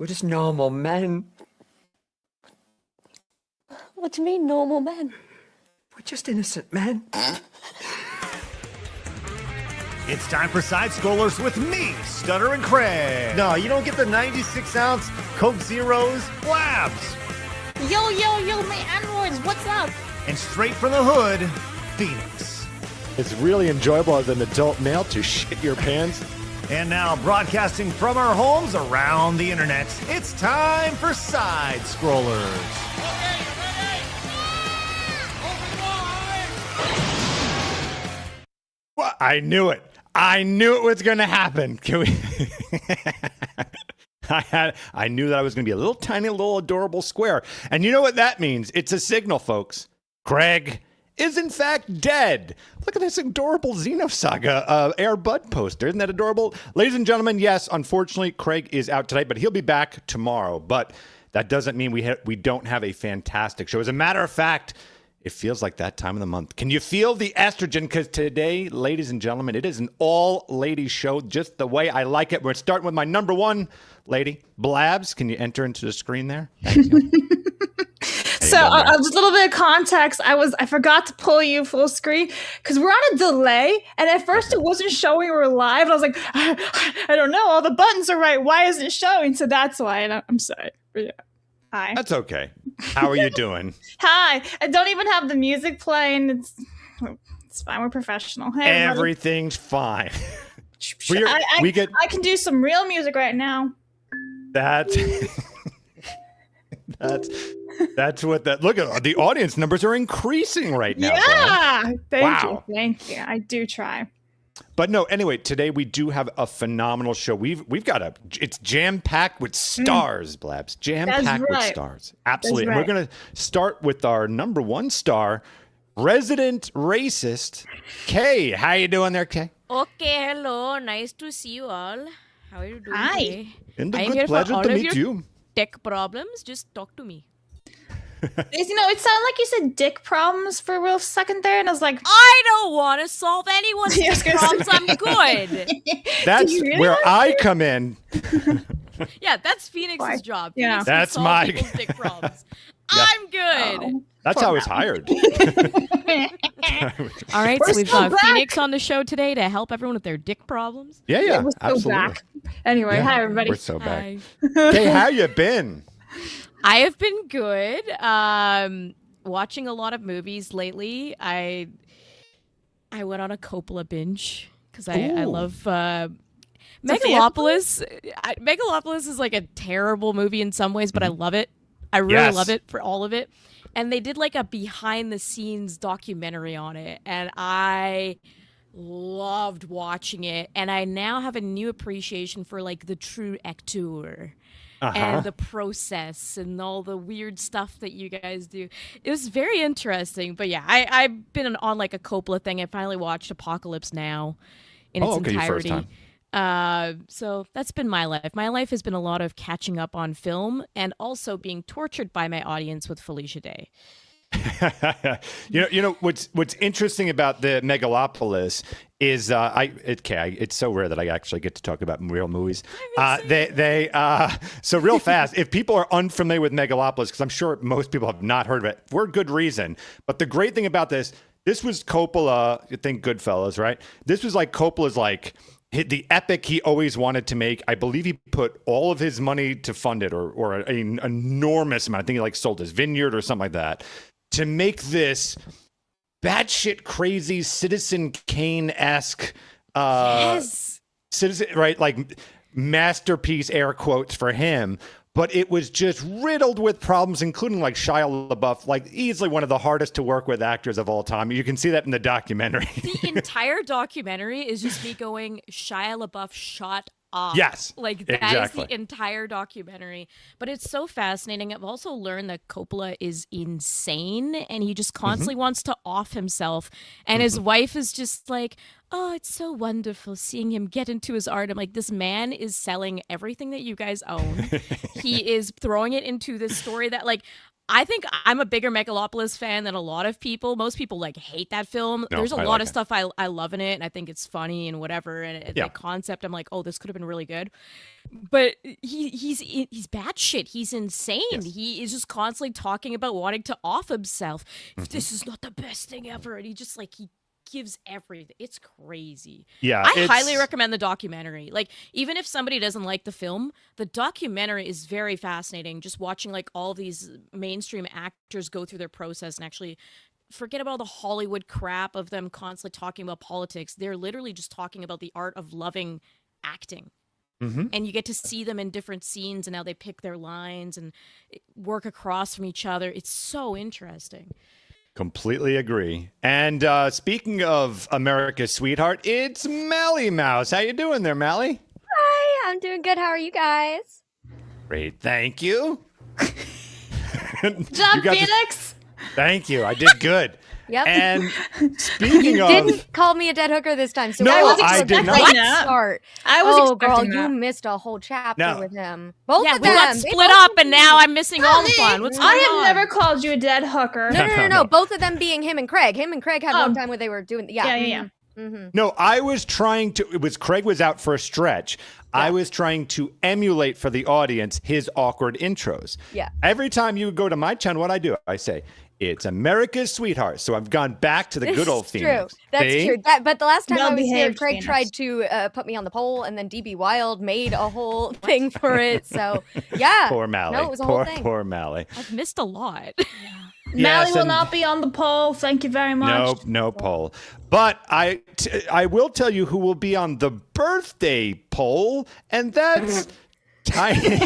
We're just normal men. What do you mean, normal men? We're just innocent men. It's time for Side Scrollers with me, Stutter and Craig. No, you don't get the 96-ounce Coke Zeros, Blabs. Yo, my androids, what's up? And straight from the hood, Phoenix. It's really enjoyable as an adult male to shit your pants. And now, broadcasting from our homes around the internet, it's time for Side Scrollers. Okay, you ready? Open wide! Well, I knew it. I knew it was going to happen. Can we? I knew that I was going to be a little tiny, little adorable square. And you know what that means? It's a signal, folks. Craig is in fact dead. Look at this adorable Xenosaga Air Bud poster. Isn't that adorable? Ladies and gentlemen, yes, unfortunately, Craig is out tonight, but he'll be back tomorrow. But that doesn't mean we don't have a fantastic show. As a matter of fact, it feels like that time of the month. Can you feel the estrogen? Because today, ladies and gentlemen, it is an all-ladies show, just the way I like it. We're starting with my number one lady, Blabs. Can you enter into the screen there? Thank you. So, just a little bit of context. I forgot to pull you full screen because we're on a delay, and at first it wasn't showing we were live. And I was like, I don't know, all the buttons are right. Why isn't it showing? So that's why. And I'm sorry. Yeah. Hi. That's okay. How are you doing? Hi. I don't even have the music playing. It's fine. We're professional. Hey, Everything's fine. I can do some real music right now. That's what that. Look at the audience numbers are increasing right now. Yeah. Wow. Thank you. I do try. But no, anyway, today we do have a phenomenal show. We've got it's jam-packed with stars, Blabs. Jam-packed with stars. Absolutely. Right. And we're going to start with our number one star, resident racist, Kay. How you doing there, Kay? Okay, hello. Nice to see you all. How are you doing Hi. today? And a I'm good here for pleasure all to of meet your you. Tech problems, just talk to me. It sounded like you said dick problems for a real second there, and I was like, I don't want to solve anyone's Yeah, I was dick gonna problems. I'm good. That's you really where want I come in. Yeah, that's Phoenix's Why? job. Yeah. Phoenix can That's solve my- people's dick problems. Yeah. I'm good. Oh. That's how I was hired. All right, We're so we've still got back. Phoenix on the show today to help everyone with their dick problems. Yeah, we're still absolutely. back. Anyway, Yeah, hi everybody. We're so back. Hi. Hey, how you been? I have been good. Watching a lot of movies lately. I went on a Coppola binge because I Ooh. love a Megalopolis. Megalopolis is like a terrible movie in some ways, but I love it. I really Yes. love it for all of it. And they did like a behind the scenes documentary on it, and I loved watching it. And I now have a new appreciation for like the true actor. And the process and all the weird stuff that you guys do. It was very interesting. But yeah, I've been on like a Coppola thing. I finally watched Apocalypse Now in its okay, your first entirety. So that's been my life. My life has been a lot of catching up on film and also being tortured by my audience with Felicia Day. you know what's interesting about the Megalopolis is it's so rare that I actually get to talk about real movies. So real fast, if people are unfamiliar with Megalopolis, because I'm sure most people have not heard of it for good reason. But the great thing about this was Coppola. I think Goodfellas, right? This was like Coppola's like the epic he always wanted to make. I believe he put all of his money to fund it, or an enormous amount. I think he like sold his vineyard or something like that, to make this batshit crazy Citizen Kane-esque citizen, right? Like masterpiece, air quotes for him. But it was just riddled with problems, including like Shia LaBeouf, like easily one of the hardest to work with actors of all time. You can see that in the documentary. The entire documentary is just me going, Shia LaBeouf, shut up. Yes, like that exactly. is the entire documentary. But it's so fascinating. I've also learned that Coppola is insane and he just constantly wants to off himself. And his wife is just like, oh, it's so wonderful seeing him get into his art. I'm like, this man is selling everything that you guys own. He is throwing it into this story that, like, I think I'm a bigger Megalopolis fan than a lot of people. Most people like hate that film. No, There's a I lot like of it. stuff I love in it, and I think it's funny and whatever. And Yeah. the concept, I'm like, oh, this could have been really good. But he's batshit. He's insane. Yes. He is just constantly talking about wanting to off himself. This is not the best thing ever, and he gives everything. It's crazy. Yeah, I it's- highly recommend the documentary. Like, even if somebody doesn't like the film, the documentary is very fascinating. Just watching like all these mainstream actors go through their process and actually forget about the Hollywood crap of them constantly talking about politics. They're literally just talking about the art of loving acting. Mm-hmm. And you get to see them in different scenes and how they pick their lines and work across from each other. It's so interesting. Completely agree. And speaking of America's sweetheart, it's Mally Mouse. How you doing there, Mally? Hi, I'm doing good. How are you guys? Great, thank you. Good job, You got this- Phoenix. Thank you. I did good. Yep. And speaking You of, didn't call me a dead hooker this time, so No, I was I did expecting not. that start. I was Oh, girl, expecting you that. missed a whole chapter No. with him. Both Yeah, of we them. got They split both up, and now I'm missing all the fun. What's going I have on? never called you a dead hooker. No. Both of them being him and Craig. Him and Craig had Oh. one time where they were doing. Yeah. no, I was trying to, it was Craig was out for a stretch. I was trying to emulate for the audience his awkward intros. Yeah. Every time you go to my channel, what I do, I say, it's America's sweetheart. So I've gone back to the good old It's Phoenix. true. That's See? true. But the last time I was here, Well-behaved Craig Phoenix. tried to put me on the poll, and then DB Wild made a whole thing for it. So yeah. Poor Mally. No, it was a poor, whole thing. poor Mally. I've missed a lot. Mally Yes, will and- not be on the poll. Thank you very much. No poll. But I will tell you who will be on the birthday poll, and that's Tiny.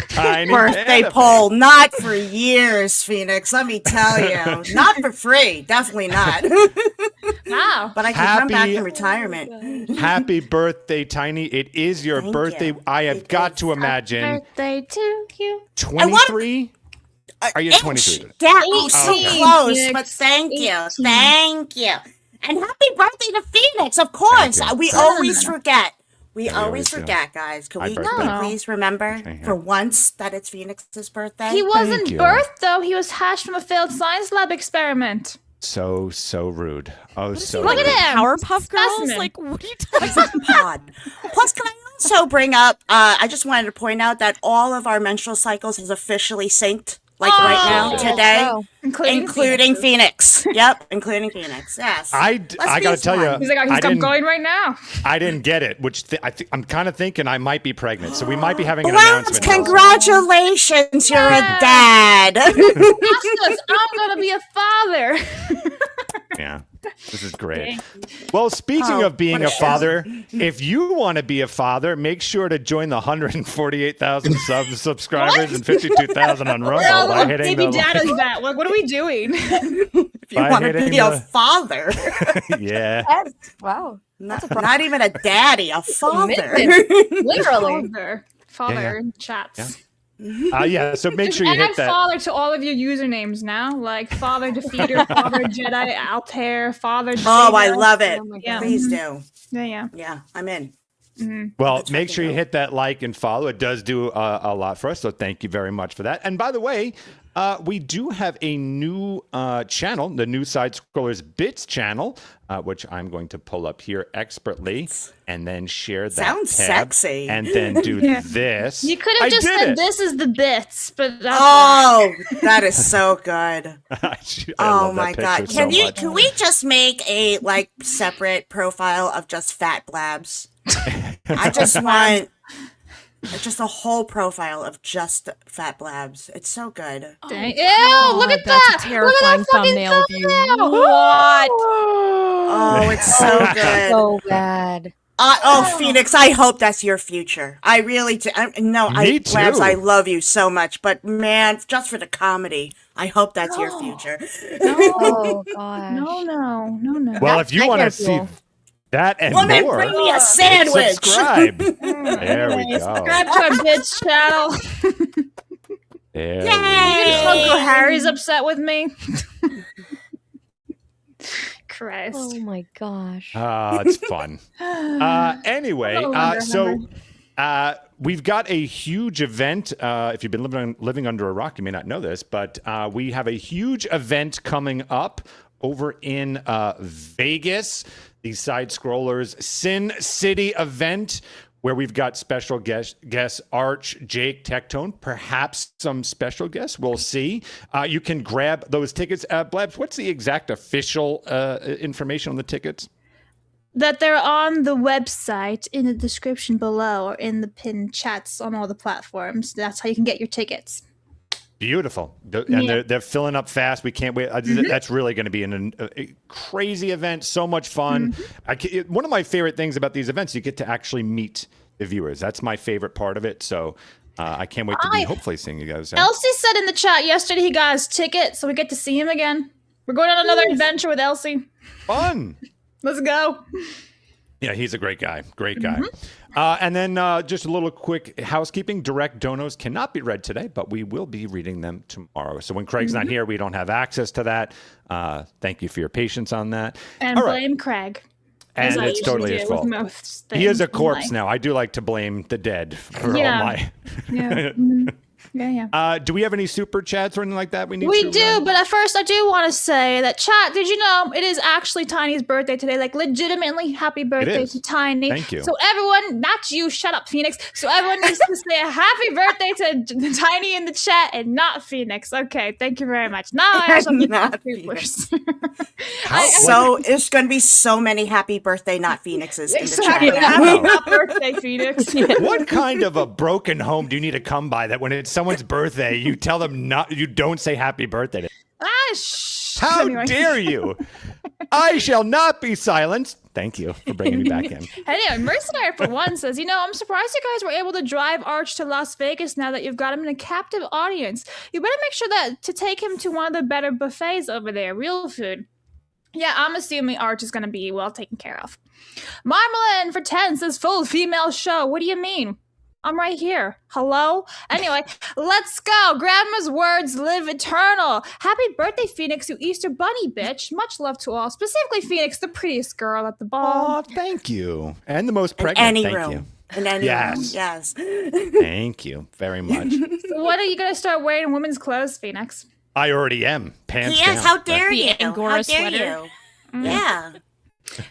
Tiny Birthday Annabelle. poll, not for years, Phoenix. Let me tell you, not for free, definitely not. Wow. But I can come back Happy- from retirement. Happy birthday, Tiny. It is your Thank birthday. you. I have It got is. to imagine Birthday to you. 23? Are you 23? Yeah, oh, so 18, close. Phoenix. But thank you, 18. thank you, and happy birthday to Phoenix. Of course, Thank you. we always forget. We always always do. forget, guys. Can My we birthday. please remember Same here. for once that it's Phoenix's birthday? He wasn't you. birthed, though. He was hatched from a failed science lab experiment. So rude. Oh, so Look rude. at him. Powerpuff Girls? Specimen. Like, what are you talking Pod. Plus, can I also bring up? I just wanted to point out that all of our menstrual cycles has officially synced, like right now Yes, today, oh. including Phoenix. Yep, including Phoenix. Yes. I Let's got be to tell smart. you, He's like, I I'm didn't, going right now. I didn't get it, which I'm kind of thinking I might be pregnant. So we might be having an Well, announcement. congratulations, you're a dad. Justice, I'm going to be a father. Yeah, this is great. Well, speaking Oh, of being what a a show. father, if you want to be a father, make sure to join the 148,000 subscribers and 52,000 on Rumble Well, by hitting baby the daddy that. Like, what are we doing? If you By want to hitting be a the- father, yeah. Wow. not even a daddy, a father. Literally. Father Yeah. chats. Yeah. So make sure you Add hit that. father to all of your usernames now, like Father Defeater, Father Jedi Altair, Father. Oh, I Vader. love it. Oh my Yeah. Please do. Yeah. Yeah, I'm in. Well, That's make fucking sure you dope. hit that like and follow. It does do a lot for us. So thank you very much for that. And by the way, we do have a new channel, the New Side Scrollers Bits channel, which I'm going to pull up here expertly and then share that Sounds tab sexy. and then do Yeah. this. You could I have just did said it. this is the bits, but that's Oh, that is so good. I Oh love that my god. picture so much. Can we just make a like separate profile of just fat blabs? I just want just a whole profile of just fat blabs. It's so good. Dang. Ew, God, look at that's that. a terrifying Look at that fucking thumbnail of you. thumbnail. What? Oh, it's so good. So bad. Phoenix, I hope that's your future. I really do. Me too. Blabs, I love you so much, but man, just for the comedy, I hope that's your future. Oh gosh. No. Well, if you Nightmare want to see fuel. that and Well, then more, bring me a sandwich. subscribe. There we go. Subscribe to our bitch channel. There we Yay! go. Uncle Harry's upset with me. Christ. Oh my gosh. It's fun. Anyway, No longer so hungry. We've got a huge event. If you've been living under a rock, you may not know this, but we have a huge event coming up over in Vegas. The Side Scrollers Sin City event, where we've got special guests Arch, Jake, Tectone, perhaps some special guests. We'll see. You can grab those tickets. Blabs, what's the exact official information on the tickets? That they're on the website in the description below or in the pinned chats on all the platforms. That's how you can get your tickets. Beautiful. And they're filling up fast. We can't wait. That's really going to be a crazy event. So much fun. One of my favorite things about these events, you get to actually meet the viewers. That's my favorite part of it. So I can't wait to be hopefully seeing you guys. Elsie said in the chat yesterday he got his ticket, so we get to see him again. We're going on another adventure with Elsie. Fun. Let's go. Yeah, he's a great guy. Great guy. And then just a little quick housekeeping. Direct donos cannot be read today, but we will be reading them tomorrow. So when Craig's not here, we don't have access to that. Thank you for your patience on that. And blame Craig. And it's totally his fault. He is a corpse now. I do like to blame the dead for all my... Yeah. Do we have any super chats or anything like that we need We to... do, but at first I do want to say that, chat, did you know it is actually Tiny's birthday today? Like, legitimately, happy birthday to Tiny. Thank you. So everyone, not you, shut up, Phoenix. So everyone needs to say a happy birthday to Tiny in the chat and not Phoenix. Okay, thank you very much. Now I actually Not Phoenix. So there's going to be so many happy birthday not Phoenixes in the Exactly. chat. Happy not birthday, Phoenix. What kind of a broken home do you need to come by that when it's someone's birthday, you tell them you don't say happy birthday to them? How dare you? I shall not be silenced. Thank you for bringing me back in. Anyway, Mercenary for one says, I'm surprised you guys were able to drive Arch to Las Vegas now that you've got him in a captive audience. You better make sure to take him to one of the better buffets over there, real food. Yeah, I'm assuming Arch is going to be well taken care of. Marmalade for 10 says, full female show. What do you mean? I'm right here. Hello? Anyway, let's go. Grandma's words live eternal. Happy birthday, Phoenix, you Easter bunny bitch. Much love to all. Specifically, Phoenix, the prettiest girl at the ball. Oh, thank you. And the most pregnant. In any thank room. you. In any room. Yes. Thank you very much. So when are you going to start wearing women's clothes, Phoenix? I already am. Pants Yes, down. how dare The you? Angora How dare sweater. you? Yeah.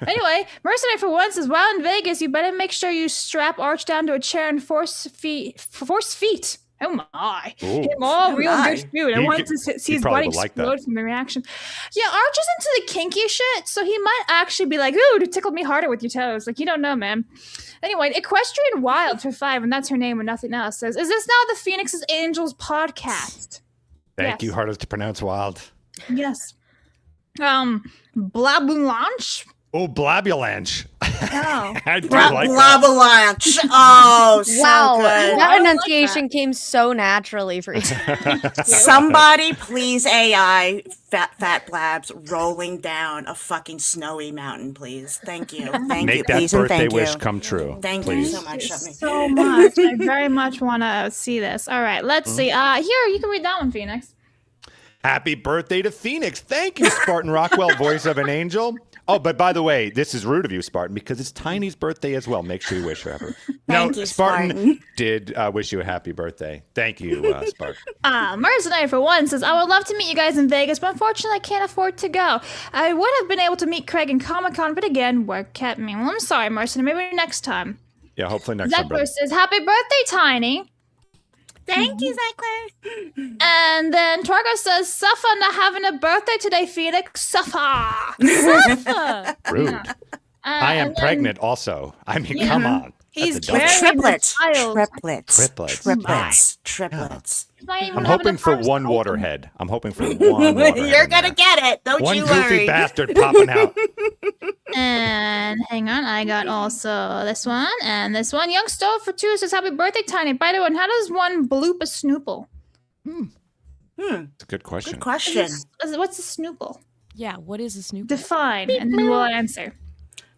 Anyway, Mercenary for one says, while in Vegas, you better make sure you strap Arch down to a chair and force feet. Oh my. Ooh. Him all real my. good food. I wanted to see his probably body would like explode that. from the reaction. Yeah, Arch is into the kinky shit, so he might actually be like, ooh, tickle me harder with your toes. Like, you don't know, man. Anyway, Equestrian Wild for 5, and that's her name and nothing else, says, is this now the Phoenix's Angels podcast? Thank Yes. you. Hard to pronounce wild. Yes. Blabulanche? Oh, Blabulanche. Oh. I do like that. Blabalanche. Oh, so Wow, good. that enunciation came so naturally for you. Somebody please AI fat blabs rolling down a fucking snowy mountain, please. Thank you. Thank you. Make that Please and birthday thank wish you. come true. Thank please. you so much. Shut me. So much. I very much want to see this. All right, let's see. Here, you can read that one, Phoenix. Happy birthday to Phoenix. Thank you, Spartan Rockwell, voice of an angel. Oh, but by the way, this is rude of you, Spartan, because it's Tiny's birthday as well. Make sure you wish her happy. Thank you, Spartan. did wish you a happy birthday. Thank you, Spartan. Mercenary for one says, I would love to meet you guys in Vegas, but unfortunately I can't afford to go. I would have been able to meet Craig in Comic-Con, but again, work kept me. Well, I'm sorry, Mercenary. Maybe next time. Yeah, hopefully next time. Zachary says, happy birthday, Tiny. Thank you, Zachary. And then Torgo says, Suffer not having a birthday today, Phoenix. Suffer. Rude. I am pregnant also. I mean, come on. He's That's a double- very Triplets. child. Triplets. He's not even I'm having hoping a for first one open. waterhead. I'm hoping for one waterhead. You're in gonna there. get it. Don't One you goofy worry. bastard popping out. And hang on, I got also this one and this one. Young Stove for 2 says, happy birthday, Tiny. By the way, how does one bloop a snoople? It's a good question. Good question. What's a snoople? Yeah, what is a Snoop? Define, and then we'll answer.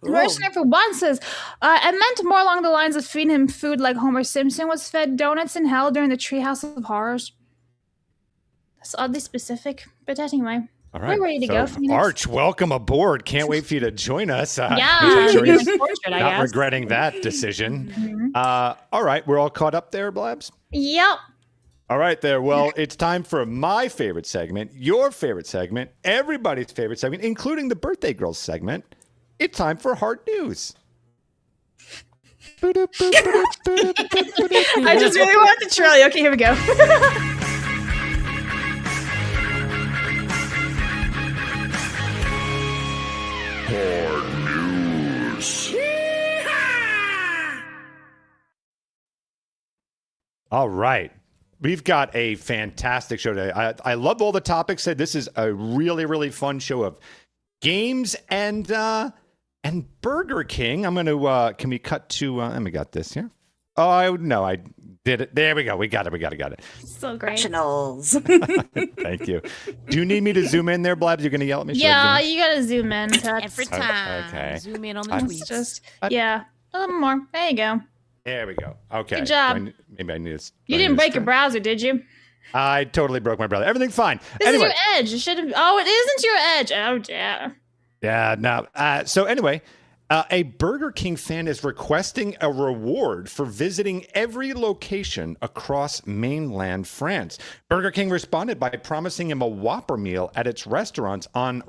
Ooh. Mercenary for one says, I meant more along the lines of feeding him food like Homer Simpson was fed donuts in hell during the Treehouse of Horrors. That's oddly specific, but anyway. All right. We're ready to go, Phoenix. Arch, welcome aboard. Can't wait for you to join us. Yeah, I'm sure he's portrait, I not guess. regretting that decision. All right. We're all caught up there, Blabs? Yep. All right, there. Well, it's time for my favorite segment, your favorite segment, everybody's favorite segment, including the Birthday Girls segment. It's time for Hard News. I just really want the trolley. Okay, here we go. All right. We've got a fantastic show today. I love all the topics. This is a really, really fun show of games and Burger King. I'm going to, can we cut to, let me got this here. Oh, no, I did it. There we go. We got it. So great. Professionals. Thank you. Do you need me to zoom in there, Blabs? You're going to yell at me? Yeah, you gotta zoom in. Every time. Okay. Zoom in on the I- tweets. Just yeah, a little more. There you go. There we go. Okay. Good job. Maybe I need to. You didn't break your browser, did you? I totally broke my brother. Everything's fine. This Anyway. is your edge. It should have. Oh, it isn't your edge. Oh, yeah. Yeah, no. So anyway, a Burger King fan is requesting a reward for visiting every location across mainland France. Burger King responded by promising him a Whopper meal at its restaurants on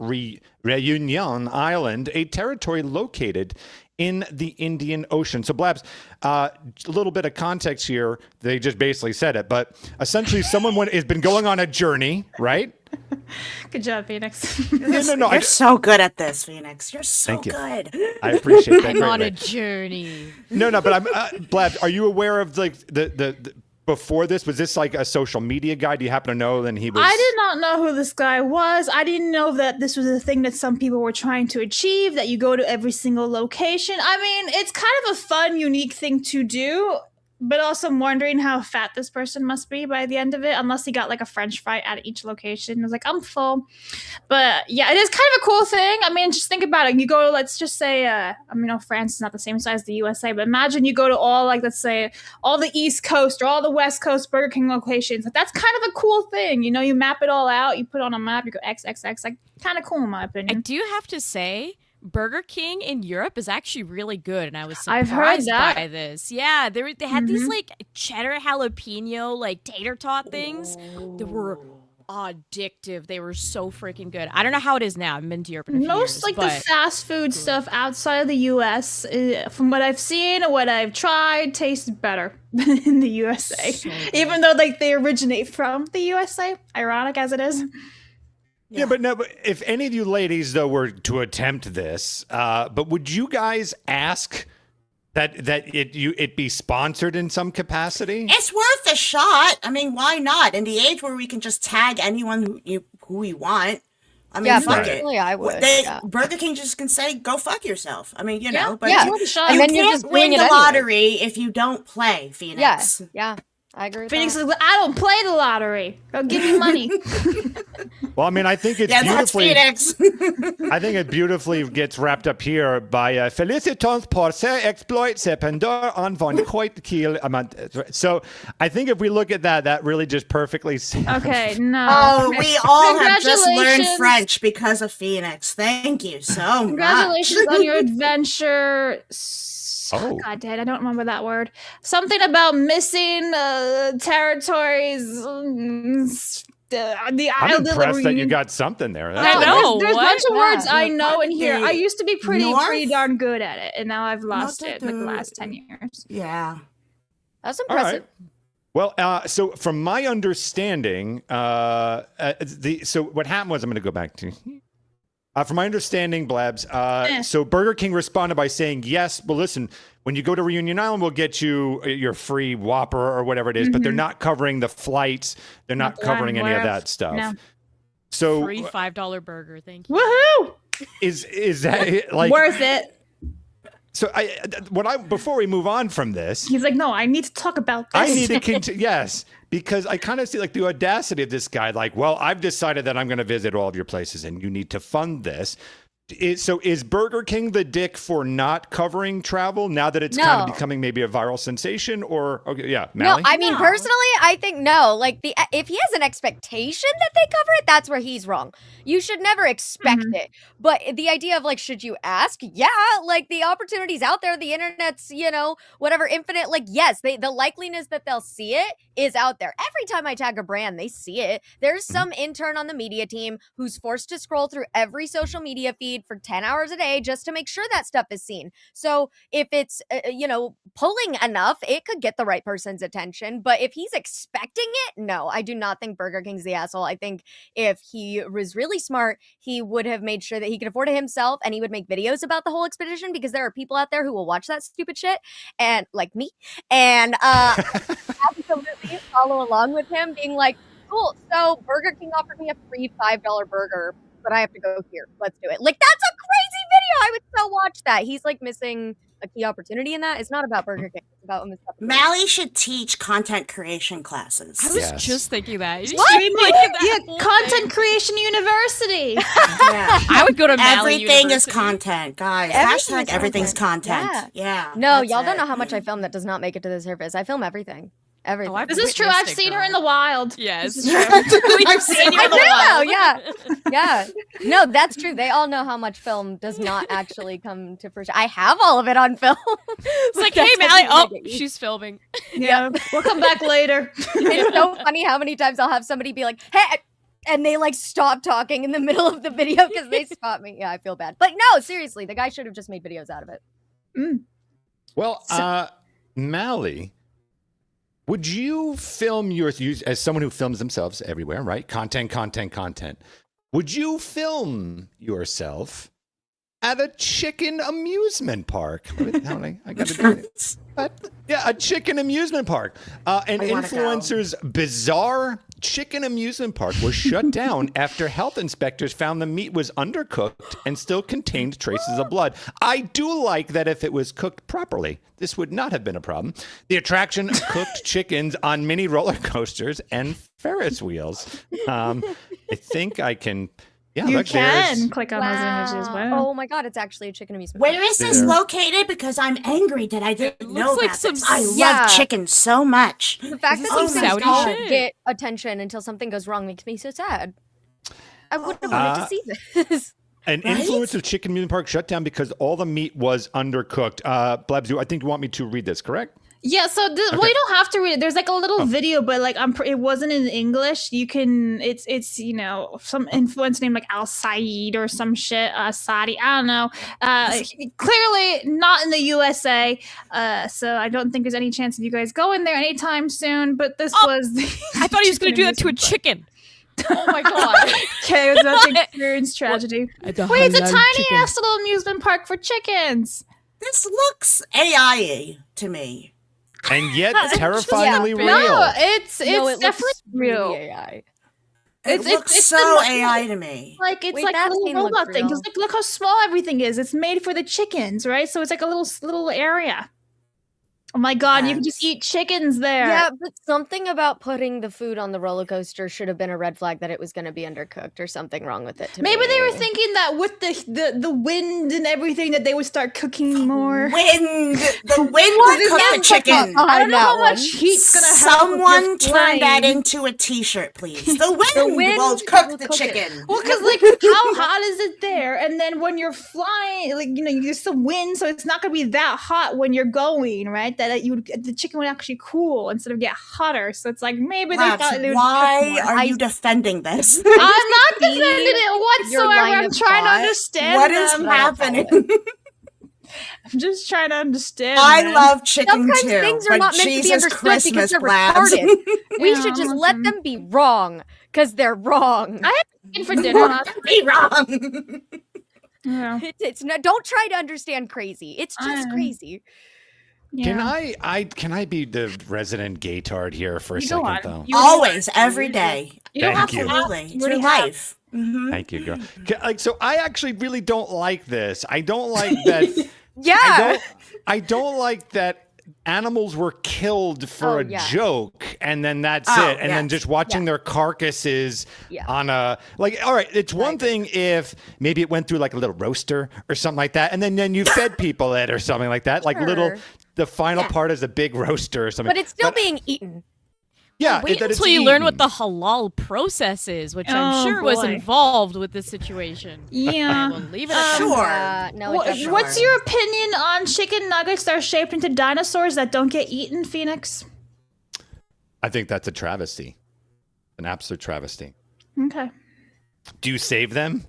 Réunion Island, a territory located in the Indian Ocean. So, Blabs, a little bit of context here. They just basically said it, but essentially someone has been going on a journey, right? Good job, Phoenix. No. You're so good at this, Phoenix. You're so Thank you. good. I appreciate that. I'm on a greatly. journey. No, but I'm Blab. Are you aware of like the before this? Was this like a social media guy? Do you happen to know? Then he was. I did not know who this guy was. I didn't know that this was a thing that some people were trying to achieve, that you go to every single location. I mean, it's kind of a fun, unique thing to do, but also I'm wondering how fat this person must be by the end of it, unless he got like a French fry at each location. I was like, I'm full. But yeah, it is kind of a cool thing. I mean, just think about it. You go to, let's just say, France is not the same size as the USA, but imagine you go to all, like, let's say, all the East Coast or all the West Coast Burger King locations. Like, that's kind of a cool thing. You know, you map it all out, you put it on a map, you go XXX. Like, kind of cool in my I opinion. do have to say, Burger King in Europe is actually really good, and I was I've surprised heard that. by this. Yeah, they had these like cheddar jalapeno like tater tot things that were addictive. They were so freaking good. I don't know how it is now. I've been to Europe in a few Most years, like the but fast food stuff outside of the US, from what I've seen and what I've tried, tastes better than in the USA. So good. Even though like they originate from the USA, ironic as it is. Yeah, but if any of you ladies though were to attempt this, but would you guys ask that it be sponsored in some capacity? It's worth a shot. I mean, why not? In the age where we can just tag anyone who we want. I mean, Yeah, fuck personally, it. I would. Yeah. Burger King just can say, "Go fuck yourself." I mean, you Yeah, know, but yeah. you, Worth a shot. And you then you're can't just win doing it the anyway. lottery if you don't play, Phoenix. Yeah, I agree with Phoenix that. is like, I don't play the lottery. Go give me money. Well, I mean, I think it's Yeah, that's beautifully. Phoenix. I think it beautifully gets wrapped up here by Félicitons pour ce exploit, cependant en von coit qu'il amant. So I think if we look at that, that really just perfectly. Okay, no. Oh, we all have just learned Congratulations. French because of Phoenix. Thank you so much. Congratulations on your adventure. Oh. God damn, I don't remember that word. Something about missing territories. The I'm island of impressed that you Reunion. got something there. I That's know. There's a what? bunch of words Yeah. I know in here. I used to be pretty North? darn good at it, and now I've lost Not it in like the the- last 10 years. Yeah. That's All impressive. right. Well, so from my understanding, so what happened was I'm going to go back to. From my understanding, Blabs, so Burger King responded by saying, yes, well, listen, when you go to Reunion Island, we'll get you your free Whopper or whatever it is, but they're not covering the flights. They're not Not that I'm covering any aware of of. that stuff. No. So Free $5 burger. Thank you. Woohoo! is that like Worth it. so before we move on from this, He's like, no, I need to talk about this. I need to continue. Yes, because I kind of see like the audacity of this guy. Like, well, I've decided that I'm going to visit all of your places, and you need to fund this. Is Burger King the dick for not covering travel now that it's kind of becoming maybe a viral sensation? Or Mally? No, I mean personally, I think no. Like if he has an expectation that they cover it, that's where he's wrong. You should never expect it. But the idea of like, should you ask? Yeah, like the opportunity's out there. The internet's, whatever, infinite. Like, yes, the likeliness that they'll see it is out there. Every time I tag a brand, they see it. There's some intern on the media team who's forced to scroll through every social media feed for 10 hours a day just to make sure that stuff is seen. So if it's, pulling enough, it could get the right person's attention. But if he's expecting it, no, I do not think Burger King's the asshole. I think if he was really smart, he would have made sure that he could afford it himself, and he would make videos about the whole expedition, because there are people out there who will watch that stupid shit, and like me, and absolutely follow along with him, being like, cool, so Burger King offered me a free $5 burger, but I have to go here. Let's do it. Like, that's a crazy video. I would so watch that. He's like missing a key opportunity in that. It's not about Burger King. It's about him. Mally should teach content creation classes. I was just thinking that. Content creation university. I would go to Mally Everything University. is content, guys. Everything is Everything's content. Yeah. No, y'all don't know how much I film that does not make it to the surface. I film everything. Everything. I've This is true. I've seen her in the wild. Yes. This is true. I've seen you in the I do, yeah. No, that's true. They all know how much film does not actually come to fruition. I have all of it on film. It's like, hey, Mally. Oh, she's filming. Yeah, we'll come back later. It's so funny how many times I'll have somebody be like, hey, and they like stop talking in the middle of the video because they spot me. Yeah, I feel bad. But no, seriously, the guy should have just made videos out of it. Well, Mally, would you film as someone who films themselves everywhere, right? Content. Would you film yourself at a chicken amusement park? I got to do it. A chicken amusement park. An influencer's bizarre chicken amusement park was shut down after health inspectors found the meat was undercooked and still contained traces of blood. I do like that if it was cooked properly, this would not have been a problem. The attraction cooked chickens on mini roller coasters and Ferris wheels. I think I can... Yeah, you look, can click on those images. Wow. Oh my god, it's actually a chicken amusement. Where is this located? Because I'm angry that I didn't know like that. some I love chicken so much. The fact that some these things Saudi don't shit? get attention until something goes wrong makes me so sad. I wouldn't have wanted to see this. An influencer chicken amusement park shut down because all the meat was undercooked. Blabs, I think you want me to read this, correct? Yeah, so well, you don't have to read it. There's like a little video, but like it wasn't in English. You can, it's some influencer named like Al Saeed or some shit, Saudi. I don't know. Clearly not in the USA. So I don't think there's any chance of you guys going there anytime soon. But this was. I thought he was going to do that to a chicken. Oh my god. Okay, it was about to experience tragedy. Wait, it's a tiny ass little amusement park for chickens. This looks AI to me. And yet terrifyingly real. No, it's it definitely real. Really AI. It looks so AI to me. Like it's Wait, like that a scene little looks robot thing. real. Because like, look how small everything is. It's made for the chickens, right? So it's like a little area. Oh my god, you can just eat chickens there. Yeah, but something about putting the food on the roller coaster should have been a red flag that it was going to be undercooked or something wrong with it. Maybe they were thinking that with the wind and everything that they would start cooking more. The wind will cook the chicken. I don't know how much heat's gonna happen. Someone turn that into a T-shirt, please. The wind will cook the chicken. Well, because like, how hot is it there? And then when you're flying, like there's some wind, so it's not gonna be that hot when you're going, right? That the chicken would actually cool instead of get hotter. So it's like maybe they thought they would. Why are you defending this? I'm not defending it whatsoever. I'm trying to understand. What is happening? I'm just trying to understand. I love chicken Sometimes too, things are but not meant to be Jesus understood Christmas, because they're Blabs. retarded. We Yeah, should just let them be wrong because they're wrong. I had chicken for dinner last Be wrong. Yeah. It's not. Don't try to understand crazy. It's just crazy. Yeah. Can I be the resident gaytard here for a You go second on. though? Always, every day. You don't have Thank to. you. Absolutely. It's your life. Mm-hmm. Thank you, girl. So I actually really don't like this. I don't like that. Yeah. I don't like that animals were killed for joke, and then that's Oh, it. And then just watching their carcasses on a all right, it's one thing if maybe it went through like a little roaster or something like that, and then you fed people it or something like that, like the final part is a big roaster or something. But it's still being eaten. Yeah, Wait until you learn what the halal process is, which I'm sure was involved with this situation. Yeah. We'll leave it at Sure. No, What's your opinion on chicken nuggets that are shaped into dinosaurs that don't get eaten, Phoenix? I think that's a travesty, an absolute travesty. Okay. Do you save them?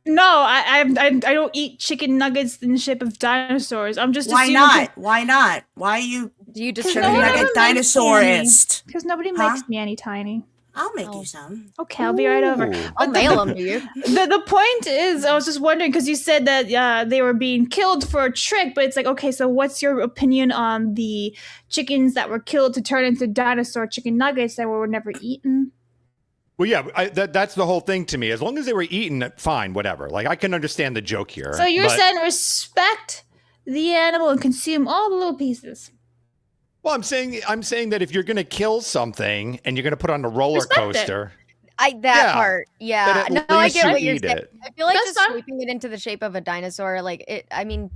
No, I don't eat chicken nuggets in the shape of dinosaurs. I'm just Why assuming not? Why not? Why are you Do you just chicken no one nugget ever makes dinosaurist? Because nobody makes me any tiny. I'll make you some. Okay, I'll be right over. Ooh. I'll mail them to you. The point is, I was just wondering, because you said that they were being killed for a trick, but it's like, okay, so what's your opinion on the chickens that were killed to turn into dinosaur chicken nuggets that were never eaten? Well, yeah, that's the whole thing to me. As long as they were eaten, fine, whatever. Like, I can understand the joke here. So you're saying respect the animal and consume all the little pieces. Well, I'm saying that if you're going to kill something and you're going to put on a roller Respect coaster, Part. Yeah. then No, at I least get you what you're eat saying. it. I feel like That's just fine. sweeping it into the shape of a dinosaur, I mean,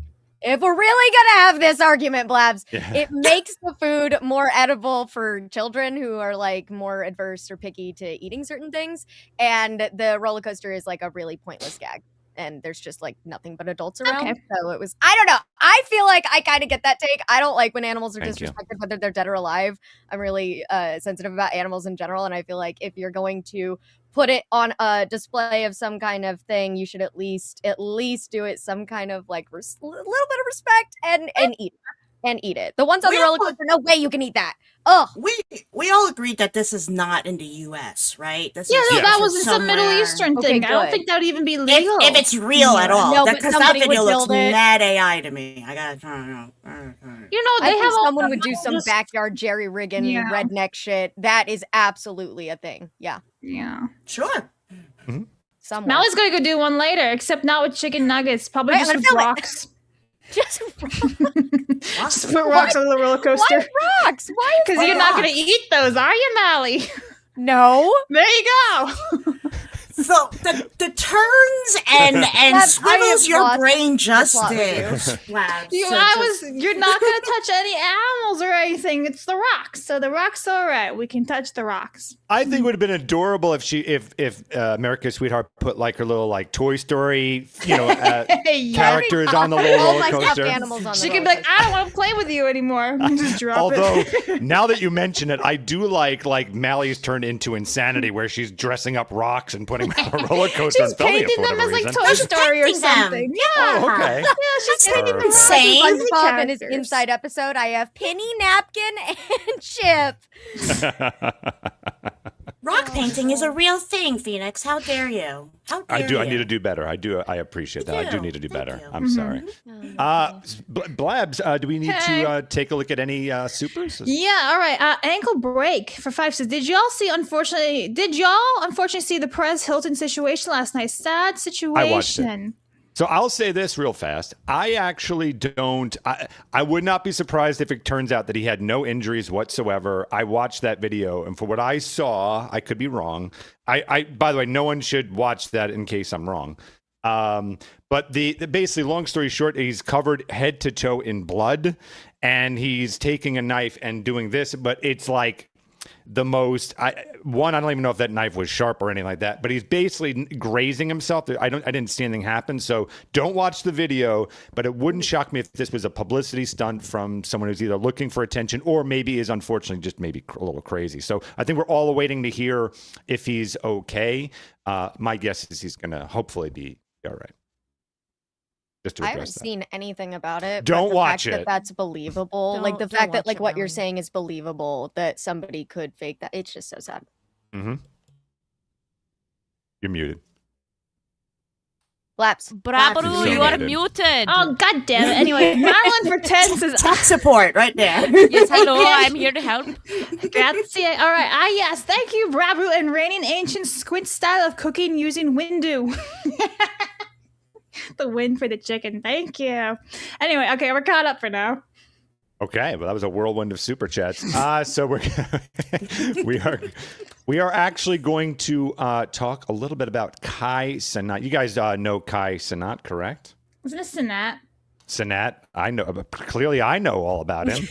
if we're really gonna have this argument, Blabs, it makes the food more edible for children who are like more adverse or picky to eating certain things, and the roller coaster is like a really pointless gag. And there's just like nothing but adults around. Okay. So it was, I don't know. I feel like I kind of get that take. I don't like when animals are Thank you. disrespected, whether they're dead or alive. I'm really sensitive about animals in general. And I feel like if you're going to put it on a display of some kind of thing, you should at least do it some kind of like little bit of respect and eat it. The ones on the roller coaster, no way you can eat that. Oh, We all agreed that this is not in the U.S., right? This Yeah, is no, that this was is some Middle somewhere- Eastern Okay, thing. I don't good. think that would even be legal. If it's real at all, No, but because that somebody would video looks build it. mad AI to me. I gotta. You know, I they think have all someone would do some just- backyard jerry rigging Yeah. redneck shit. That is absolutely a thing. Yeah. Yeah. Sure. Someone. Mally's gonna go do one later, except not with chicken nuggets. Probably Right, just I'm with gonna film it. rocks. Just Just put rocks on the roller coaster. why rocks? Why is Because you're not gonna eat those, are you, Mally? no? There you go. So the turns and I swivels have your lost brain just plot did. review. Labs. You're not gonna touch any animals or anything. It's the rocks. So the rocks are all right. We can touch the rocks. I think it would have been adorable if America's Sweetheart put like her little like Toy Story, characters on the little All roller my stuffed coaster. animals on the She can be roller like, I don't want to play with you anymore. Just drop Although it. now that you mention it, I do like Mally's turned into Insanity, where she's dressing up rocks and putting them on a roller coaster. She's and filming it painting for them whatever as like reason. Toy Story or painting them. something. Yeah. Oh, okay. Yeah, she's painting them Insane. as SpongeBob in his characters. inside episode, I have Penny, Napkin, and Chip. Rock painting is a real thing, Phoenix. How dare you? How dare I do. You? I need to do better. I appreciate that. I do need to do Thank better. you. I'm sorry. Blabs, do we need to take a look at any supers? Yeah, all right. Ankle break for 5 says, did y'all unfortunately see the Perez Hilton situation last night? Sad situation. I watched it. So I'll say this real fast. I actually don't. I would not be surprised if it turns out that he had no injuries whatsoever. I watched that video, and for what I saw, I could be wrong. I by the way, no one should watch that in case I'm wrong. But the basically, long story short, he's covered head to toe in blood, and he's taking a knife and doing this, but it's like the most I don't even know if that knife was sharp or anything like that, but he's basically grazing himself. I didn't see anything happen, so don't watch the video, but it wouldn't shock me if this was a publicity stunt from someone who's either looking for attention or maybe is unfortunately just maybe a little crazy. So I think we're all awaiting to hear if he's okay. My guess is he's going to hopefully be all right. Just to I address haven't that. seen anything about it. Don't but the watch fact it. That's believable. Like the Don't fact that watch like it, what you're Melanie. saying is believable, that somebody could fake that. It's just so sad. Mm-hmm. You're muted. Flaps. Brabaru, So you are muted. muted. Oh, god damn it. Anyway, Madeline for 10 says, Tech support right there. Yes, hello, I'm here to help. grazie. All right. Yes. Thank you, Brabu, and reigning ancient squid style of cooking using windu. The win for the chicken. Thank you. Anyway, okay, we're caught up for now. Okay, well, that was a whirlwind of super chats. So we are actually going to talk a little bit about Kai Cenat. You guys know Kai Cenat, correct? Isn't it Cenat? Cenat, I know. Clearly, I know all about him.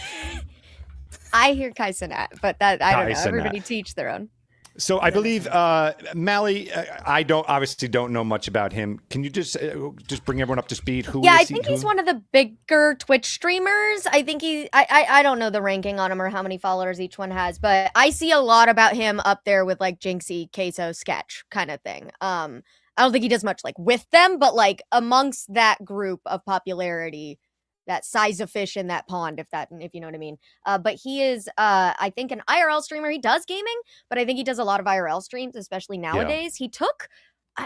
I hear Kai Cenat, but that I don't know. Kai Cenat. Everybody teach their own. So I believe Mally. I obviously don't know much about him. Can you just bring everyone up to speed? I think he's one of the bigger Twitch streamers. I think I don't know the ranking on him or how many followers each one has, but I see a lot about him up there with like Jinxie, Queso, Sketch kind of thing. I don't think he does much like with them, but like amongst that group of popularity, that size of fish in that pond, if you know what I mean. But he is, I think, an IRL streamer. He does gaming, but I think he does a lot of IRL streams, especially nowadays. Yeah. He took,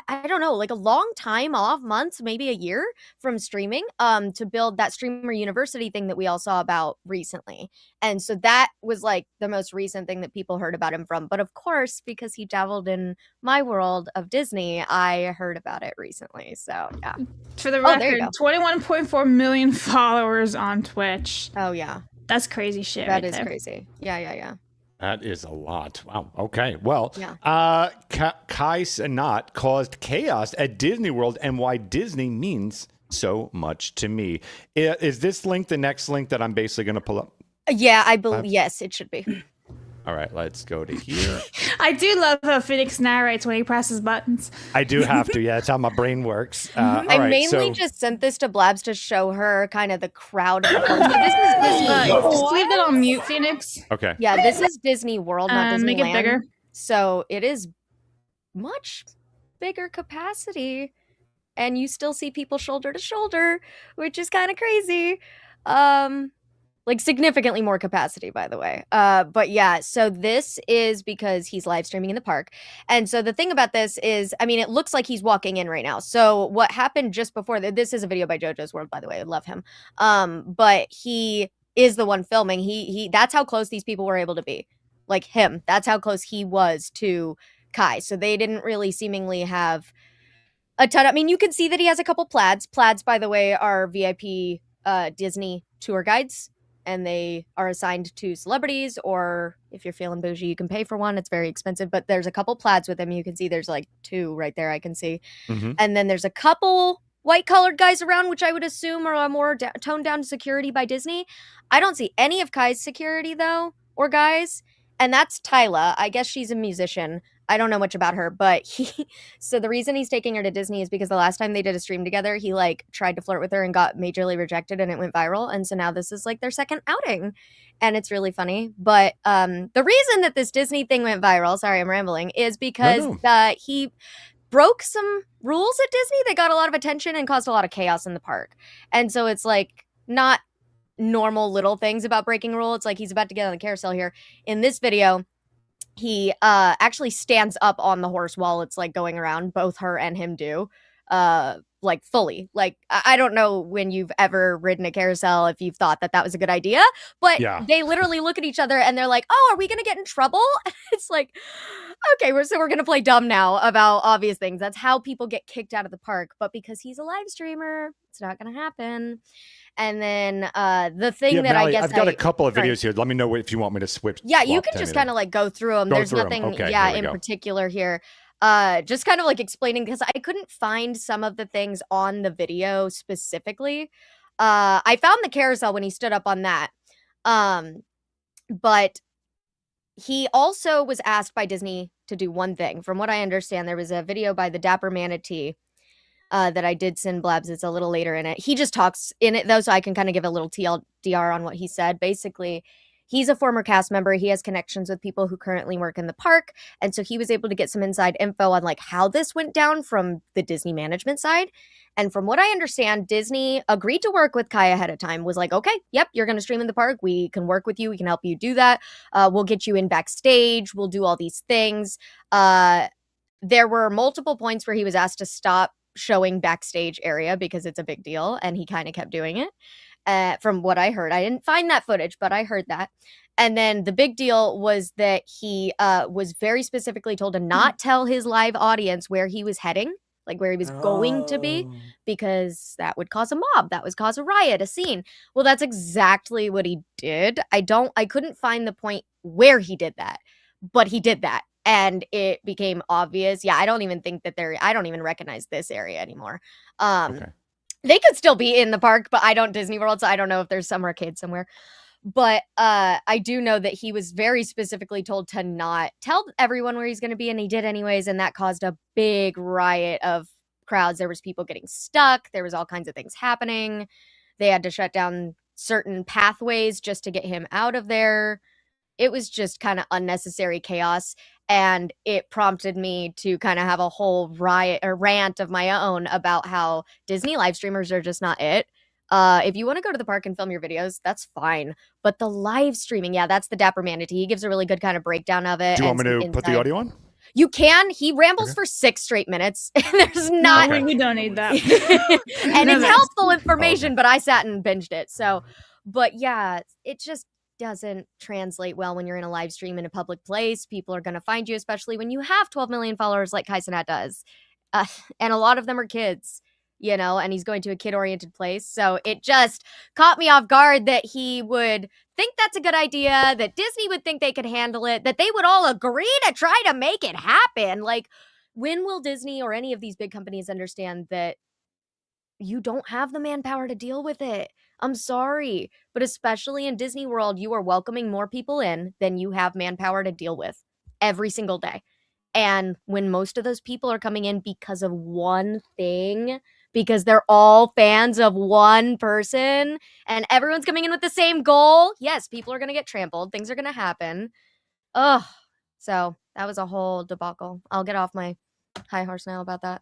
I don't know, like a long time off, months, maybe a year from streaming, to build that streamer university thing that we all saw about recently. And so that was like the most recent thing that people heard about him from. But of course, because he dabbled in my world of Disney, I heard about it recently. So yeah. For the record, 21.4 million followers on Twitch. Oh yeah. That's crazy shit. That is crazy. Yeah. That is a lot. Wow. Okay. Well, yeah. Kai Cenat caused chaos at Disney World, and why Disney means so much to me. Is this link the next link that I'm basically going to pull up? Yeah, I believe. Yes, it should be. All right, let's go to here. I do love how Phoenix narrates when he presses buttons. I do have to. Yeah, that's how my brain works. I mainly just sent this to Blabs to show her kind of the crowd. This is Disney. Just leave it on mute, Phoenix. Okay. Yeah, this is Disney World, not Disneyland. Make it bigger. So it is much bigger capacity, and you still see people shoulder to shoulder, which is kind of crazy. Like significantly more capacity, by the way. But yeah, so this is because he's live streaming in the park. And so the thing about this is, I mean, it looks like he's walking in right now. So what happened just before, this is a video by JoJo's World, by the way, I love him. But he is the one filming. He that's how close these people were able to be. Like him, that's how close he was to Kai. So they didn't really seemingly have a ton. I mean, you can see that he has a couple plaids. Plaids, by the way, are VIP Disney tour guides. And they are assigned to celebrities, or if you're feeling bougie, you can pay for one. It's very expensive, but there's a couple plaids with him. You can see there's like two right there I can see. Mm-hmm. And then there's a couple white-collared guys around, which I would assume are a more toned-down security by Disney. I don't see any of Kai's security, though, or guys. And that's Tyla. I guess she's a musician. I don't know much about her, but so the reason he's taking her to Disney is because the last time they did a stream together, he like tried to flirt with her and got majorly rejected, and it went viral. And so now this is like their second outing, and it's really funny. But the reason that this Disney thing went viral, sorry, I'm rambling, is because he broke some rules at Disney that got a lot of attention and caused a lot of chaos in the park. And so it's like not normal little things about breaking rules. It's like he's about to get on the carousel here. In this video, he actually stands up on the horse while it's like going around. Both her and him do, like fully. Like I don't know when you've ever ridden a carousel if you've thought that that was a good idea, but they literally look at each other and they're like, "Oh, are we gonna get in trouble?" It's like, okay, we're gonna play dumb now about obvious things. That's how people get kicked out of the park. But because he's a live streamer, it's not gonna happen. And then the thing that Mally, I guess I've got a couple of videos here. Let me know if you want me to switch. Yeah, you can just kind of like go through them. There's nothing, in particular here. Just kind of like explaining, because I couldn't find some of the things on the video specifically. I found the carousel when he stood up on that. But he also was asked by Disney to do one thing. From what I understand, there was a video by the Dapper Manatee that I did send Blabs. It's a little later in it. He just talks in it, though, so I can kind of give a little TLDR on what he said. Basically, he's a former cast member. He has connections with people who currently work in the park. And so he was able to get some inside info on like how this went down from the Disney management side. And from what I understand, Disney agreed to work with Kai ahead of time, was like, okay, yep, you're going to stream in the park. We can work with you. We can help you do that. We'll get you in backstage. We'll do all these things. There were multiple points where he was asked to stop showing backstage area because it's a big deal, and he kind of kept doing it. From what I heard, I didn't find that footage, but I heard that. And then the big deal was that he was very specifically told to not tell his live audience where he was heading. like where he was going to be, because that would cause a mob, that would cause a riot, a scene. Well, that's exactly what he did. I couldn't find the point where he did that, but he did that. And it became obvious. Yeah, I don't even recognize this area anymore. Okay. They could still be in the park, but I don't Disney World, so I don't know if there's some arcade somewhere. But I do know that he was very specifically told to not tell everyone where he's going to be, and he did anyways, and that caused a big riot of crowds. There was people getting stuck. There was all kinds of things happening. They had to shut down certain pathways just to get him out of there. It was just kind of unnecessary chaos, and it prompted me to kind of have a whole riot or rant of my own about how Disney live streamers are just not it. If you want to go to the park and film your videos, that's fine. But the live streaming, yeah, that's the Dapper Manatee. He gives a really good kind of breakdown of it. Do you want me to put the audio on? You can. He rambles for 6 straight minutes, and there's not. No, we don't need that. And it's helpful information, but I sat and binged it. So, but yeah, it just doesn't translate well when you're in a live stream in a public place. People are going to find you, especially when you have 12 million followers like Cenat does. And a lot of them are kids, you know, and he's going to a kid-oriented place. So it just caught me off guard that he would think that's a good idea, that Disney would think they could handle it, that they would all agree to try to make it happen. Like, when will Disney or any of these big companies understand that you don't have the manpower to deal with it? I'm sorry, but especially in Disney World, you are welcoming more people in than you have manpower to deal with every single day. And when most of those people are coming in because of one thing, because they're all fans of one person, and everyone's coming in with the same goal, yes, people are going to get trampled. Things are going to happen. Ugh. So that was a whole debacle. I'll get off my high horse now about that.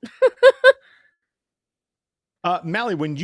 Mally, when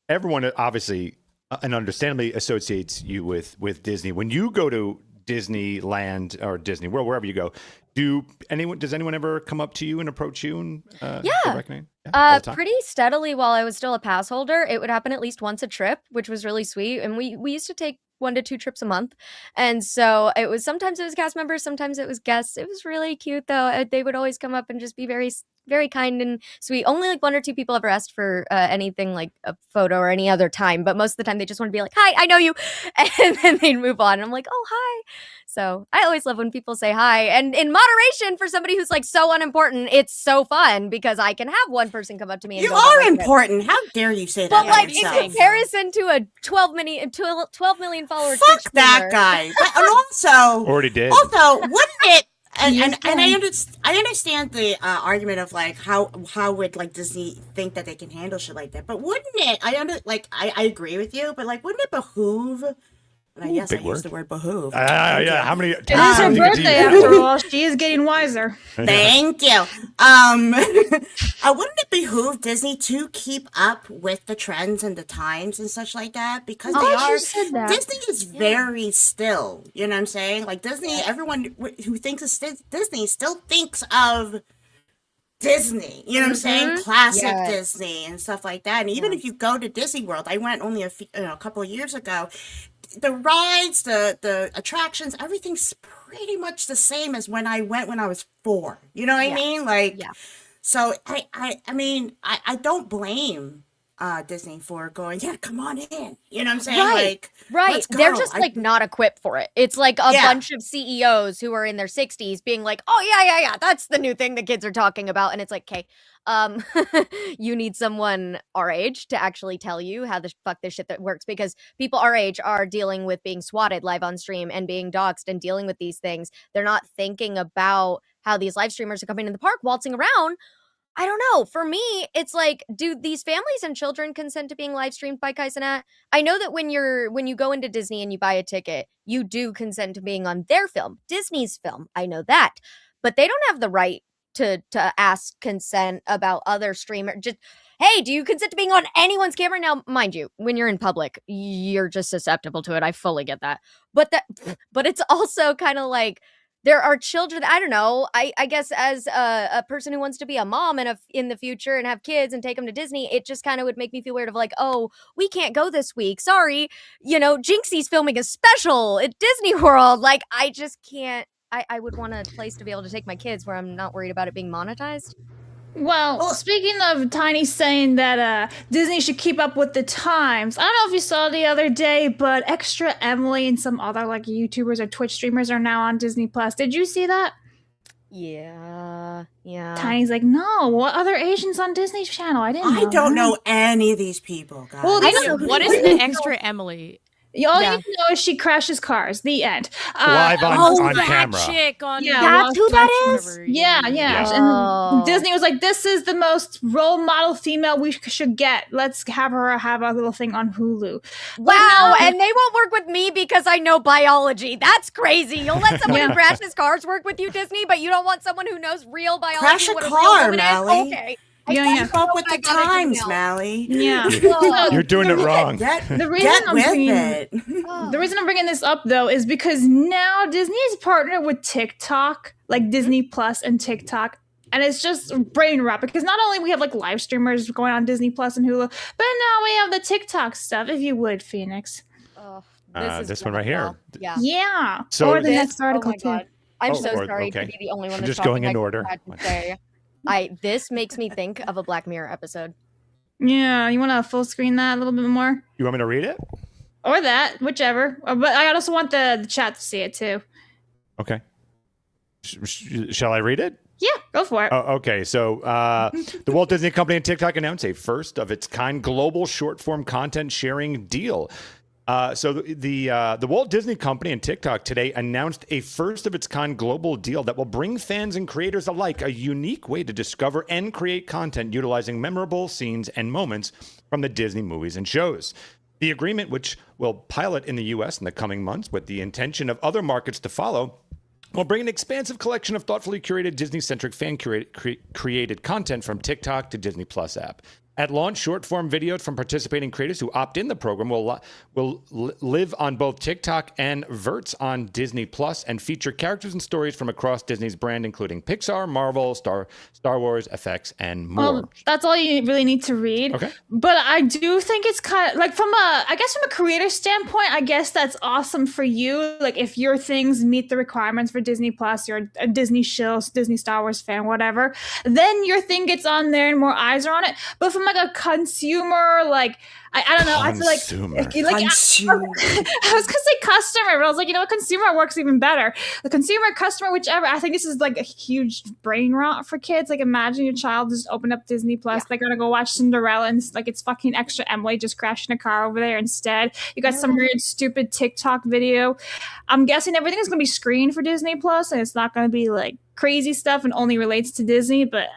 everyone obviously and understandably associates you with Disney. When you go to Disneyland or Disney World, wherever you go, does anyone ever come up to you and approach you and recognize? Yeah, pretty steadily while I was still a pass holder. It would happen at least once a trip, which was really sweet. And we used to take 1 to 2 trips a month. And so sometimes it was cast members, sometimes it was guests. It was really cute though. They would always come up and just be very, very kind and sweet. Only like 1 or 2 people ever asked for anything like a photo or any other time. But most of the time they just want to be like, hi, I know you. And then they'd move on. And I'm like, oh, hi. So I always love when people say hi. And in moderation, for somebody who's like so unimportant, it's so fun because I can have one person come up to me and you go, are important. How dare you say that? But like yourself? in comparison to a 12 million follower fuck Twitch that streamer. guy. But, and also, already did. Also, wouldn't it? And I understand the argument of like how would like Disney think that they can handle shit like that? But wouldn't it? I agree with you, but like, wouldn't it behoove? And yes, I use the word behoove. Yeah. How many? It is her birthday after all. She is getting wiser. Thank you. Wouldn't it behoove Disney to keep up with the trends and the times and such like that? Because Disney is very still. You know what I'm saying? Like Disney, everyone who thinks of Disney still thinks of Disney. You know what I'm saying? Classic Disney and stuff like that. And even if you go to Disney World, I went only a couple of years ago. The rides, the attractions, everything's pretty much the same as when I went when I was 4. You know what I mean? Like, so I mean, I don't blame Disney for going, come on in. You know what I'm saying? Right. They're just like not equipped for it. It's like a bunch of CEOs who are in their 60s being like, oh yeah, that's the new thing the kids are talking about. And it's like, okay, you need someone our age to actually tell you how the fuck this shit that works, because people our age are dealing with being swatted live on stream and being doxxed and dealing with these things. They're not thinking about how these live streamers are coming in the park waltzing around. I don't know. For me, it's like, do these families and children consent to being live streamed by Cenat? I know that when you go into Disney and you buy a ticket, you do consent to being on their film, Disney's film. I know that, but they don't have the right to ask consent about other streamers. Just, hey, do you consent to being on anyone's camera? Now, mind you, when you're in public, you're just susceptible to it. I fully get that. But it's also kind of like, there are children, I don't know, I guess as a person who wants to be a mom and in the future and have kids and take them to Disney, it just kind of would make me feel weird of like, oh, we can't go this week. Sorry. You know, Jinxie's filming a special at Disney World. Like, I just can't. I would want a place to be able to take my kids where I'm not worried about it being monetized. Well, speaking of Tiny saying that Disney should keep up with the times, I don't know if you saw the other day, but Extra Emily and some other like YouTubers or Twitch streamers are now on Disney Plus. Did you see that? Yeah. Tiny's like, no, what other Asians on Disney Channel? I didn't know. I don't that." know any of these people, guys. Well, I know. What is the Extra Emily? All you need to know is she crashes cars. The end. Live on that camera. chick on Yeah, That's who that is? whatever. Yeah. Oh. And Disney was like, this is the most role model female we should get. Let's have her have a little thing on Hulu. Wow, and they won't work with me because I know biology. That's crazy. You'll let someone who crashes cars work with you, Disney, but you don't want someone who knows real biology. Crash a what car, real woman is? Mally. Okay. Keep up with the I gotta times, know. Mally. Yeah. You're doing it wrong. The reason Get I'm with bringing it. the reason I'm bringing this up though is because now Disney is partnered with TikTok, like Disney Plus and TikTok, and it's just brain rot because not only we have like live streamers going on Disney Plus and Hulu, but now we have the TikTok stuff. If you would, Phoenix. Oh, This one right here. Yeah. Yeah. So- or the This- next article oh my too. God. I'm Oh, so or- sorry okay. to be the only one I'm that's just going talking. in I order. had to say, this makes me think of a Black Mirror episode. Yeah, you want to full screen that a little bit more, You want me to read it? or that, whichever. But I also want the chat to see it too. Okay. Shall I read it? Yeah, go for it. Oh, okay. So the Walt Disney Company and TikTok announced a first of its kind global short form content sharing deal. So the Walt Disney Company and TikTok today announced a first of its kind global deal that will bring fans and creators alike a unique way to discover and create content utilizing memorable scenes and moments from the Disney movies and shows. The agreement, which will pilot in the U.S. in the coming months with the intention of other markets to follow, will bring an expansive collection of thoughtfully curated Disney-centric fan-created content from TikTok to Disney Plus app. At launch, short-form videos from participating creators who opt in the program will live on both TikTok and Verts on Disney Plus and feature characters and stories from across Disney's brand, including Pixar, Marvel, Star Wars, FX, and more. Well, that's all you really need to read. Okay. But I do think it's kind of like from a creator standpoint, I guess that's awesome for you. Like if your things meet the requirements for Disney Plus, you're a Disney shill, Disney Star Wars fan, whatever, then your thing gets on there and more eyes are on it. But from like a consumer, like I don't know, I feel like Consumer. I was gonna say customer, but I was like, you know what, consumer works even better. The consumer, customer, whichever. I think this is like a huge brain rot for kids. Like imagine your child just opened up Disney Plus, they're gonna go watch Cinderella and like it's fucking Extra Emily just crashing a car over there instead. You got some weird stupid TikTok video. I'm guessing everything is gonna be screened for Disney Plus and it's not gonna be like crazy stuff and only relates to Disney, but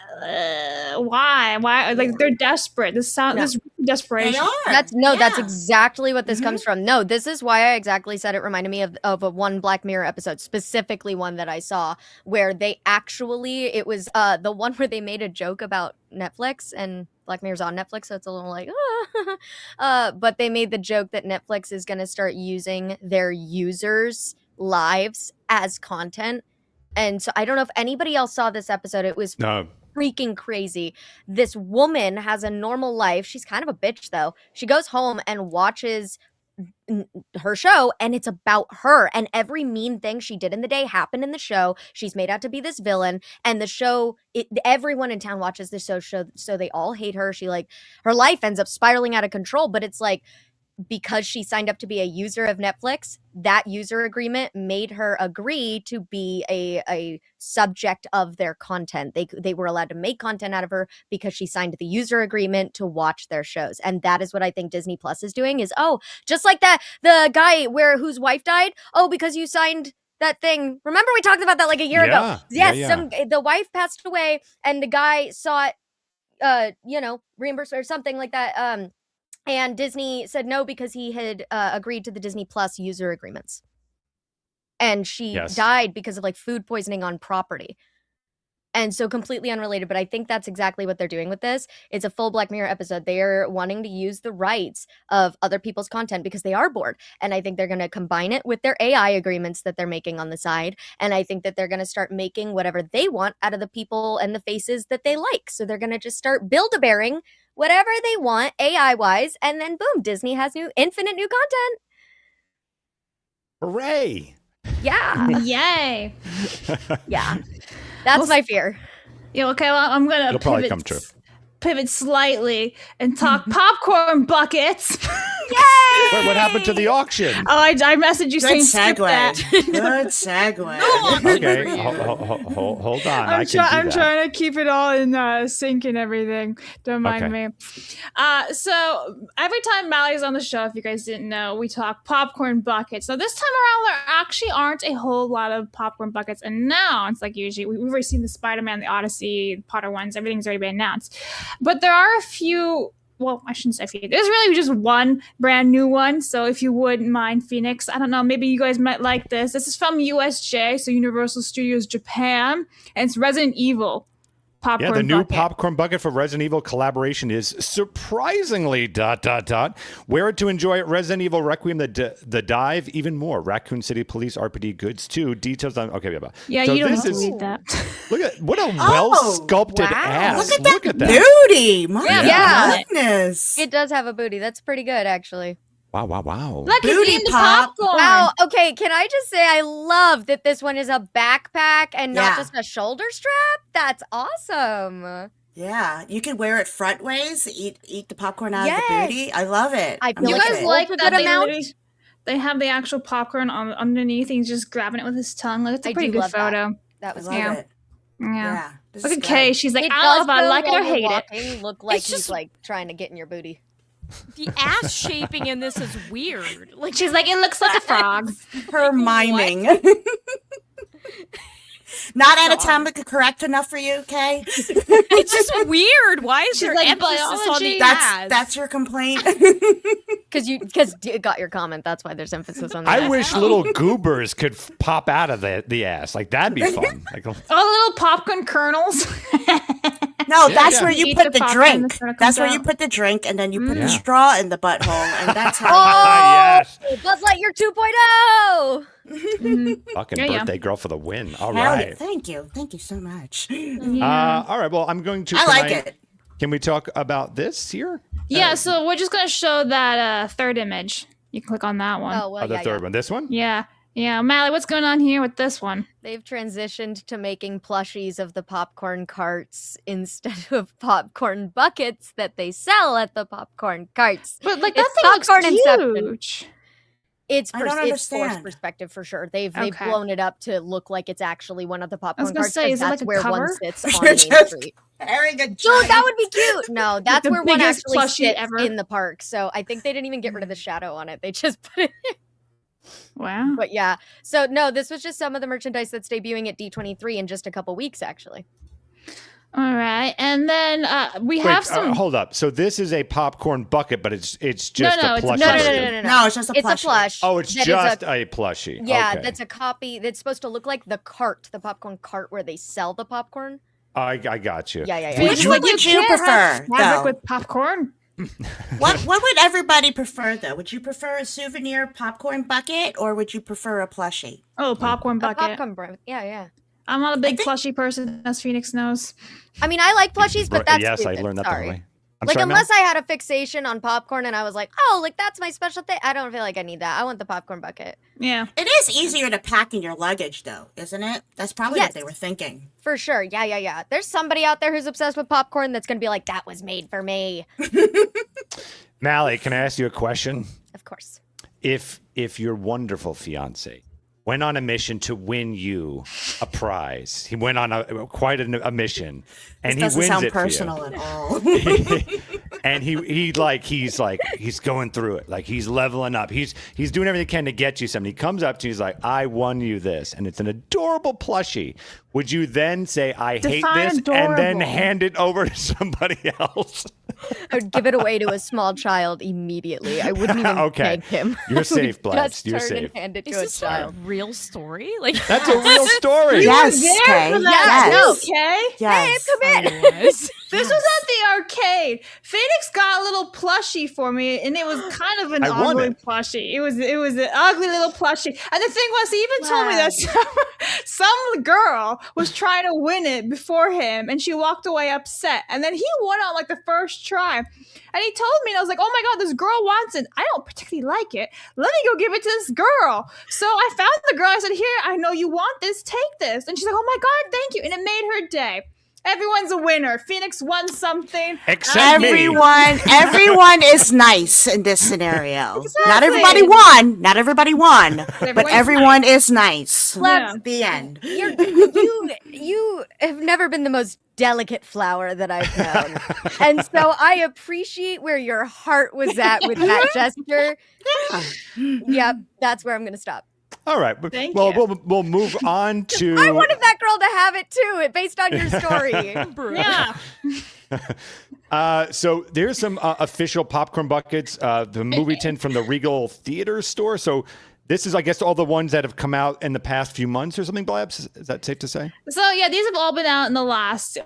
why? Like they're desperate. This desperation. They are. That's exactly what this comes from. No, this is why I exactly said it reminded me of a one Black Mirror episode, specifically one that I saw where they actually, it was the one where they made a joke about Netflix, and Black Mirror's on Netflix, so it's a little like, but they made the joke that Netflix is going to start using their users' lives as content. And so I don't know if anybody else saw this episode. It was No. freaking crazy. This woman has a normal life. She's kind of a bitch though. She goes home and watches her show and it's about her, and every mean thing she did in the day happened in the show. She's made out to be this villain, and the show, everyone in town watches this show, so they all hate her. She like, her life ends up spiraling out of control, but it's like, because she signed up to be a user of Netflix, that user agreement made her agree to be a subject of their content. They were allowed to make content out of her because she signed the user agreement to watch their shows. And that is what I think Disney Plus is doing is, just like that, the guy whose wife died, because you signed that thing. Remember we talked about that like a year ago? Yes, the wife passed away and the guy sought, reimbursement or something like that. And Disney said no because he had agreed to the Disney Plus user agreements. And she died because of like food poisoning on property. And so completely unrelated, but I think that's exactly what they're doing with this. It's a full Black Mirror episode. They are wanting to use the rights of other people's content because they are bored. And I think they're going to combine it with their AI agreements that they're making on the side. And I think that they're going to start making whatever they want out of the people and the faces that they like. So they're going to just start build-a-bearing whatever they want AI-wise. And then boom, Disney has infinite new content. Hooray! Yeah. Yay. Yeah. That's my fear. Yeah, okay, well, I'm gonna It'll probably come true. Pivot slightly and talk popcorn buckets. Wait, what happened to the auction? Oh, I messaged you Good saying skip that. segue. Good segue. Okay, hold on. I'm trying to keep it all in sync and everything. Don't mind me. So every time Mally's on the show, if you guys didn't know, we talk popcorn buckets. So this time around, there actually aren't a whole lot of popcorn buckets announced. Like usually, we've already seen the Spiderman, the Odyssey, the Potter ones. Everything's already been announced. But there are a few. Well, I shouldn't say a few. There's really just one brand new one. So if you wouldn't mind, Phoenix, I don't know, maybe you guys might like this. This is from USJ, so Universal Studios Japan, and it's Resident Evil popcorn bucket. Yeah, the new popcorn bucket for Resident Evil collaboration is surprisingly ... Wear it to enjoy it. Resident Evil Requiem, the dive, even more. Raccoon City Police RPD goods too. Details on. Okay, yeah, so you don't have to read that. Look at what a well sculpted ass. Look at that booty. My goodness. It does have a booty. That's pretty good, actually. Wow. Look, Booty it's in the pop. popcorn. Wow. Okay, can I just say I love that this one is a backpack and not just a shoulder strap? That's awesome. Yeah, you can wear it front ways, eat the popcorn out of the booty. I love it. I feel You like guys it's like a that good amount. they have the actual popcorn underneath and he's just grabbing it with his tongue. Like, it's a I pretty do good love that. photo. That I was love Yeah. it. Yeah. This Look is at good. Kay. She's like, It I don't know does, if I though, like it while or you're hate it. walking, look like It's he's just- like trying to get in your booty. The ass shaping in this is weird. Like She's like, it looks like a frog. Her miming. Not anatomically correct enough for you, Kay? it's just weird. Why is She's there like, emphasis on biology. the ass? That's your complaint. Because you got your comment. That's why there's emphasis on that. I wish little goobers could pop out of the ass. Like that'd be fun. Like, Oh, little popcorn kernels. No, that's yeah. where you Eat put the the popcorn, drink. the kernel That's comes where you out. put the drink, and then you put Yeah. the straw in the butthole, and that's how. yes. Buzz Lightyear 2.0. Fucking Yeah, yeah. birthday girl for the win. All Hell yeah. right. Thank you so much. All right. Well, I'm going to. I like tonight- it. Can we talk about this here? Yeah, so we're just going to show that third image. You can click on that one. Oh well, the yeah, third yeah. one. This one? Yeah. Yeah, Mally, what's going on here with this one? They've transitioned to making plushies of the popcorn carts instead of popcorn buckets that they sell at the popcorn carts. But like It's that thing looks popcorn inception. huge. It's I don't it's forced understand. perspective for sure. They've Okay. blown it up to look like it's actually one of the popcorn gonna carts. say, 'cause is it that's like a where cover? one sits on You're Main just Street. Very good. Dude, that would be cute. No, that's the where one biggest actually plushie sits ever. in the park. So I think they didn't even get rid of the shadow on it. They just put it. Wow. But yeah. So no, this was just some of the merchandise that's debuting at D23 in just a couple weeks, actually. All right. And then we have some. hold up. So this is a popcorn bucket, but it's just no, a it's plushie. No. No, it's just a It's a plushie. plush. Oh, it's that is just a a plushie. yeah. Okay. That's a copy. That's supposed to look like the cart, the popcorn cart where they sell the popcorn. I got you. Yeah. Which one would you can't have prefer, fabric though? with popcorn? What would everybody prefer, though? Would you prefer a souvenir popcorn bucket, or would you prefer a plushie? Oh, popcorn A bucket. popcorn yeah. I'm not a big plushie person, as Phoenix knows. I mean, I like plushies, but that's yes, I stupid. learned that Sorry. the hard way. I'm Like, sorry, Mel? unless I had a fixation on popcorn and I was like, oh, like that's my special thing. I don't feel like I need that. I want the popcorn bucket. Yeah. It is easier to pack in your luggage, though, isn't it? That's probably Yes. what they were thinking. For sure. Yeah. There's somebody out there who's obsessed with popcorn that's going to be like, that was made for me. Mally, can I ask you a question? Of course. If your wonderful fiance went on a mission to win you a prize, he went on quite a mission, and This he doesn't wins sound it personal at all. for you. And he's going through it, like he's leveling up. He's doing everything he can to get you something. He comes up to you, he's like, "I won you this," and it's an adorable plushie. Would you then say, "I hate Define this," and then adorable. hand it over to somebody else? I would give it away to a small child immediately. I wouldn't even Okay. thank him. You're I would safe, Blabs. just You're turn safe. and hand it Is to a this a child. real story? Like That's a real story. Yes, There Kay. for that. Yes. Okay. Yes. This was at the arcade. Phoenix got a little plushie for me, and it was kind of an I won ugly it. plushie. It was an ugly little plushie. And the thing was, he even told me that some girl was trying to win it before him, and she walked away upset. And then he won on like the first try. And he told me, and I was like, oh my God, this girl wants it. I don't particularly like it. Let me go give it to this girl. So I found the girl. I said, here, I know you want this. Take this. And she's like, oh my God, thank you. And it made her day. Everyone's a winner. Phoenix won something. Except me. Everyone is nice in this scenario. Exactly. Not everybody won, but everyone is nice. Yeah. The end. You have never been the most delicate flower that I've known. And so I appreciate where your heart was at with that gesture. Yep, that's where I'm going to stop. All right. Thank Well, you. we'll move on to. I wanted that girl to have it too, based on your story. Yeah. So there's some official popcorn buckets, the movie tin from the Regal Theater store. So this is, I guess, all the ones that have come out in the past few months or something, Blabs? Is that safe to say? So yeah, these have all been out in the last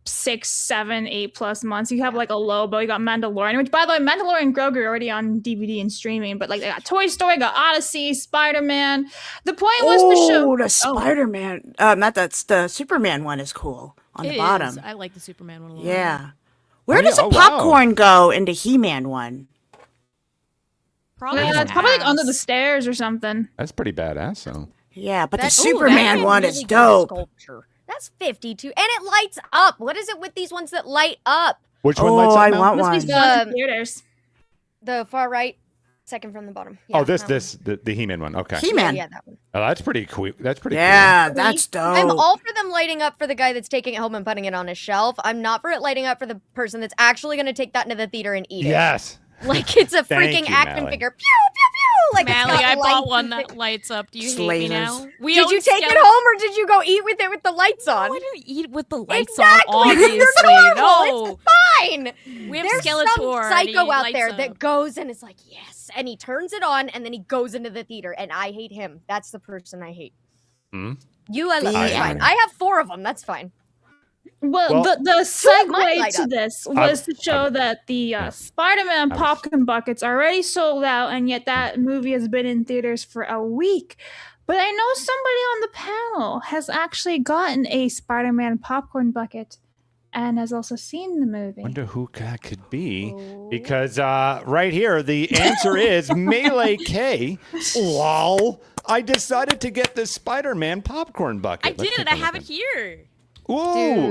6, 7, 8+ months. You have like a Lobo, you got Mandalorian, which by the way, Mandalorian and Grogu are already on DVD and streaming, but like they got Toy Story, got Odyssey, Spider-Man. The point was to show the Spider-Man. That's the Superman one is cool on the It bottom. is. I like the Superman one a lot. Yeah. Where does yeah. the popcorn go in the He-Man one? Probably, it's probably like under the ass. stairs or something. That's pretty badass. So Yeah, but the That- Superman that's a one really is good dope. Sculpture. That's 52, and it lights up. What is it with these ones that light up? which one lights up? I Mel? want Must be one. still in theaters. The far right, second from the bottom. Oh, Yeah, this that one. the He-Man one. Okay. He-Man. Yeah, that one. Oh, that's pretty cool. That's pretty Yeah, that's dope. I'm all for them lighting up for the guy that's taking it home and putting it on his shelf. I'm not for it lighting up for the person that's actually going to take that into the theater and eat cool. Yes. it. Like it's a Thank freaking you, action Mally. figure. Pew, pew, pew. Like it's Mally, got I bought lights one and that lights up. Do you hate Slavers. me now? We Did own you take it skele- home or did you go eat with it with the lights on? No, I didn't eat with the lights Exactly. on, obviously. They're normal. No. It's fine. We have There's Skeletor. some and he psycho out lights there up. that goes and is like, yes, and he turns it on and then he goes into the theater, and I hate him. That's the person I hate. Hmm? You, I love. That's Yeah. fine. I have 4 of them. That's fine. Well, Well- the might segue light to up. this was to show that the Spider-Man was- popcorn buckets are already sold out, and yet that movie has been in theaters for a week. But I know somebody on the panel has actually gotten a Spider-Man popcorn bucket and has also seen the movie. Wonder who that could be. Because right here, the answer is Melee K. Lol. I decided to get this Spider-Man popcorn bucket. I Let's did take it. a I look have at it here. Ooh.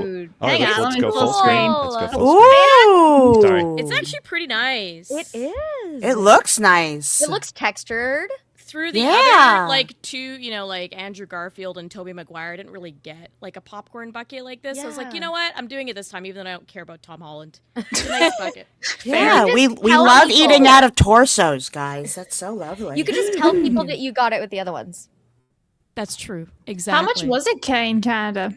Dude. All right, Hang on, let's let me go pull full it screen. up. Let's go full screen. Ooh. Sorry. It's actually pretty nice. It is. It looks nice. It looks textured. Through the Yeah. other, like, two, like Andrew Garfield and Tobey Maguire, I didn't really get, like, a popcorn bucket like this. I was like, Yeah. you know what? I'm doing it this time, even though I don't care about Tom Holland. It's a nice bucket. Yeah, we tell love people. eating out of torsos, guys. That's so lovely. You could just tell people that you got it with the other ones. That's true. Exactly. How much was it, Kay, in Canada?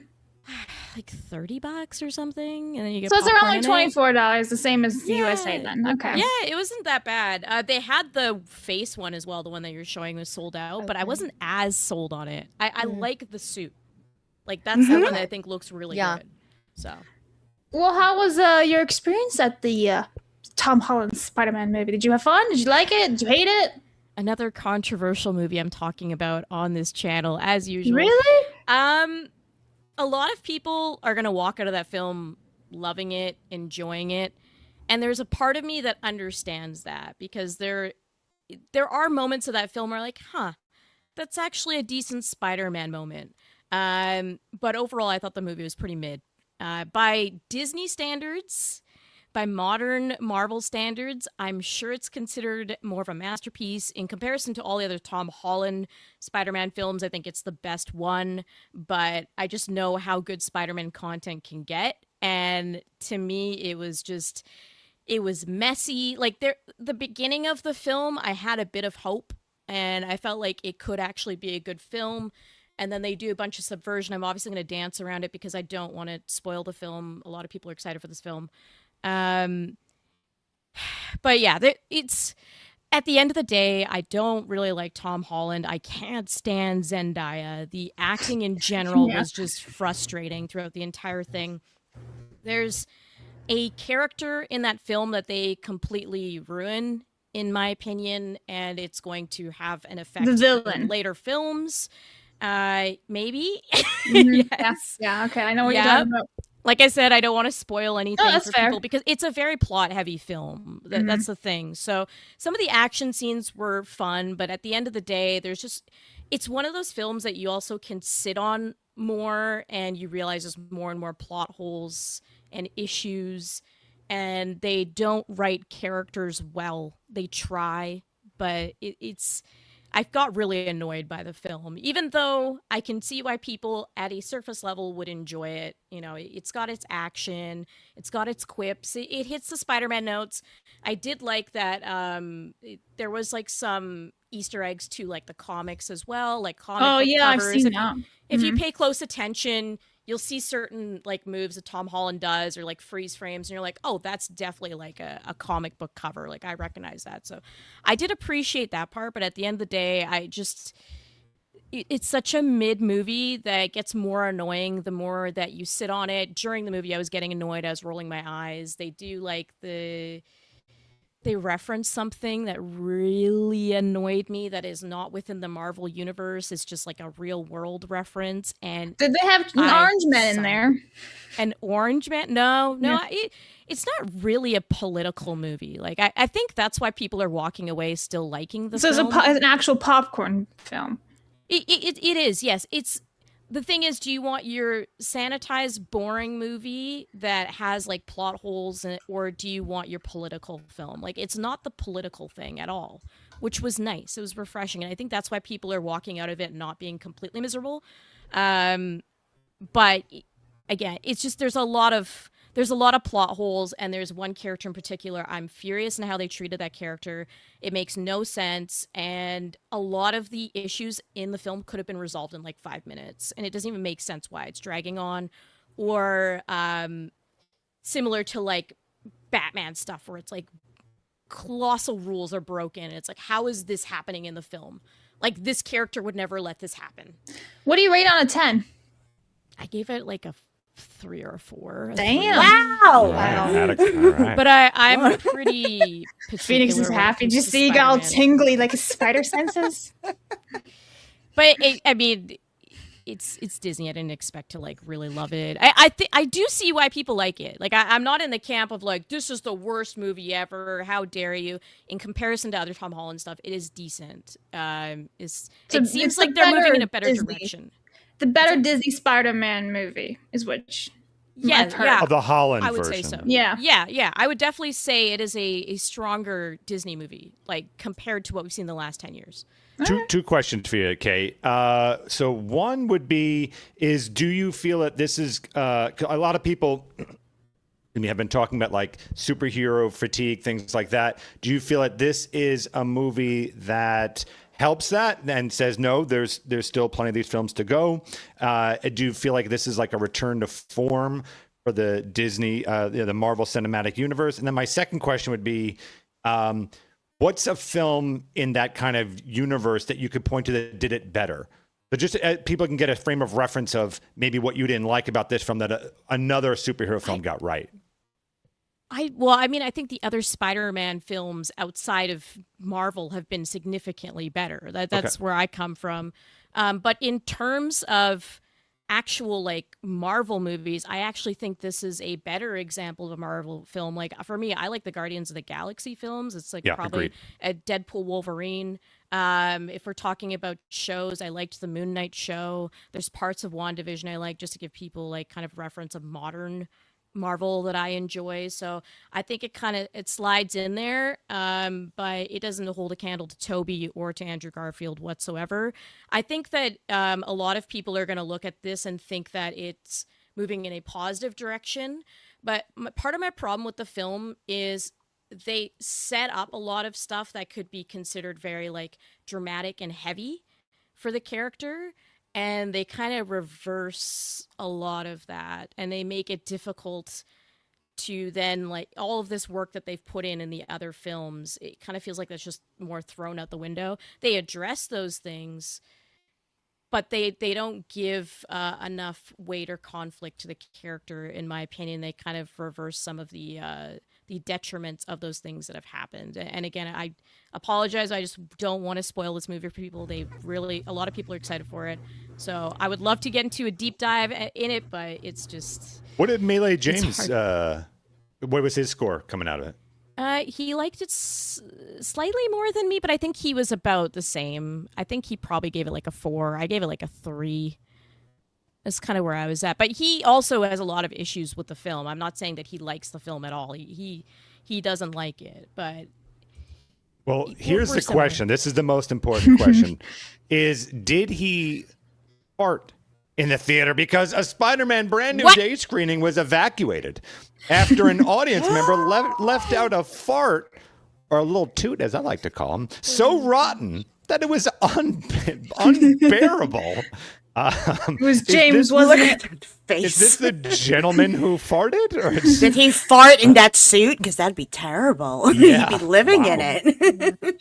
Like $30 or something, and then you get. So it's around popcorn like in it. $24, the same as the USA Yeah. then. Okay. Yeah, it wasn't that bad. They had the face one as well. The one that you're showing was sold out, but I Okay. wasn't as sold on it. I like the suit. Like that's the one that I think looks really Yeah. good. So Well, how was your experience at the Tom Holland Spider-Man movie? Did you have fun? Did you like it? Did you hate it? another controversial movie I'm talking about on this channel, as usual. Really? A lot of people are gonna walk out of that film loving it, enjoying it, and there's a part of me that understands that because there are moments of that film where like, that's actually a decent Spider-Man moment. But overall, I thought the movie was pretty mid. By Disney standards, by modern Marvel standards, I'm sure it's considered more of a masterpiece. In comparison to all the other Tom Holland Spider-Man films, I think it's the best one, but I just know how good Spider-Man content can get. And to me, it was messy. Like the beginning of the film, I had a bit of hope, and I felt like it could actually be a good film. And then they do a bunch of subversion. I'm obviously going to dance around it because I don't want to spoil the film. A lot of people are excited for this film. But yeah, it's at the end of the day, I don't really like Tom Holland. I can't stand Zendaya. The acting in general was just frustrating throughout the entire thing. There's a character in that film that they completely ruin, in my opinion, and it's going to have an effect The villain. in later films. Maybe. Mhm. Yes. Yeah, okay. I know what Yep. you're talking about. Like I said, I don't want to spoil anything that's for fair. people because it's a very plot-heavy film. That's the thing. So some of the action scenes were fun, but at the end of the day, it's one of those films that you also can sit on more and you realize there's more and more plot holes and issues, and they don't write characters well. They try, but it's I got really annoyed by the film, even though I can see why people at a surface level would enjoy it. You know, it's got its action, it's got its quips, it hits the Spider-Man notes. I did like that there was like some Easter eggs to like the comics as well, like comic book I've covers. seen that. If you pay close attention, you'll see certain like moves that Tom Holland does or like freeze frames, and you're like, oh, that's definitely like a comic book cover. Like I recognize that. So I did appreciate that part, but at the end of the day, it's such a mid movie that it gets more annoying the more that you sit on it. During the movie, I was getting annoyed. I was rolling my eyes. They do like they reference something that really annoyed me that is not within the Marvel universe. It's just like a real world reference. And did they have an Orange Man in there? An Orange Man? No. It's not really a political movie. Like I think that's why people are walking away still liking the film. So it's an actual popcorn film. It is, yes. The thing is, do you want your sanitized, boring movie that has like plot holes in it, or do you want your political film? Like, it's not the political thing at all, which was nice. It was refreshing, and I think that's why people are walking out of it not being completely miserable. But again, it's just there's a lot of plot holes, and there's one character in particular. I'm furious in how they treated that character. It makes no sense, and a lot of the issues in the film could have been resolved in like 5 minutes, and it doesn't even make sense why it's dragging on. Or similar to like Batman stuff, where it's like colossal rules are broken, and it's like, how is this happening in the film? Like, this character would never let this happen. What do you rate on a 10? I gave it like a 3 or a 4. Damn! Wow. All right. But I'm pretty particular. Phoenix is when it happy. comes Did you to see? He got all Spider-Man. tingly like his spider senses. But I mean, it's Disney. I didn't expect to like really love it. I do see why people like it. Like I'm not in the camp of like, this is the worst movie ever. How dare you? In comparison to other Tom Holland stuff, it is decent. It seems it's like the they're moving better in a better Disney. direction. The better Disney Spider-Man movie is which. Yeah, I've heard. yeah. The Holland I would version. say so. Yeah. Yeah. I would definitely say it is a stronger Disney movie, like compared to what we've seen in the last 10 years. Two questions for you, Kate. So one would be, do you feel that this is, a lot of people have been talking about like superhero fatigue, things like that. Do you feel that this is a movie that helps that and says, no, there's still plenty of these films to go? Do you feel like this is like a return to form for the Disney, the Marvel Cinematic Universe? And then my second question would be, what's a film in that kind of universe that you could point to that did it better? But just people can get a frame of reference of maybe what you didn't like about this film that another superhero film got right. I think the other Spider-Man films outside of Marvel have been significantly better. That's where I come from. But in terms of actual like Marvel movies, I actually think this is a better example of a Marvel film. Like for me, I like the Guardians of the Galaxy films. It's like probably agreed. a Deadpool Wolverine. If we're talking about shows, I liked the Moon Knight show. There's parts of WandaVision I like, just to give people like kind of reference of modern Marvel that I enjoy. So I think it slides in there, but it doesn't hold a candle to Toby or to Andrew Garfield whatsoever. I think that a lot of people are going to look at this and think that it's moving in a positive direction. But part of my problem with the film is they set up a lot of stuff that could be considered very like dramatic and heavy for the character. And they kind of reverse a lot of that, and they make it difficult to then, like, all of this work that they've put in the other films, it kind of feels like that's just more thrown out the window. They address those things, but they don't give enough weight or conflict to the character, in my opinion. They kind of reverse some of the detriments of those things that have happened. And again, I apologize. I just don't want to spoil this movie for people. A lot of people are excited for it. So I would love to get into a deep dive in it, but it's just... What did Melee James, what was his score coming out of it? He liked it slightly more than me, but I think he was about the same. I think he probably gave it like a 4. I gave it like a 3. That's kind of where I was at. But he also has a lot of issues with the film. I'm not saying that he likes the film at all. He doesn't like it, but... Well, here's the question. This is the most important question. Did he fart in the theater? Because a Spider-Man brand new day screening was evacuated after an audience member left out a fart, or a little toot, as I like to call him, so rotten that it was unbearable. It was James, wasn't it? Is this the gentleman who farted? Or Did he fart in that suit? Because that'd be terrible. Yeah. He'd be living in it.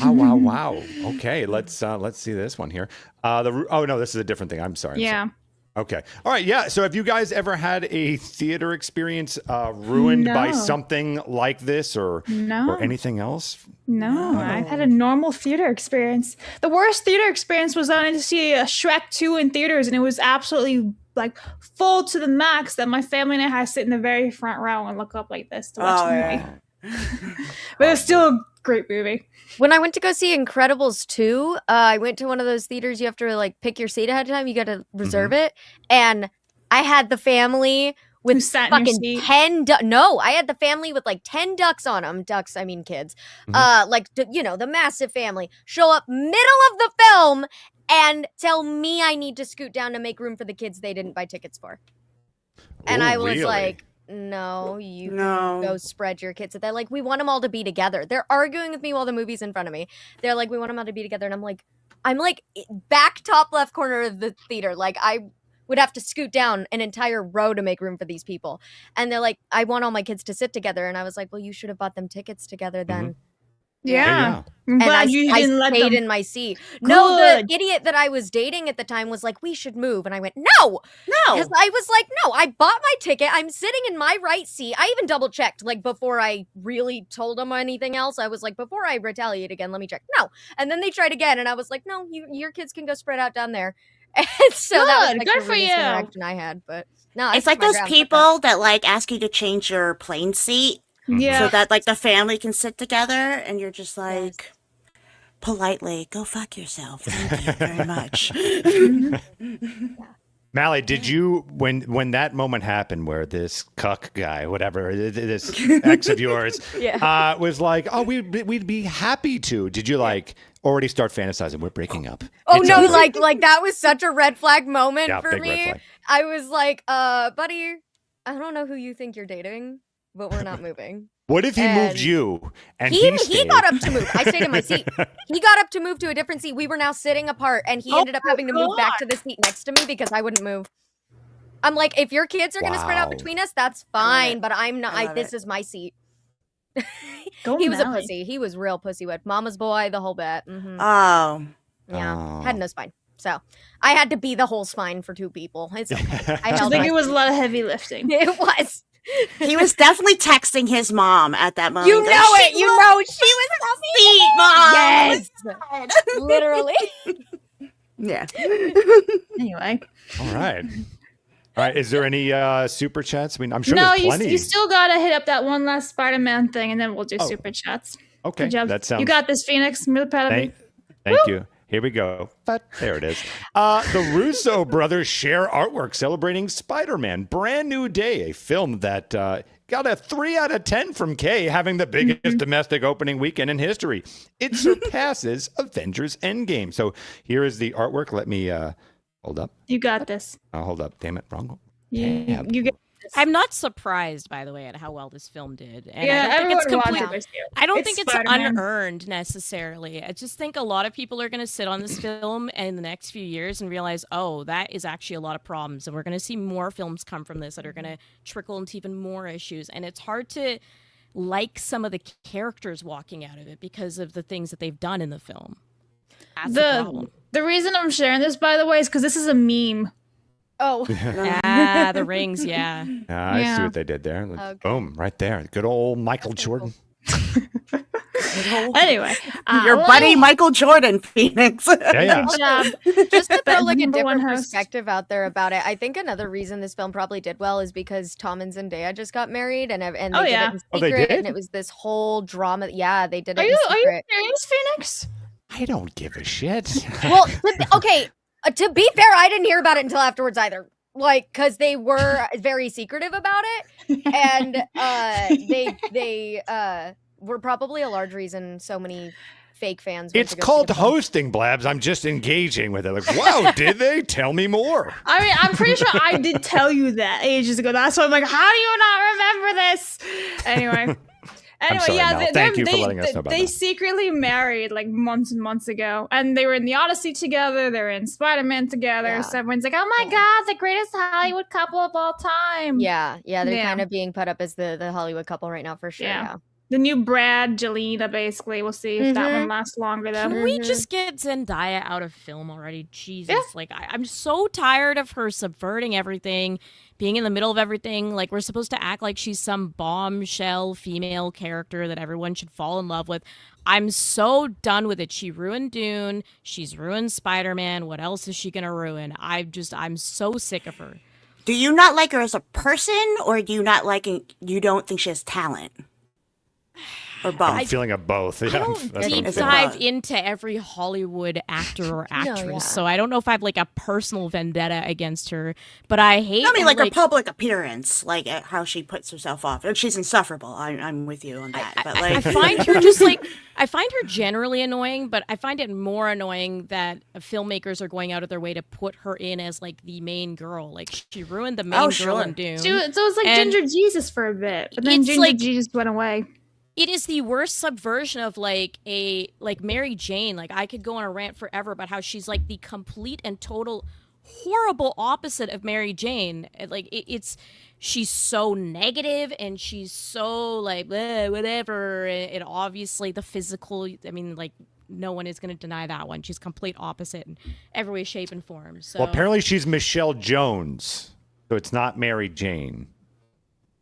Wow. Okay, let's see this one here. Oh no, this is a different thing. I'm sorry. Yeah. Okay. All right. Yeah. So have you guys ever had a theater experience ruined by something like this or anything else? No, I've had a normal theater experience. The worst theater experience was I went to see Shrek 2 in theaters, and it was absolutely like full to the max that my family and I had to sit in the very front row and look up like this to watch the movie. But it was still a great movie. When I went to go see Incredibles 2, I went to one of those theaters you have to like pick your seat ahead of time. You got to reserve it. And I had the family with fucking 10 No, I had the family with like 10 ducks on them. Ducks, I mean kids. The massive family. Show up middle of the film and tell me I need to scoot down to make room for the kids they didn't buy tickets for. And I was like... No, you can go spread your kids. They're like, we want them all to be together. They're arguing with me while the movie's in front of me. They're like, we want them all to be together. And I'm like back top left corner of the theater. Like I would have to scoot down an entire row to make room for these people. And they're like, I want all my kids to sit together. And I was like, well, you should have bought them tickets together then. Yeah. And I stayed in my seat. No, the idiot that I was dating at the time was like, we should move. And I went, no. Because I was like, no, I bought my ticket. I'm sitting in my right seat. I even double checked, like, before I really told them anything else. I was like, before I retaliate again, let me check. No. And then they tried again. And I was like, no, your kids can go spread out down there. And so that was like good the for you. interaction I had. But no, It's like those people that like ask you to change your plane seat. Yeah. So that like the family can sit together and you're just like politely, go fuck yourself. Thank you very much. Mally, did you when that moment happened where this cuck guy, whatever, this ex of yours, was like, oh, we'd be happy to. Did you like already start fantasizing? We're breaking up. Oh it's no, over. like that was such a red flag moment for big me. Red flag. I was like, buddy, I don't know who you think you're dating, but we're not moving. What if he moved you and he got up to move? I stayed in my seat. He got up to move to a different seat. We were now sitting apart, and he ended up having to move back to the seat next to me because I wouldn't move. I'm like, if your kids are going to spread out between us, that's fine, but I'm not. This is my seat. He was a pussy. He was real pussy with mama's boy, the whole bit. Mm-hmm. Oh. Yeah. Had no spine. So I had to be the whole spine for 2 people. It's okay. I think it was a lot of heavy lifting. It was. He was definitely texting his mom at that moment. You know it. You know she was sweet, Mom. Yes. Literally. Yeah. Anyway. All right. Is there any super chats? I mean, I'm sure no, there's plenty. You still gotta hit up that one last Spider-Man thing, and then we'll do super chats. Okay, good job. That sounds. You got this, Phoenix. I'm really proud of you. Thank you. Here we go. But there it is. The Russo brothers share artwork celebrating Spider-Man. Brand New Day, a film that got a 3 out of 10 from Kay, having the biggest domestic opening weekend in history. It surpasses Avengers Endgame. So here is the artwork. Let me hold up. You got this. Hold up. Damn it. Wrong. You get this. I'm not surprised, by the way, at how well this film did. And yeah, I don't think it's unearned necessarily. I just think a lot of people are going to sit on this film in the next few years and realize, oh, that is actually a lot of problems. And we're going to see more films come from this that are going to trickle into even more issues. And it's hard to like some of the characters walking out of it because of the things that they've done in the film. That's the problem. The reason I'm sharing this, by the way, is because this is a meme. Oh. The rings, yeah. I see what they did there. Boom, right there. Good old Michael Jordan. Anyway, Your buddy Michael Jordan, Phoenix. Yeah. Good job. Just to throw like a Number one different host. perspective out there about it, I think another reason this film probably did well is because Tom and Zendaya just got married and they did yeah. it in Oh, they secret, did? and it was this whole drama. Yeah, they did it Are in you secret. serious, Phoenix? I don't give a shit. Well, okay. To be fair, I didn't hear about it until afterwards either. Like, because they were very secretive about it, and they were probably a large reason so many fake fans. Went It's to go see called the film. hosting, Blabs. I'm just engaging with it. Like, wow, did they? Tell me more. I mean, I'm pretty sure I did tell you that ages ago. That's why I'm like, how do you not remember this? Anyway. sorry, yeah, Mel. Thank you for letting us know about they that. secretly married like months and months ago, and they were in the Odyssey together. They were in Spiderman together. Yeah. So everyone's like, "Oh my god, the greatest Hollywood couple of all time!" Yeah, they're Yeah. kind of being put up as the Hollywood couple right now for sure. Yeah. Yeah. The new Brad, Jelena, basically. We'll see if that Mhm. one lasts longer though. Can we just get Zendaya out of film already? Jesus. Yeah. Like, I'm so tired of her subverting everything, being in the middle of everything. Like, we're supposed to act like she's some bombshell female character that everyone should fall in love with. I'm so done with it. She ruined Dune. She's ruined Spider-Man. What else is she going to ruin? I'm so sick of her. Do you not like her as a person, or do you not like? You don't think she has talent, or both? I'm feeling of both. Yeah, I don't that's what I'm deep feeling. dive into every Hollywood actor or actress, yeah. so I don't know if I have like a personal vendetta against her. But I hate. I mean, how, like her public appearance, like how she puts herself off. And she's insufferable. I'm with you on that. But I like, find her just like I find her generally annoying, but I find it more annoying that filmmakers are going out of their way to put her in as like the main girl. Like she ruined the main girl sure. in Dune. So it was like And Ginger Jesus for a bit, but then it's Ginger like- Jesus went away. It is the worst subversion of like Mary Jane. Like I could go on a rant forever about how she's like the complete and total horrible opposite of Mary Jane. Like it's she's so negative and she's so like bleh, whatever. And obviously the physical. I mean, like no one is going to deny that one. She's complete opposite in every way, shape, and form. So Well, apparently she's Michelle Jones, so it's not Mary Jane.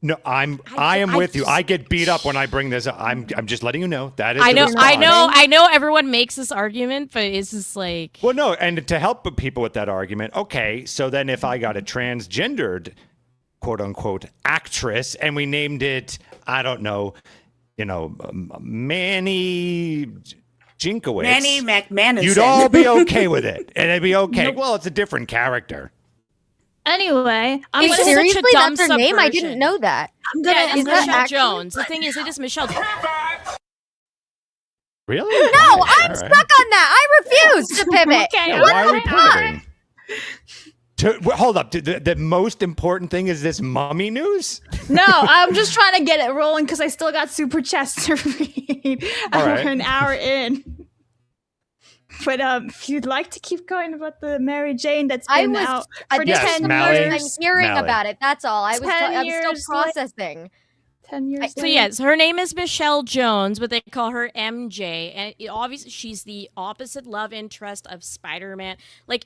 No, I am with you. I get beat up when I bring this up. I'm just letting you know that is. I know, the response. I know. Everyone makes this argument, but it's just like. Well, no, and to help people with that argument, okay, so then if I got a transgendered, quote unquote, actress, and we named it, I don't know, Manny Jinkowitz, Manny McManus. you'd all be okay with it, and it'd be okay. Well, it's a different character. Anyway, I'm It's gonna, such a Seriously, dumb that's her name. I subversion. didn't know that. I'm gonna, Yeah, I'm it's gonna Michelle actually- Jones. The thing is, it is Michelle. Really? No, I'm stuck on that. I refuse to pivot. Okay, Yeah, why are we pivoting? Hold up. The most important thing is this mummy news? No, I'm just trying to get it rolling because I still got super chats to read. All We're right. an hour in. But if you'd like to keep going about the Mary Jane that's I been was- out I for think Yes, 10 Mally. I'm years. hearing Mally. about it. That's all. I'm 10 still years processing. 10 years So later. yes, her name is Michelle Jones, but they call her MJ, and obviously she's the opposite love interest of Spider-Man. Like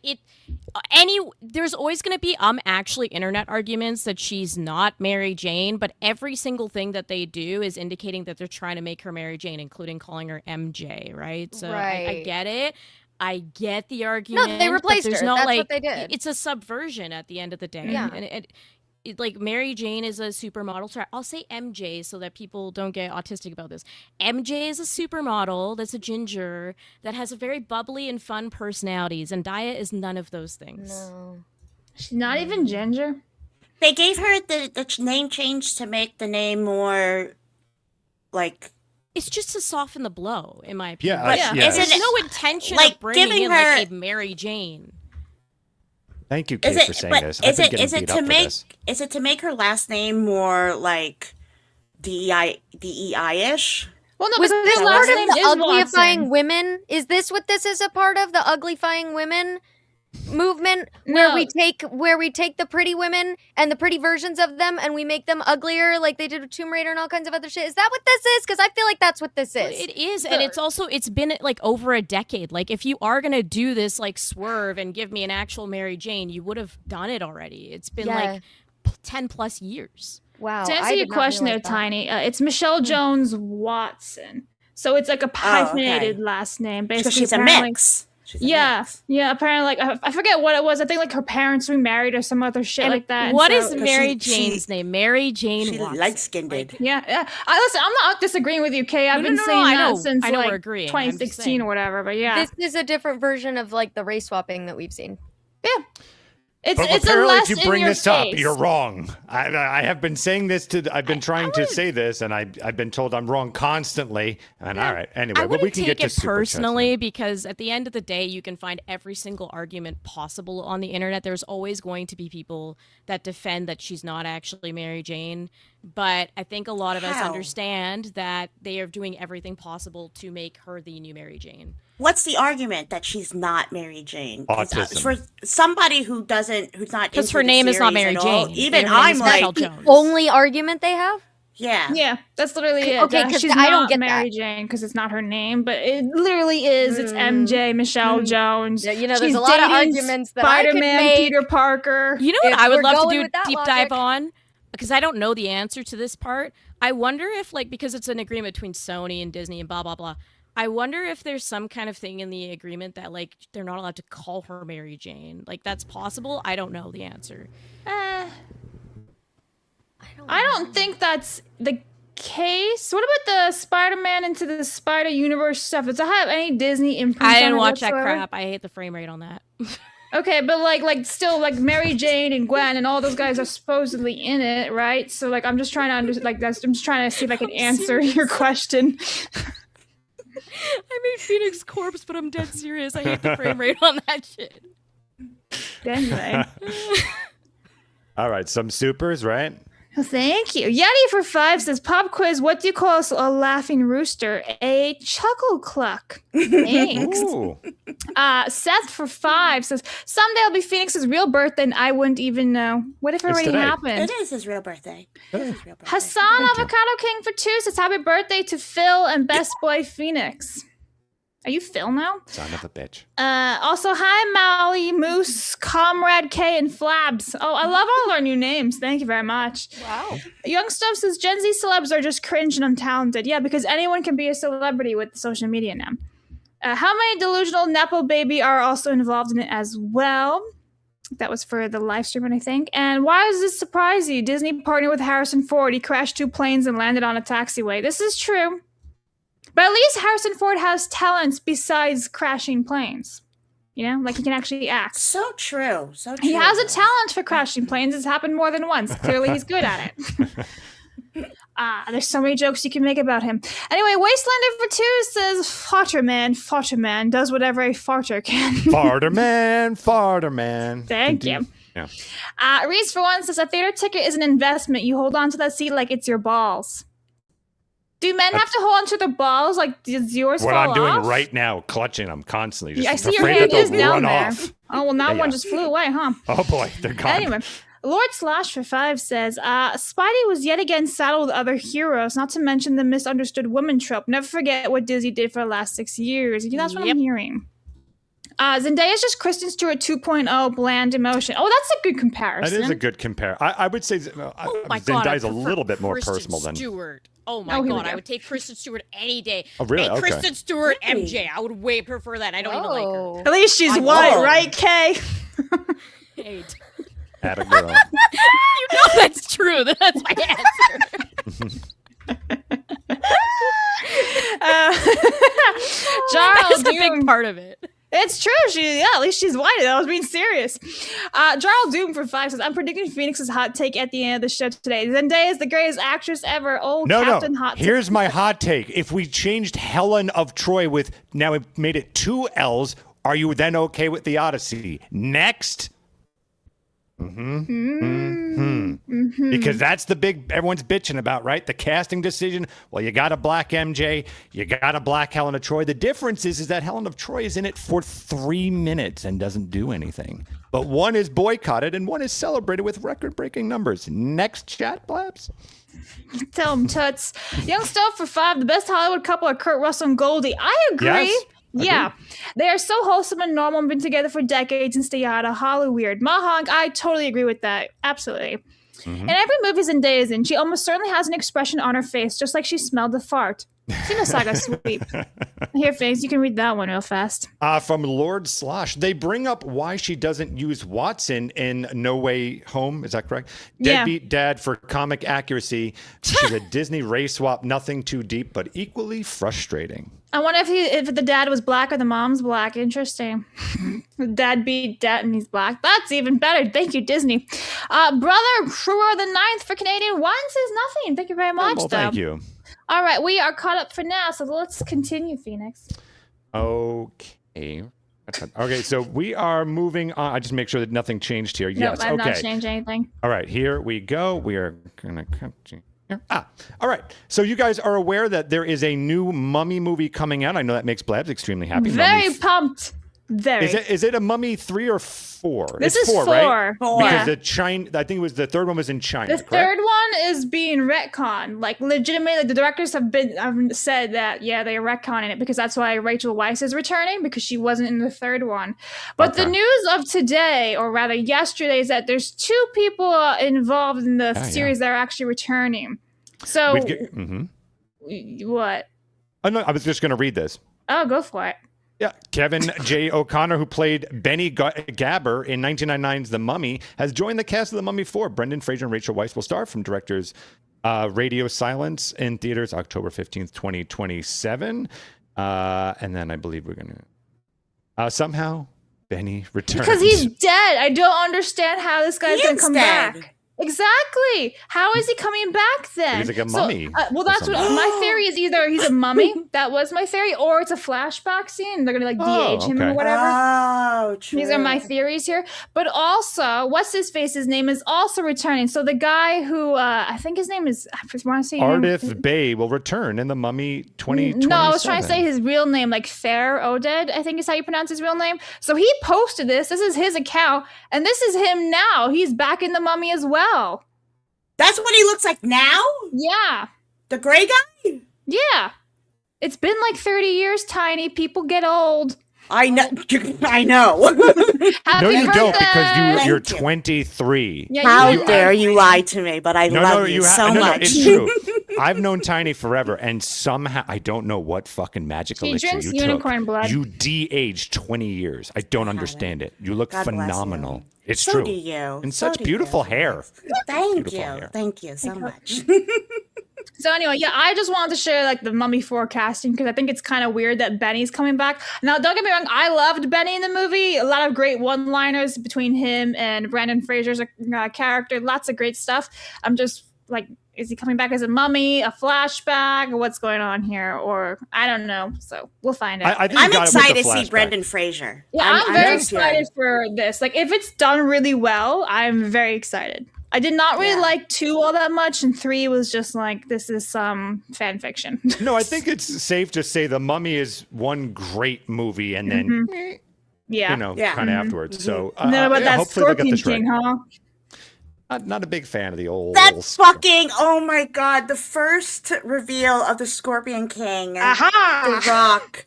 there's always going to be actually internet arguments that she's not Mary Jane, but every single thing that they do is indicating that they're trying to make her Mary Jane, including calling her MJ, right? So I Right. get it. I get the argument. they but replaced there's her. no, That's like, what they did. It's a subversion at the end of the day. Yeah. And it, like Mary Jane is a supermodel. Sorry, I'll say MJ so that people don't get autistic about this. MJ is a supermodel that's a ginger that has a very bubbly and fun personalities, and Zendaya is none of those things. No. She's not even ginger. They gave her the name change to make the name more like. It's just to soften the blow, in my opinion. Yeah, But yeah. is There's it no intention like of bringing giving in her- like a Mary Jane. Thank you, Is Kate, for it? saying But this. is I've been it? getting Is it beat to up for make? this. Is it to make her last name more like DEI-ish? Well, no, Was because this his part last of name the is uglifying Watson. women? Is this what this is a part of? The uglifying women movement, where No. we take the pretty women and the pretty versions of them and we make them uglier, like they did with Tomb Raider and all kinds of other shit. Is that what this is? Because I feel like that's what this is. It is, and it's been like over a decade. Like if you are gonna do this like swerve and give me an actual Mary Jane, you would have done it already. It's been Yeah. like 10 plus years. Wow. To I answer did your not question there, realize that. Tiny, it's Michelle Jones Watson. So it's like a hyphenated last name, basically. So she's a mix. She's a mix. Yeah. Apparently, like I forget what it was. I think like her parents remarried or some other shit like that. What and is so, Mary Jane's name? Mary Jane She Watson. light-skinned. Yeah. Listen, I'm not disagreeing with you, Kay. I've been saying that since I know like we're agreeing. I'm just 2016 saying. or whatever. But yeah, This is a different version of like the race swapping that we've seen. yeah. But It's a apparently, less if you in bring your this up, face. you're wrong. I have been saying this I've been trying to say this, and I've been told I'm wrong constantly. And all right, anyway, I but wouldn't we can take get to it super chats personally because at the end of the day, you can find every single argument possible on the internet. There's always going to be people that defend that she's not actually Mary Jane. But I think a lot of us How? understand that they are doing everything possible to make her the new Mary Jane. What's the argument that she's not Mary Jane? 'Cause, Autism. For somebody who's not Because into her the name is not series Mary at all, Jane. even Her name I'm is like, Michelle Jones. Only argument they have? yeah. Yeah, that's literally it. Okay, 'cause she's I don't not get Mary that. Jane because it's not her name, but it literally is. It's MJ, Michelle Jones. Yeah, you know, there's She's a lot of dating arguments that I could Spider-Man, make. Peter Parker. You know what If I would we're love to going do a with that deep logic. dive on? Because I don't know the answer to this part. I wonder if, like, because it's an agreement between Sony and Disney and blah, blah, blah. I wonder if there's some kind of thing in the agreement that, like, they're not allowed to call her Mary Jane. Like, that's possible? I don't know the answer. I don't think that's the case. What about the Spider-Man into the Spider Universe stuff? Does it have any Disney imprint? I on didn't it watch that whatsoever? crap. I hate the frame rate on that. Okay, but still Mary Jane and Gwen and all those guys are supposedly in it, right? So like I'm just trying to I'm just trying to see if I can answer your question. I made Phoenix Corpse, but I'm dead serious. I hate the frame rate on that shit. Anyway. All right, some supers, right? Well, thank you. Yeti for 5 says, pop quiz, what do you call a laughing rooster? A chuckle cluck. Thanks. Ooh. Seth for 5 says, someday it'll be Phoenix's real birthday and I wouldn't even know. What if it It's already today. happened? It is his real birthday. It is his real birthday. Hassan Avocado King for 2 says, happy birthday to Phil and Best Boy Phoenix. Are you Phil now? Son of a bitch. Also, hi, Molly, Moose, Comrade K, and Flabs. Oh, I love all our new names. Thank you very much. Wow. Young Stuff says, Gen Z celebs are just cringe and untalented. Yeah, because anyone can be a celebrity with social media now. How many delusional Nepo baby are also involved in it as well? That was for the live stream, I think. And why does this surprise you? Disney partnered with Harrison Ford. He crashed 2 planes and landed on a taxiway. This is true. But at least Harrison Ford has talents besides crashing planes. You know, like he can actually act. So true. So true. He has a talent for crashing planes. It's happened more than once. Clearly, he's good at it. There's so many jokes you can make about him. Anyway, Wastelander for 2 says, Farterman does whatever a farter can. Farter man. Thank you. Yeah. Reese for 1 says, a theater ticket is an investment. You hold on to that seat like it's your balls. Do men have to hold on to their balls? Like, does yours What fall I'm doing off? right now, clutching them constantly. Just I see your afraid hand that is they'll down run there. off. Oh, well, now Yeah. one just flew away, huh? Oh boy, they're gone. Anyway, Lord Slash for 5 says, Spidey was yet again saddled with other heroes, not to mention the misunderstood woman trope. Never forget what Disney did for the last 6 years. That's what I'm hearing. Zendaya's just Kristen Stewart 2.0 bland emotion. Oh, that's a good comparison. That is a good compare. I would say Oh my God, I Zendaya's a prefer little bit more Kristen personal than. Stewart. Oh my Oh, here we God, go. I would take Kristen Stewart any day. Oh, really? And Okay. Kristen Stewart, Really? MJ. I would way prefer that. I don't even like her. Oh. At least she's white, right, Kay? Hate. Had a girl. You know that's true. That's my answer. Charles, That's a big part of it. It's true. At least she's white. I was being serious. Jarl Doom for 5 says, I'm predicting Phoenix's hot take at the end of the show today. Zendaya is the greatest actress ever. Oh, Captain No. Hot Take. Here's my hot take. If we changed Helen of Troy with now we made it 2 L's, are you then okay with the Odyssey? Next. Because that's the big everyone's bitching about, right? The casting decision. Well, you got a black MJ, you got a black Helen of Troy. The difference is that Helen of Troy is in it for 3 minutes and doesn't do anything. But one is boycotted and one is celebrated with record-breaking numbers. Next chat, Blabs. Tell him, Toots. Young Stuff for 5. The best Hollywood couple are Kurt Russell and Goldie. I agree. Yes. Yeah. They are so wholesome and normal and been together for decades and stay out of Hollywood weird. Mahonk, I totally agree with that. Absolutely. In every movie Zendaya's in, she almost certainly has an expression on her face, just like she smelled the fart. Xenosaga sweep. Here, Face, you can read that one real fast. From Lord Slosh, they bring up why she doesn't use Watson in No Way Home. Is that correct? Yeah. Deadbeat dad for comic accuracy. She's a Disney race swap, nothing too deep, but equally frustrating. I wonder if the dad was black or the mom's black. Interesting. The dad beat dad and he's black. That's even better. Thank you, Disney. Brother Kruger the Ninth for Canadian One says nothing. Thank you very much, Well, thank you. All right, we are caught up for now, so let's continue, Phoenix. Okay. Okay, so we are moving on. I just make sure that nothing changed here. Nope, Yes, I've okay. not changed anything. All right, here we go. We are going to cut you here. All right. So you guys are aware that there is a new Mummy movie coming out. I know that makes Blabs extremely happy. Very Mummy pumped. Very. Is it a Mummy 3 or 4? This it's is 4, four. right? Four. Because Yeah. I think it was the third one was in China. The correct? third one is being retconned. Like, legitimately, the directors have said that, yeah, they're retconning it because that's why Rachel Weisz is returning, because she wasn't in the third one. But the Okay. news of today, or rather yesterday, is that there's 2 people involved in the Yeah. series that are actually returning. So, what? Oh, no, I was just going to read this. Oh, go for it. Yeah, Kevin J. O'Connor, who played Benny Gabber in 1999's The Mummy, has joined the cast of The Mummy 4. Brendan Fraser and Rachel Weisz will star from directors Radio Silence in theaters October 15th, 2027. And then I believe we're going to... somehow, Benny returns. Because he's dead. I don't understand how this guy's going to come dead. back. Exactly. How is he coming back then? He's like a mummy well, or that's what something. my theory is. Either he's a mummy, that was my theory, or it's a flashback scene. They're gonna like Oh, de-age him okay. or whatever. Oh, true. These are my theories here. But also, what's his face's name is also returning. So the guy who I think his name is, I want to say Ardith Bay will return in The Mummy 2027. No, I was trying to say his real name, like Fair Oded, I think is how you pronounce his real name. So he posted this. This is his account, and this is him now. He's back in The Mummy as well. That's what he looks like now? Yeah. The gray guy? Yeah. It's been like 30 years, Tiny. People get old. I know. I know. Happy No, you don't, birthday! because you're Thank you. 23. Yeah, How you- dare you lie to me, but I love you so much. It's true. I've known Tiny forever, and somehow I don't know what fucking magic She elixir drinks you unicorn took. blood. You de-aged 20 years. I don't understand it. You look God bless phenomenal. you. It's So true. do you. And So such do beautiful you. hair. Thank Beautiful you. hair. Thank you so much. So anyway, yeah, I just wanted to share like the Mummy 4 casting because I think it's kind of weird that Benny's coming back. Now, don't get me wrong, I loved Benny in the movie. A lot of great one-liners between him and Brandon Fraser's character. Lots of great stuff. I'm just like, is he coming back as a mummy, a flashback, or what's going on here? Or I don't know. So we'll find out. I think you I'm got it with excited the to see flashback. Brendan Fraser. Yeah, I'm very just excited for this. Like, if it's done really well, I'm very excited. I did not really Yeah. like 2 all that much, and 3 was just like, this is some fan fiction. No, I think it's safe to say The Mummy is one great movie, and then, Yeah. you know, Yeah. kind of afterwards. So, No, but yeah, that hopefully they'll get Scorpion this right. King, huh? Not a big fan of the old. That fucking, oh my god, the first reveal of the Scorpion King. Aha! The Rock.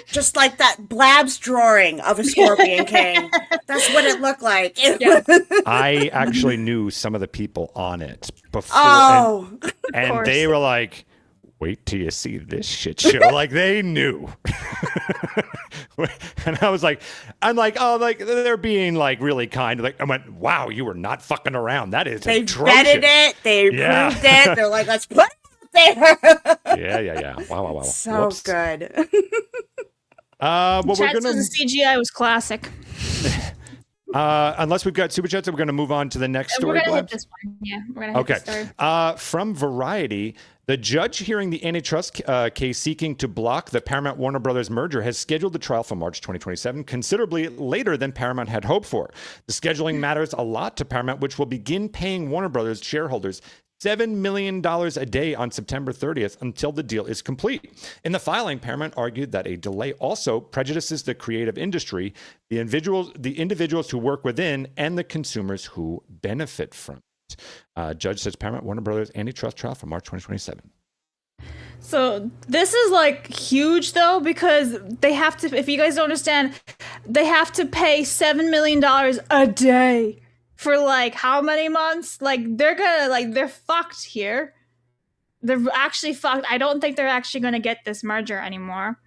Just like that Blab's drawing of a Scorpion King. That's what it looked like. Yeah. I actually knew some of the people on it before, Oh. and course. they were like, "Wait till you see this shit show!" Like they knew, and I was like, "I'm like, oh, like they're being like really kind." Like I went, "Wow, you were not fucking around. That is They atrocious." vetted it. They Yeah. proved it. They're like, let's put it out there. Yeah. Wow. So Whoops. good. Well, we're Chat gonna says the CGI was classic. unless we've got super chats, we're gonna move on to the next We're story. gonna hit Blabs. this one. Yeah, we're gonna hit Okay. this story. From Variety, the judge hearing the antitrust case seeking to block the Paramount Warner Brothers merger has scheduled the trial for March 2027, considerably later than Paramount had hoped for. The scheduling matters a lot to Paramount, which will begin paying Warner Brothers shareholders $7 million a day on September 30th until the deal is complete. In the filing, Paramount argued that a delay also prejudices the creative industry, the individuals who work within, and the consumers who benefit from it. Judge says Paramount Warner Brothers antitrust trial for March 2027. So this is like huge though, because they have to, if you guys don't understand, they have to pay $7 million a day for like how many months? Like they're fucked here. they're actually fucked. I don't think they're actually going to get this merger anymore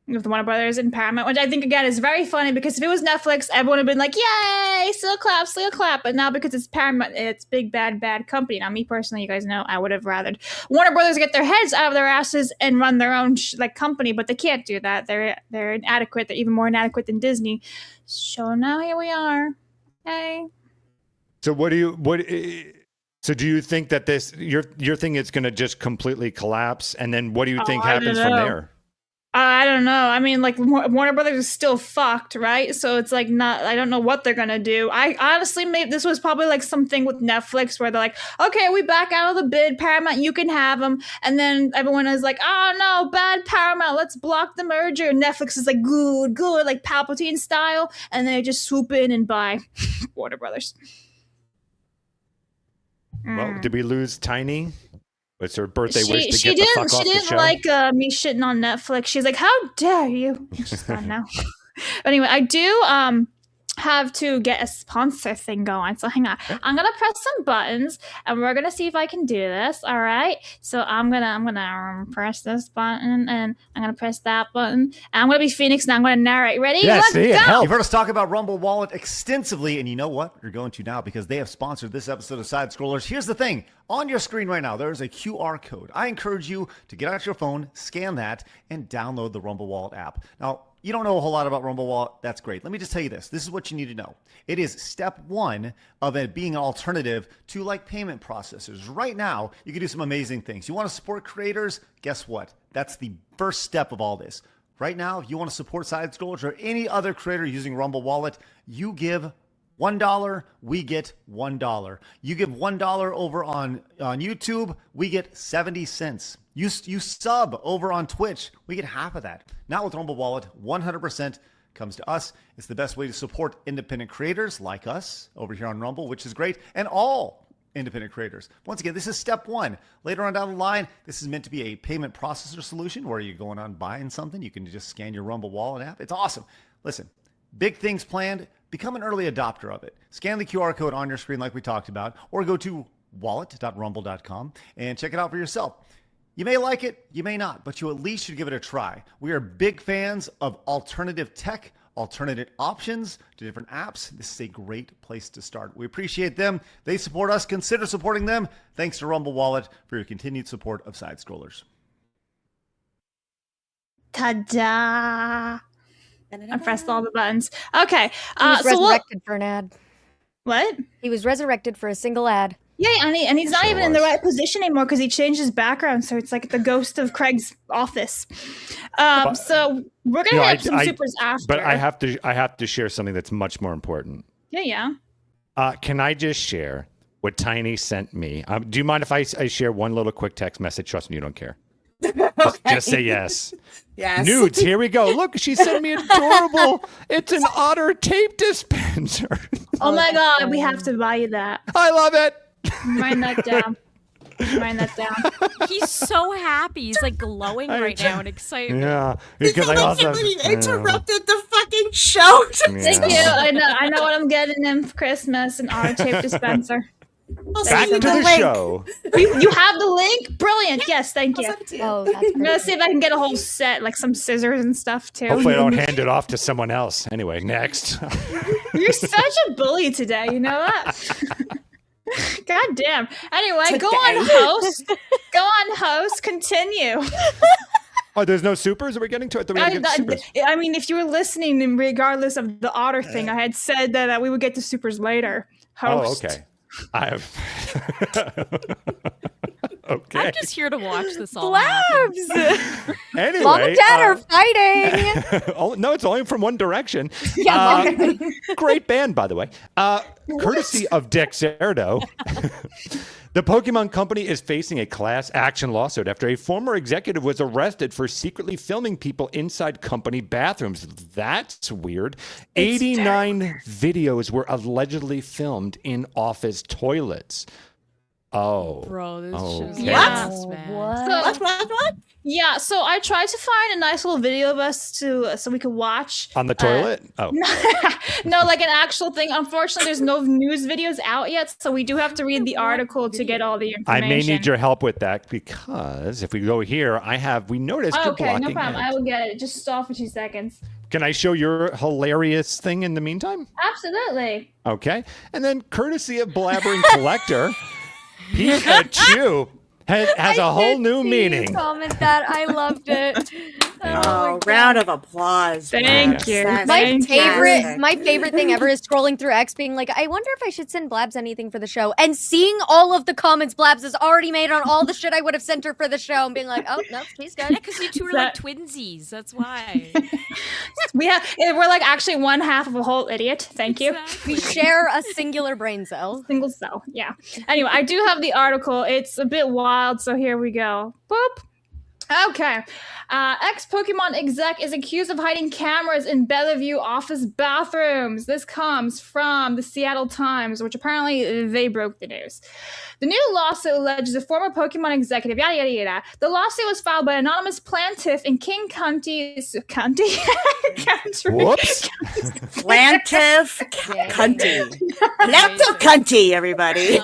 with Warner Brothers and Paramount, which I think, again, is very funny because if it was Netflix, everyone would have been like, yay, still clap. But now because it's Paramount, it's big, bad company. Now, me personally, you guys know, I would have rather Warner Brothers get their heads out of their asses and run their own company, but they can't do that. They're inadequate. They're even more inadequate than Disney. So now here we are. Hey. So so do you think that your thing is going to just completely collapse? And then what do you think happens from there? I don't know. I mean, like, Warner Brothers is still fucked, right? So it's like I don't know what they're gonna do. I honestly, maybe this was probably like something with Netflix where they're like, okay, we back out of the bid, Paramount, you can have them. And then everyone is like, oh no, bad Paramount, let's block the merger. And Netflix is like, good, like Palpatine style. And they just swoop in and buy Warner Brothers. Well, did we lose Tiny? What's her birthday wish to get the fuck off the show? She didn't like me shitting on Netflix. She's like, how dare you? She's gone now. But anyway, I do have to get a sponsor thing going. So hang on. I'm going to press some buttons and we're going to see if I can do this. All right. So I'm going to press this button and I'm going to press that button. And I'm going to be Phoenix and I'm going to narrate. Ready? Yeah, Let's go. You've heard us talk about Rumble Wallet extensively, and you know what? You're going to now because they have sponsored this episode of Side Scrollers. Here's the thing. On your screen right now, there is a QR code. I encourage you to get out your phone, scan that, and download the Rumble Wallet app. Now, you don't know a whole lot about Rumble Wallet. That's great. Let me just tell you this. This is what you need to know. It is step one of it being an alternative to like payment processors. Right now, you can do some amazing things. You want to support creators? Guess what? That's the first step of all this. Right now, if you want to support Side Scrollers or any other creator using Rumble Wallet, you give $1, we get $1. You give $1 over on YouTube, we get 70 cents. You sub over on Twitch, we get half of that. Now with Rumble Wallet, 100% comes to us. It's the best way to support independent creators like us over here on Rumble, which is great, and all independent creators. Once again, this is step one. Later on down the line, this is meant to be a payment processor solution where you're going on buying something. You can just scan your Rumble Wallet app. It's awesome. Listen, big things planned. Become an early adopter of it. Scan the QR code on your screen like we talked about, or go to wallet.rumble.com and check it out for yourself. You may like it, you may not, but you at least should give it a try. We are big fans of alternative tech, alternative options to different apps. This is a great place to start. We appreciate them. They support us. Consider supporting them. Thanks to Rumble Wallet for your continued support of Side Scrollers. Ta-da! I pressed all the buttons. Okay. He was resurrected for an ad. What? He was resurrected for a single ad. Yeah, and he's not even in the right position anymore because he changed his background, so it's like the ghost of Craig's office. So we're gonna have some supers after. But I have to share something that's much more important. Yeah. Can I just share what Tiny sent me? Do you mind if I share one little quick text message? Trust me, you don't care. Just say yes. Yes. Nudes, here we go. Look, she sent me adorable. It's an otter tape dispenser. Oh my god, we have to buy you that. I love it. Write that down. Write that down. He's so happy. He's like glowing right now in excitement. Yeah. Because I also interrupted the fucking show. Thank you. I know what I'm getting him for Christmas, an otter tape dispenser. Back to the show. You have the link? Brilliant. Yes, thank you. Oh, that's I'm gonna see if I can get a whole set, like some scissors and stuff too. Hopefully I don't hand it off to someone else. Anyway, next. You're such a bully today, you know that? God damn. Anyway, go on, host. Continue. Oh, there's no supers? Are we getting to it? I mean, if you were listening, and regardless of the otter thing, I had said that we would get to supers later. Host. Oh, okay. I have. Okay. I'm just here to watch this all happen. Blabs! Anyway, Mom and Dad are fighting. No, it's only from one direction. Yeah, Great band, by the way. Courtesy of Dexerto. The Pokemon Company is facing a class action lawsuit after a former executive was arrested for secretly filming people inside company bathrooms. That's weird. 89 videos were allegedly filmed in office toilets. Oh. Bro, this okay. shit is nuts, man. What? What? Yeah, so I tried to find a nice little video of us so we could watch. On the toilet? Oh. No, like an actual thing. Unfortunately, there's no news videos out yet, so we do have to read the article to get all the I information. may need your help with that because if we go here, we noticed you're Okay, blocking no problem. ads. I will get it. Just stall for 2 seconds. Can I show your hilarious thing in the meantime? Absolutely. Okay. And then courtesy of Blabbering Collector, Pikachu has a whole new meaning. Comment that. I loved it. Oh, round of applause. Thank you. That's My fantastic. favorite thing ever is scrolling through X being like, I wonder if I should send Blabs anything for the show. And seeing all of the comments Blabs has already made on all the shit I would have sent her for the show and being like, oh, no, she's good. Yeah, because you two are like twinsies. That's why. We're like actually one half of a whole idiot. Thank you. We share a singular brain cell. Single cell. Yeah. Anyway, I do have the article. It's a bit wild, so here we go. Boop. Okay. Ex-Pokemon exec is accused of hiding cameras in Bellevue office bathrooms. This comes from the Seattle Times, which apparently they broke the news. The new lawsuit alleges a former Pokemon executive, yada, yada, yada. The lawsuit was filed by an anonymous plaintiff in King County. Whoops. Plaintiff Cunty. Plaintiff Cunty, everybody.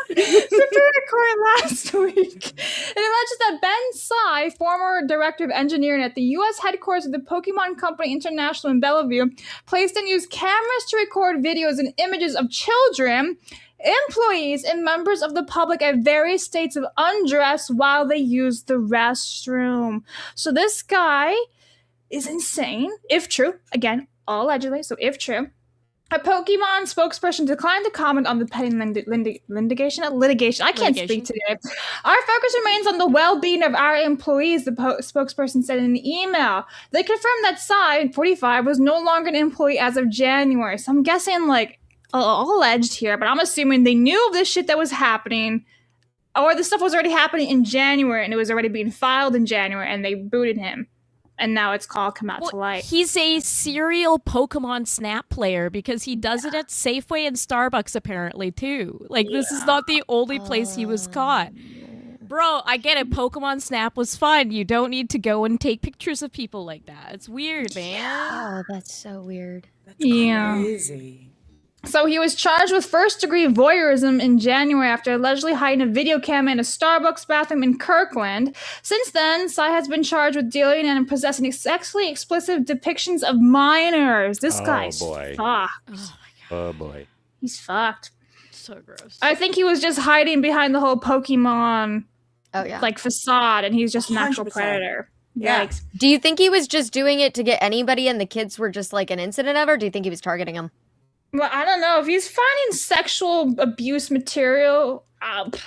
Superior Court last week. It alleges that Ben Tsai, former director of engineering at the U.S. headquarters of the Pokemon Company International in Bellevue, placed and used cameras to record videos and images of children, employees, and members of the public at various states of undress while they used the restroom. So this guy is insane, if true. Again, all allegedly, so if true. A Pokemon spokesperson declined to comment on the pending litigation. I can't speak today. Our focus remains on the well-being of our employees, the spokesperson said in an email. They confirmed that Tsai, 45, was no longer an employee as of January. So I'm guessing, like, all alleged here, but I'm assuming they knew of this shit that was happening, or the stuff was already happening in January, and it was already being filed in January, and they booted him. And now it's all come out to light. He's a serial Pokemon Snap player because he does it at Safeway and Starbucks apparently too. Like this is not the only place he was caught. Bro, I get it. Pokemon Snap was fun. You don't need to go and take pictures of people like that. It's weird, man. Oh, that's so weird. That's Yeah. crazy. So he was charged with first-degree voyeurism in January after allegedly hiding a video camera in a Starbucks bathroom in Kirkland. Since then, Tsai has been charged with dealing and possessing sexually explicit depictions of minors. This guy's boy. fucked. Oh, boy. He's fucked. So gross. I think he was just hiding behind the whole Pokemon Oh, facade, and he's just an actual 100%. predator. Yeah. Yikes. Do you think he was just doing it to get anybody and the kids were just like an incident of, or do you think he was targeting them? Well, I don't know. If he's finding sexual abuse material, I don't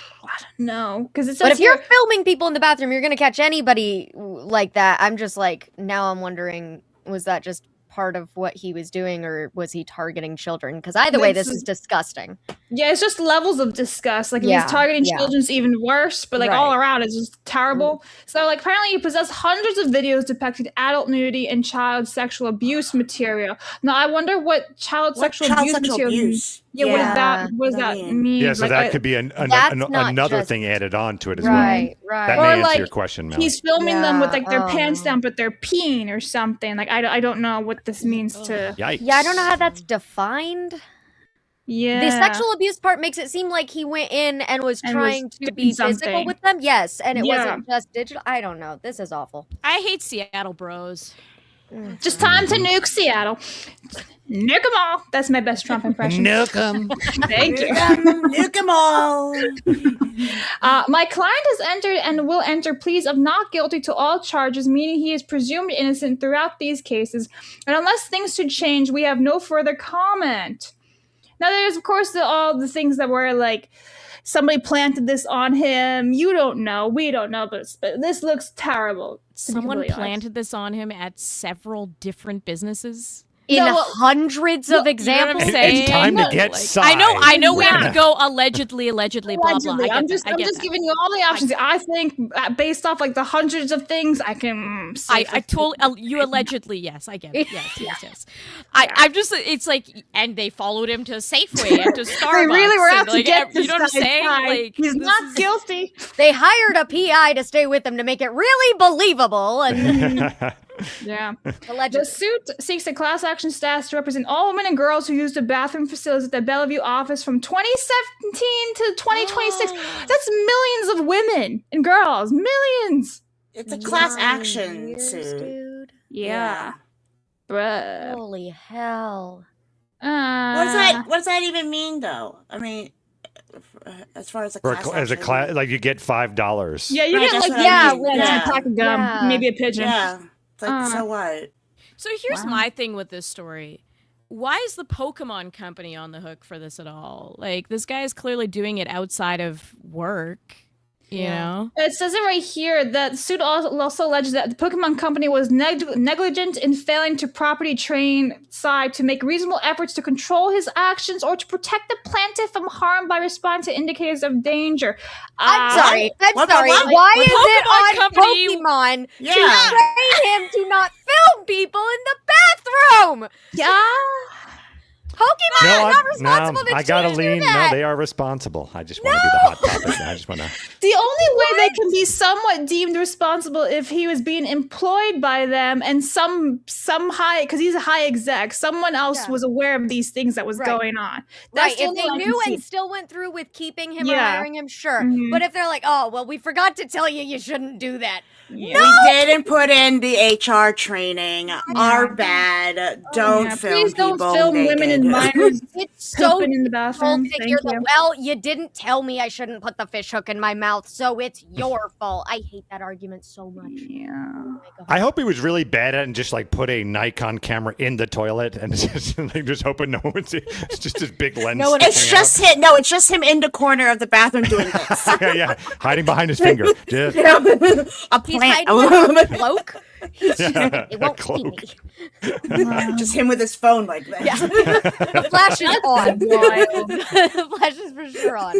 know. Because it says But if here, you're filming people in the bathroom, you're going to catch anybody like that. I'm just like, now I'm wondering, was that just part of what he was doing, or was he targeting children? Because either way, this is disgusting. yeah, it's just levels of disgust. Like, if Yeah, he's targeting yeah. children, it's even worse. But, like, all Right. around, it's just terrible. So, like, apparently he possessed hundreds of videos depicting adult nudity and child sexual abuse material. Now, I wonder what child What sexual child abuse sexual material means. abuse? Yeah, what does that mean? Yeah, so Like, that could be That's not another just- thing added on to it as Right, well. right. That Or, may answer like, your question, Mel. he's filming them with, like, their Yeah, pants down, but they're peeing or something. Like, I don't know what this means to... Yikes. Yeah, I don't know how that's defined. Yeah. The sexual abuse part makes it seem like he went in and was And trying was to doing be physical something. with them. Yes, and it Yeah. wasn't just digital. I don't know. This is awful. I hate Seattle bros. Just time to nuke Seattle. Nuke them all. That's my best Trump impression. Nuke 'em. Thank you. Nuke 'em all. My client has entered and will enter pleas of not guilty to all charges, meaning he is presumed innocent throughout these cases. And unless things should change, we have no further comment. Now, there's, of course, all the things that were like, somebody planted this on him. You don't know. We don't know. But this looks terrible. to be Someone completely honest. planted this on him at several different businesses. in No, hundreds of You know examples. what I'm saying? It's time to No, get Like, side. I know we have Yeah. to go allegedly, blah blah. Allegedly. I'm just that. giving you all the options. I think based off like the hundreds of things, I can. I safely- totally you allegedly, yes, I get it. Yes. I'm just, it's like, and they followed him to Safeway and to Starbucks. They really were out and, to like, get this you know what I'm guy's saying? side. Like, He's this not is- guilty. They hired a PI to stay with them to make it really believable, and Yeah. The allegedly. suit seeks a class action status to represent all women and girls who used the bathroom facilities at the Bellevue office from 2017 to 2026. That's millions of women and girls. Millions. It's a class 9 action years, suit. dude. Yeah. Bruh. Holy hell. What does that even mean, though? I mean, as far as a For class as a action- class, like you get $5. Yeah, you Right, get that's like what I yeah, mean. like Yeah. a pack of gum, Yeah. maybe a pigeon. Yeah. It's like, so what? So here's Wow. my thing with this story. Why is the Pokemon company on the hook for this at all? Like, this guy is clearly doing it outside of work, you know? It says it right here that the suit also alleges that the Pokemon Company was negligent in failing to properly train Psy to make reasonable efforts to control his actions or to protect the plaintiff from harm by responding to indicators of danger. I'm sorry. I'm What- sorry. what- Why what is it Pokemon on company- Pokemon Yeah. to train him to not film people in the bathroom? Yeah. Pokemon is not responsible to I gotta do lean. that. No, they are responsible. I just want to be the hot topic. I just want to. The only way they can be somewhat deemed responsible if he was being employed by them and some high, because he's a high exec, someone else Yeah. was aware of these things that was Right. going on. Right, That's the if only they way I can knew see. and still went through with keeping him or Yeah. hiring him, sure. Mhm. But if they're like, oh, well, we forgot to tell you you shouldn't do that. We didn't put in the HR training. Our bad. Don't Yeah, film please people don't film women and naked. minors It's so pooping in the bathroom. bullshit. Thank You're you. the, well, you didn't tell me I shouldn't put the fish hook in my mouth, so it's your fault. I hate that argument so much. Yeah. Oh my God. I hope he was really bad at it and just like put a Nikon camera in the toilet and just hoping no one would see. It's just this big lens. No one- It's sticking out. just him. No, it's just him in the corner of the bathroom doing this. yeah, hiding behind his finger. Just, A He's plant. hiding behind a cloak. He's just, Yeah, it won't a see me. cloak. Just him with his phone like that. Yeah. The flash is on. Wild. The flash is for sure on.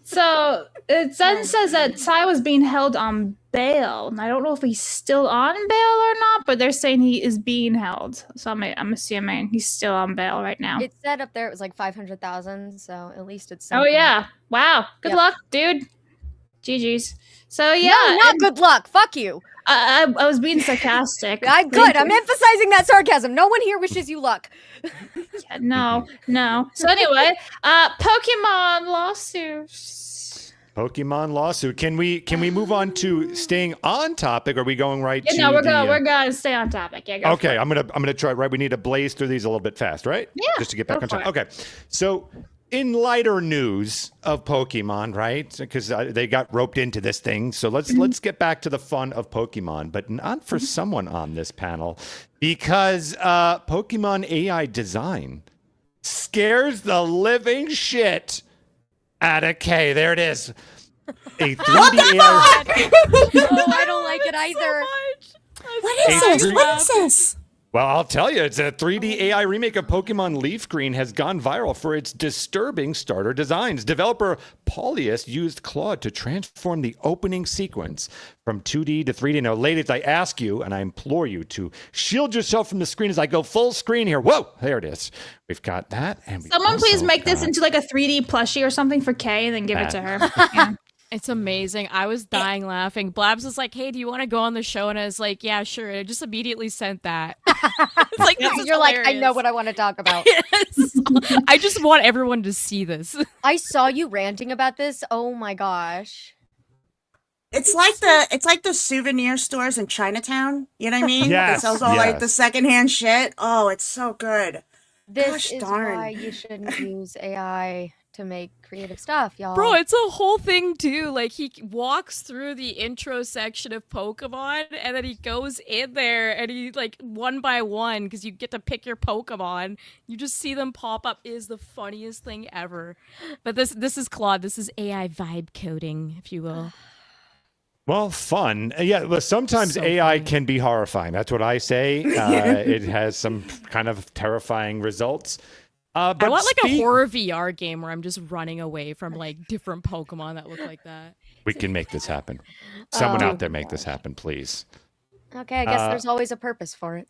So it then says that Ty was being held on bail, and I don't know if he's still on bail or not, but they're saying he is being held. So I'm assuming he's still on bail right now. It said up there it was like 500,000, so at least it's Oh something. yeah! Wow. Good Yep. luck, dude. GG's. So yeah, No, not and good luck. Fuck you. I was being sarcastic. I'm good. I'm emphasizing that sarcasm. No one here wishes you luck. No. So anyway, Pokemon lawsuits. Pokemon lawsuit. Can we move on to staying on topic? Or are we going right Yeah, to no, we're the, going. We're going to stay on topic. Yeah. Go for Okay, it. I'm gonna try. Right, we need to blaze through these a little bit fast, right? Yeah, Just to get back go on track. for Okay, so in lighter news of Pokemon, right? Because they got roped into this thing. So let's get back to the fun of Pokemon, but not for someone on this panel, because Pokemon AI design scares the living shit out of K. There it is. A 3D AI. Oh, I don't like it either. What is this? What is this? Well, I'll tell you, it's a 3D AI remake of Pokemon Leaf Green has gone viral for its disturbing starter designs. Developer Paulius used Claude to transform the opening sequence from 2D to 3D. Now, ladies, I ask you, and I implore you to shield yourself from the screen as I go full screen here. Whoa, there it is. We've got that. And Someone please make this into like a 3D plushie or something for Kay and then give it to her. Yeah. It's amazing. I was dying laughing. Blabs was like, hey, do you want to go on the show? And I was like, yeah, sure. And I just immediately sent that. It's like, this is You're like, I know hilarious. what I want to talk about. Yes. I just want everyone to see this. I saw you ranting about this. Oh my gosh. It's like the souvenir stores in Chinatown. You know what I mean? Yes, It sells all like the yes. secondhand shit. Oh, it's so good. This Gosh is darn. why you shouldn't use AI to make creative stuff, y'all. Bro, it's a whole thing too. Like, he walks through the intro section of Pokemon and then he goes in there and he, like, one by one, because you get to pick your Pokemon, you just see them pop up. It is the funniest thing ever. But this is Claude. This is AI vibe coding, if you will. Well, fun. Yeah, well, sometimes AI can be horrifying. That's what I say. It has some kind of terrifying results. But I want like a horror VR game where I'm just running away from like different Pokemon that look like that. we can make this happen. Someone out there make this happen, please. Okay, I guess there's always a purpose for it.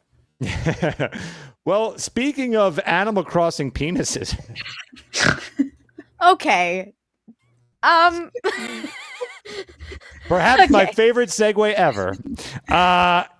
Well, speaking of Animal Crossing penises. Okay. Perhaps my favorite segue ever.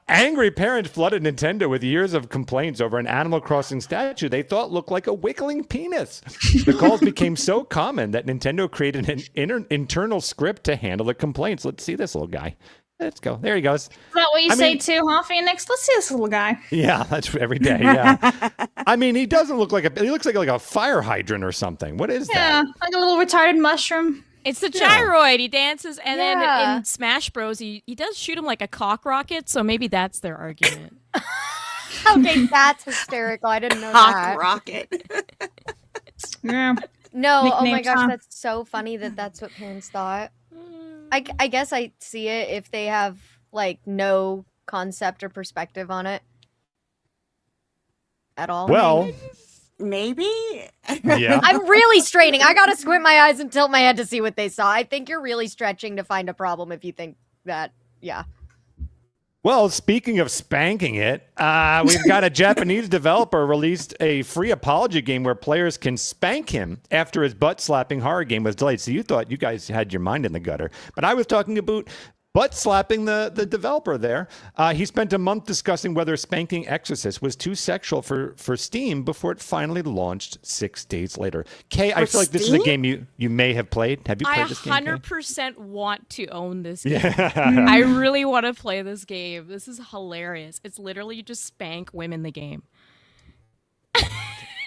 Angry parents flooded Nintendo with years of complaints over an Animal Crossing statue they thought looked like a wiggling penis. The calls became so common that Nintendo created an internal script to handle the complaints. Let's see this little guy. Let's go. There he goes. Is that what you say too, huh, Phoenix? Let's see this little guy. Yeah, that's every day. Yeah. I mean, he doesn't look like he looks like a fire hydrant or something. What is that? Yeah, like a little retarded mushroom. It's the gyroid. He dances, and then in Smash Bros, he does shoot him like a cock rocket. So maybe that's their argument. Okay, that's hysterical. I didn't know Cock that. rocket. Yeah. No, oh my Nicknames, gosh, huh? that's so funny that that's what parents thought. I guess I see it if they have like no concept or perspective on it at all. Well, Maybe. yeah. I'm really straining. I gotta squint my eyes and tilt my head to see what they saw. I think you're really stretching to find a problem if you think that. Yeah. Well, speaking of spanking it, we've got a Japanese developer released a free apology game where players can spank him after his butt-slapping horror game was delayed. So you thought you guys had your mind in the gutter. But I was talking about butt-slapping the developer there. He spent a month discussing whether Spanking Exorcist was too sexual for Steam before it finally launched 6 days later. Kay, I feel like this is a game you may have played. Have you played this game, Kay? 100% want to own this game. Yeah. I really want to play this game. This is hilarious. It's literally you just spank women the game.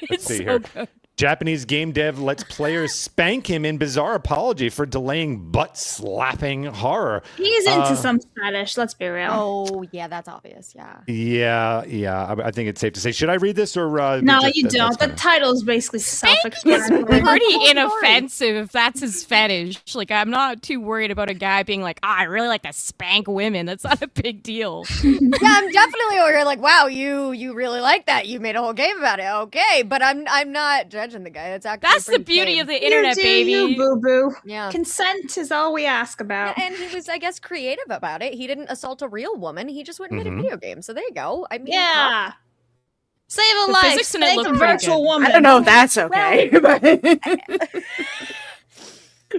Let's see so here. good. Japanese game dev lets players spank him in bizarre apology for delaying butt-slapping horror. He's into some fetish, let's be real. Oh, yeah, that's obvious. Yeah. Yeah. I think it's safe to say. Should I read this or? No, just- you that's don't. The kinda- title is basically It's self-explanatory. pretty inoffensive if that's his fetish. Like, I'm not too worried about a guy being like, I really like to spank women. That's not a big deal. Yeah, I'm definitely over here like, wow, you really like that. You made a whole game about it. Okay, but I'm not judging the guy. It's actually That's the pretty beauty tame. of the internet, you do baby. you, boo-boo. Yeah. Consent is all we ask about. And he was, I guess, creative about it. He didn't assault a real woman. He just went and made a video game. So there you go. I mean, Yeah. Save a The life. physics in it Spank look a pretty virtual good. woman. I don't know if that's okay. but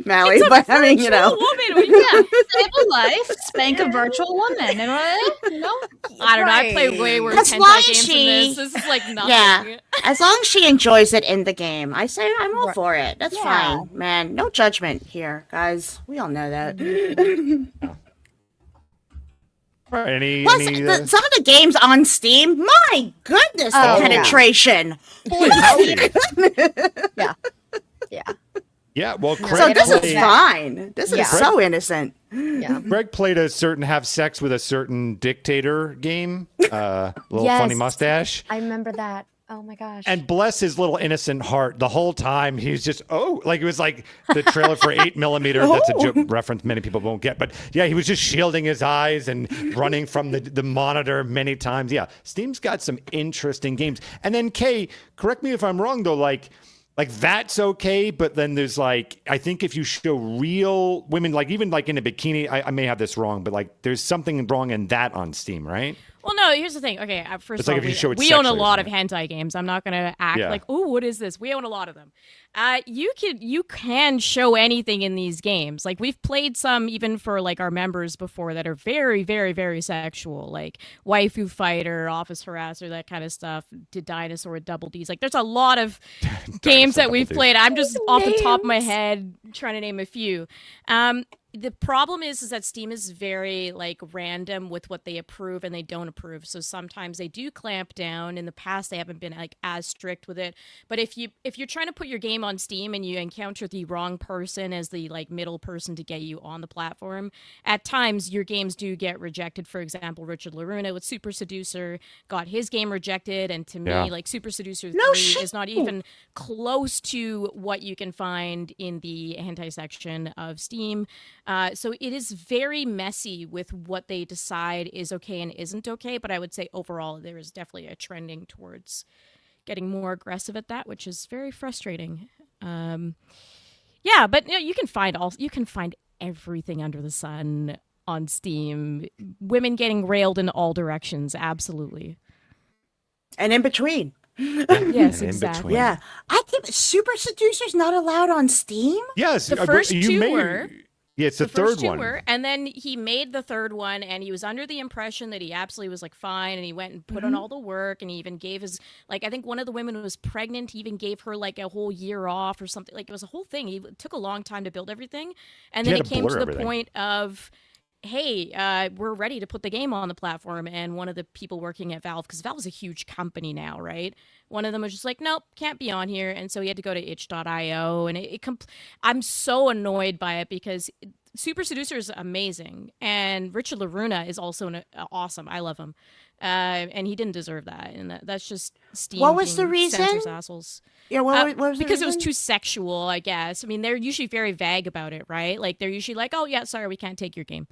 Maui, It's a but I mean, you virtual know. woman. Yeah, save a life, spank a virtual woman. And you know? I don't know. I play Right. way worse As hentai long as games she- than this. This is like nothing. Yeah. As long as she enjoys it in the game, I say I'm all Right. for it. That's Yeah. fine, man. No judgment here, guys. We all know that. All right, any, Plus, some of the games on Steam, my goodness, the Oh, yeah. penetration. boy, howdy. Yeah. Yeah. Yeah, well, Craig So this is played, fine. This Yeah. is so innocent. Yeah. Greg played a certain have sex with a certain dictator game. Little funny Yes. mustache. I remember that. Oh my gosh. And bless his little innocent heart, the whole time he was just, like it was like the trailer for 8mm. That's a joke reference many people won't get. But yeah, he was just shielding his eyes and running from the monitor many times. Yeah, Steam's got some interesting games. And then Kay, correct me if I'm wrong though, like that's okay, but then there's like, I think if you show real women, like even like in a bikini, I may have this wrong, but like there's something wrong in that on Steam, right? Well, no, here's the thing. Okay, first It's of like all, if you show it we own a sexually or lot of something. hentai games. I'm not going to act Yeah. like, oh, what is this? We own a lot of them. You can show anything in these games. Like, we've played some even for, like, our members before that are very, very, very sexual. Like, Waifu Fighter, Office Harasser, that kind of stuff. To Dinosaur with Double Ds. Like, there's a lot of games that we've played. I'm just off the top of my head trying to name a few. The problem is that Steam is very like random with what they approve and they don't approve. So sometimes they do clamp down. In the past, they haven't been like as strict with it. But if you're trying to put your game on Steam and you encounter the wrong person as the like middle person to get you on the platform, at times your games do get rejected. For example, Richard Loruna with Super Seducer got his game rejected, and to Yeah. me, like Super Seducer No 3 shit. is not even close to what you can find in the anti-section of Steam. So it is very messy with what they decide is okay and isn't okay. But I would say overall, there is definitely a trending towards getting more aggressive at that, which is very frustrating. But you can find everything under the sun on Steam. Women getting railed in all directions, absolutely. And in between. Yes, in exactly. between. Yeah. I think Super Seducer's not allowed on Steam? Yes, The first two were. Yeah, it's the first third two one. were, and then he made the third one, and he was under the impression that he absolutely was like fine, and he went and put on all the work, and he even gave his, like, I think one of the women was pregnant. He even gave her like a whole year off or something. Like, it was a whole thing. He took a long time to build everything, and He then had it to came to blur the everything. point of, hey, we're ready to put the game on the platform. And one of the people working at Valve, because Valve's a huge company now, right? One of them was just like, nope, can't be on here. And so he had to go to itch.io. And I'm so annoyed by it because Super Seducer is amazing. And Richard Loruna is also awesome. I love him. And he didn't deserve that. And that's just Steam. What was the being reason? censors assholes. Yeah, what was the Because it was reason? too sexual, I guess. I mean, they're usually very vague about it, right? Like, they're usually like, oh, yeah, sorry, we can't take your game.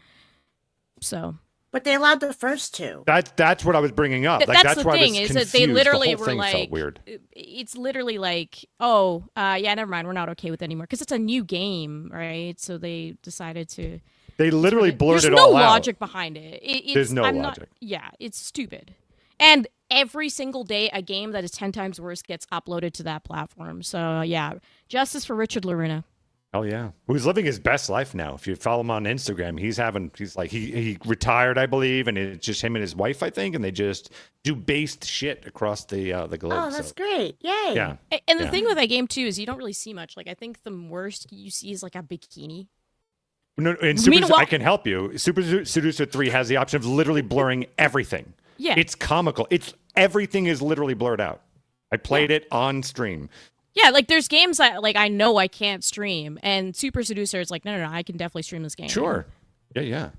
So But they allowed the first two. That's what I was bringing up. that's the why I thing, was is confused. that they literally the whole were thing like, felt weird. it's literally like, oh, yeah, never mind, we're not okay with it anymore. Because it's a new game, right? So they decided to... They literally blurred There's it no all out. logic behind it. There's no I'm logic. It's stupid. And every single day, a game that is 10 times worse gets uploaded to that platform. So, yeah, justice for Richard Loruna. Oh yeah, who's living his best life now. If you follow him on Instagram, he retired, I believe, and it's just him and his wife, I think, and they just do based shit across the globe. Oh, that's great. Yay. Yeah. And the thing with that game, too, is you don't really see much. Like, I think the worst you see is, like, a bikini. No, and Super, Meanwhile- I can help you. Super Seducer 3 has the option of literally blurring everything. Yeah. It's comical. Everything is literally blurred out. I played it on stream. Yeah, like, there's games that, like, I know I can't stream, and Super Seducer is like, no, I can definitely stream this game. Sure. Yeah.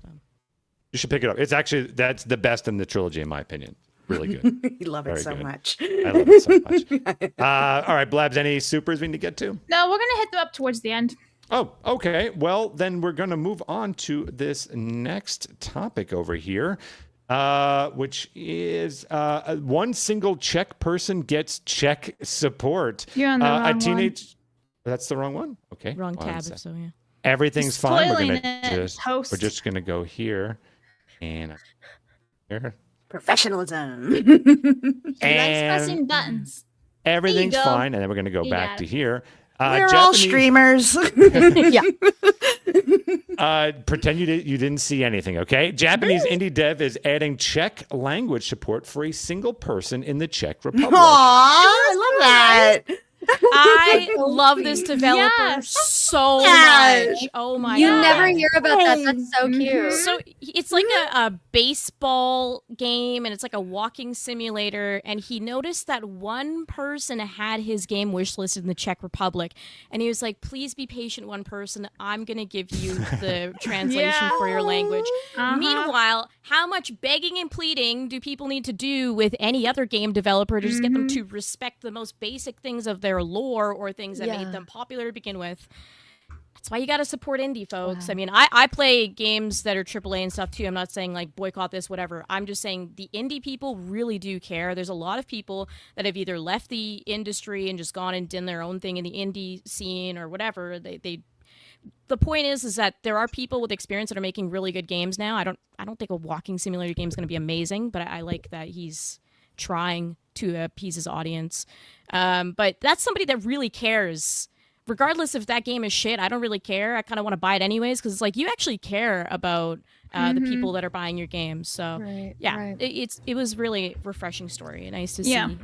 You should pick it up. It's actually, that's the best in the trilogy, in my opinion. Really good. You love Very it so good. much. I love it so much. All right, Blabs, any supers we need to get to? No, we're gonna hit them up towards the end. Oh, okay. Well, then we're going to move on to this next topic over here, which is one single Czech person gets Czech support. You're on the wrong one. That's the wrong one? Okay. Wrong One tab, sec. if so, yeah. Everything's fine. Spoiling We're it, host. just going to go here and here. Professionalism. He likes And pressing buttons. everything's go. fine. And then we're going to go You back got to it. here. We're all streamers. Yeah. Pretend you didn't see anything, okay? Japanese indie dev is adding Czech language support for a single person in the Czech Republic. Aww, I love that. I love this developer Yes. so Yes. much. Oh my You god. never hear about that. That's so Mm-hmm. cute. So it's like a baseball game, and it's like a walking simulator. And he noticed that one person had his game wish listed in the Czech Republic, and he was like, "Please be patient, one person. I'm gonna give you the translation for your language." Meanwhile, how much begging and pleading do people need to do with any other game developer to just get them to respect the most basic things of their lore or things that made them popular to begin with? That's why you got to support indie folks. I mean, I play games that are AAA and stuff too. I'm not saying like boycott this, whatever. I'm just saying the indie people really do care. There's a lot of people that have either left the industry and just gone and done their own thing in the indie scene or whatever. The point is that there are people with experience that are making really good games now. I don't think a walking simulator game is going to be amazing, but I like that he's trying to appease his audience. But that's somebody that really cares. Regardless if that game is shit, I don't really care. I kind of want to buy it anyways because it's like you actually care about the people that are buying your games. So it was really refreshing story. Nice to see.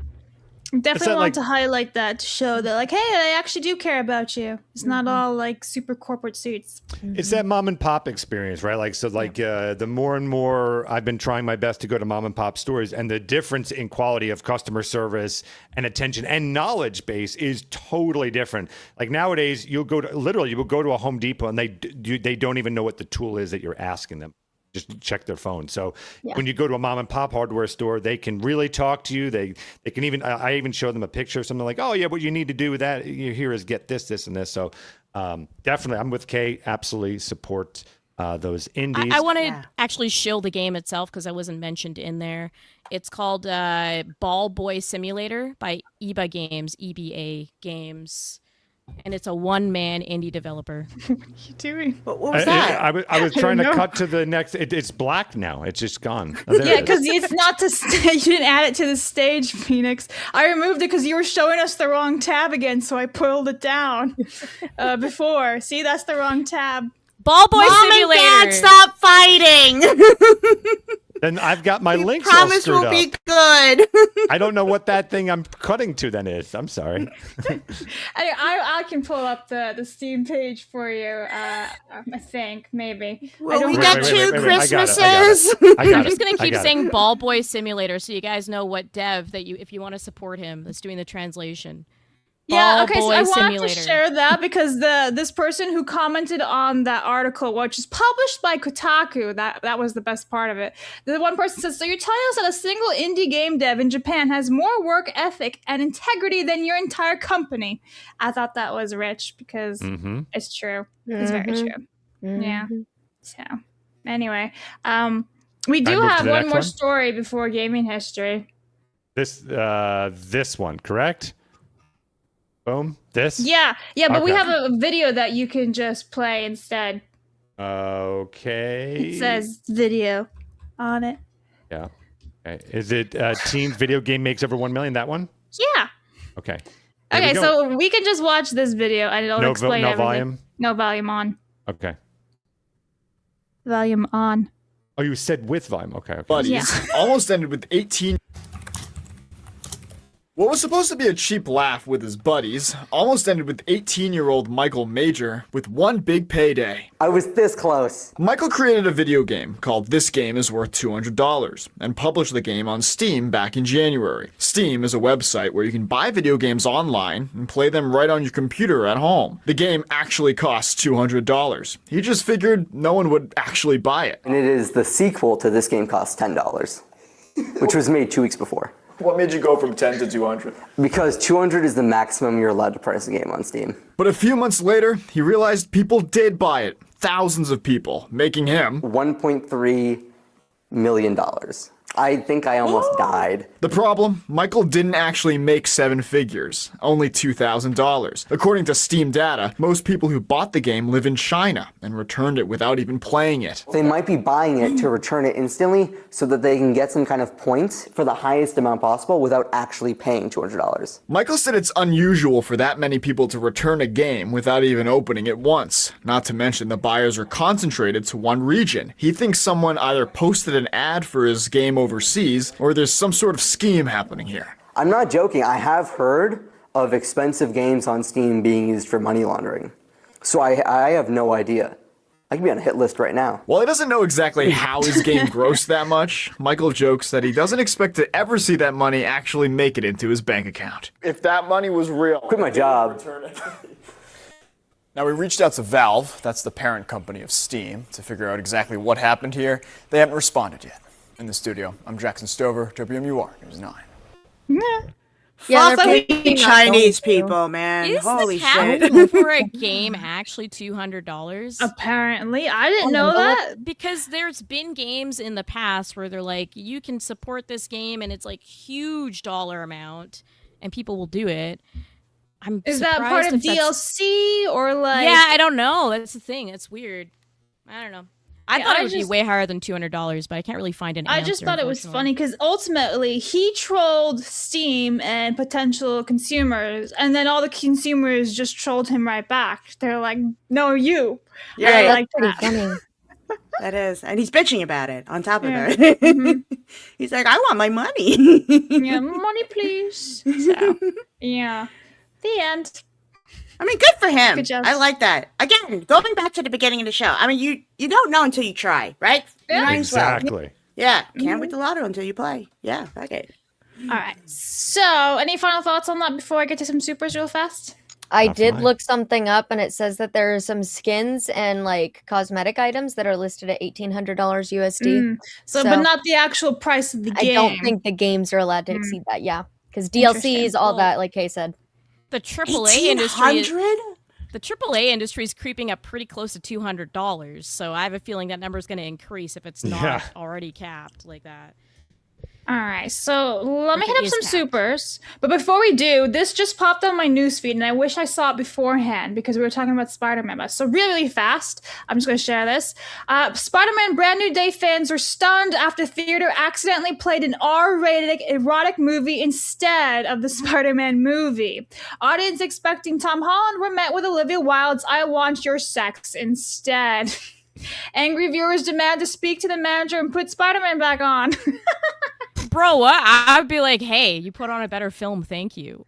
Definitely that, want to highlight that to show that, like, hey, I actually do care about you. It's not all like super corporate suits. It's that mom and pop experience, right? Like, so like the more and more I've been trying my best to go to mom and pop stores, and the difference in quality of customer service and attention and knowledge base is totally different. Like nowadays, you will go to a Home Depot and they don't even know what the tool is that you're asking them. Just check their phone. So when you go to a mom and pop hardware store, they can really talk to you. They can even, I even show them a picture of something like, oh yeah, what you need to do with that here is get this, this, and this. So Definitely, I'm with Kay. Absolutely support those indies. I want to actually shill the game itself because I wasn't mentioned in there. It's called Ball Boy Simulator by EBA Games. And it's a one-man indie developer. What are you doing? What was that? I was trying to know. cut to the next. It's black now. It's just gone. Yeah, because it's not to you didn't add it to the stage, Phoenix. I removed it because you were showing us the wrong tab again, so I pulled it down before. See, that's the wrong tab. Ball Boy Mom Simulator. and Dad, stop fighting. Then I've got my links all Promise screwed will up. be good. I don't know what that thing I'm cutting to then is. I'm sorry. I can pull up the Steam page for you. I think maybe. Well, we Wait, got wait, two wait, wait, I got it, Christmases. I got I'm it. just gonna I keep got it. saying Ball Boy Simulator so you guys know what dev that if you want to support him that's doing the translation. Yeah, Ball okay, so Boy I wanted Simulator. to share that because this person who commented on that article, which is published by Kotaku, that was the best part of it. The one person says, so you're telling us that a single indie game dev in Japan has more work ethic and integrity than your entire company. I thought that was rich because it's true. It's very true. Yeah. So, anyway, we do move to have the one next more one? story before gaming history. This one, correct? Boom. This. Yeah, but we Okay. have a video that you can just play instead. Okay. It says video on it. Yeah. Okay. Is it Teen Video Game Makes Over 1 Million? That one? Yeah. Okay. Here we Okay, go. so we can just watch this video and it'll explain no everything. volume? No volume on. Okay. Volume on. Oh, you said with volume. Okay. Buddies Yeah. almost ended with 18. What was supposed to be a cheap laugh with his buddies almost ended with 18-year-old Michael Major with one big payday. I was this close. Michael created a video game called This Game is Worth $200 and published the game on Steam back in January. Steam is a website where you can buy video games online and play them right on your computer at home. The game actually costs $200. He just figured no one would actually buy it. And it is the sequel to This Game Costs $10, which was made 2 weeks before. What made you go from 10 to 200? Because 200 is the maximum you're allowed to price a game on Steam. But a few months later, he realized people did buy it. Thousands of people, making him $1.3 million. I think I almost died. the problem. Michael didn't actually make 7 figures, only $2,000. According to Steam data, most people who bought the game live in China and returned it without even playing it. They might be buying it to return it instantly so that they can get some kind of points for the highest amount possible without actually paying $200. Michael said it's unusual for that many people to return a game without even opening it once. Not to mention the buyers are concentrated to one region. He thinks someone either posted an ad for his game overseas or there's some sort of scheme happening here. I'm not joking. I have heard of expensive games on Steam being used for money laundering. So I have no idea. I could be on a hit list right now. While he doesn't know exactly how his game grossed that much, Michael jokes that he doesn't expect to ever see that money actually make it into his bank account. If that money was real, Quit my job. Now, we reached out to Valve, that's the parent company of Steam, to figure out exactly what happened here. They haven't responded yet. In the studio, I'm Jackson Stover, WMUR News 9. Yeah, they're Fucking picking up Chinese going to. people, man. Is Holy this shit. happening for a game actually $200? Apparently. I didn't know that. Because there's been games in the past where they're like, you can support this game and it's like huge dollar amount and people will do it. Is that part of DLC or like... Yeah, I don't know. That's the thing. It's weird. I don't know. I Yeah, thought I it would be just- way higher than $200, but I can't really find an I answer. just thought it was unfortunately. funny because ultimately he trolled Steam and potential consumers, and then all the consumers just trolled him right back. They're like, "No, you." Yeah, I that's like Pretty that. funny. That is. And he's bitching about it on top of Yeah. it. He's like, I want my money. Yeah, money, please. So, yeah, the end. I mean, good for him. Good job. I like that. Again, going back to the beginning of the show. I mean, you don't know until you try, right? You might as well. Exactly. Yeah, can't win the lotto until you play. Yeah, okay. All right. So, any final thoughts on that before I get to some supers real fast? I Not did mine. look something up, and it says that there are some skins and like cosmetic items that are listed at $1,800 USD. So, but not the actual price of the I game. don't think the games are allowed to exceed that. Yeah, because Interesting. DLCs, all Well, that, like Kay said. The AAA industry. 1,800? The AAA industry is creeping up pretty close to $200, so I have a feeling that number is going to increase if it's not already capped like that. All right, so let me If it hit up is some capped. supers. But before we do, this just popped on my newsfeed, and I wish I saw it beforehand because we were talking about Spider-Man. So really fast, I'm just going to share this. Spider-Man Brand New Day fans were stunned after theater accidentally played an R-rated erotic movie instead of the Spider-Man movie. Audience expecting Tom Holland were met with Olivia Wilde's "I Want Your Sex" instead. Angry viewers demand to speak to the manager and put Spider-Man back on. Bro, what? I'd be like, hey, you put on a better film, thank you.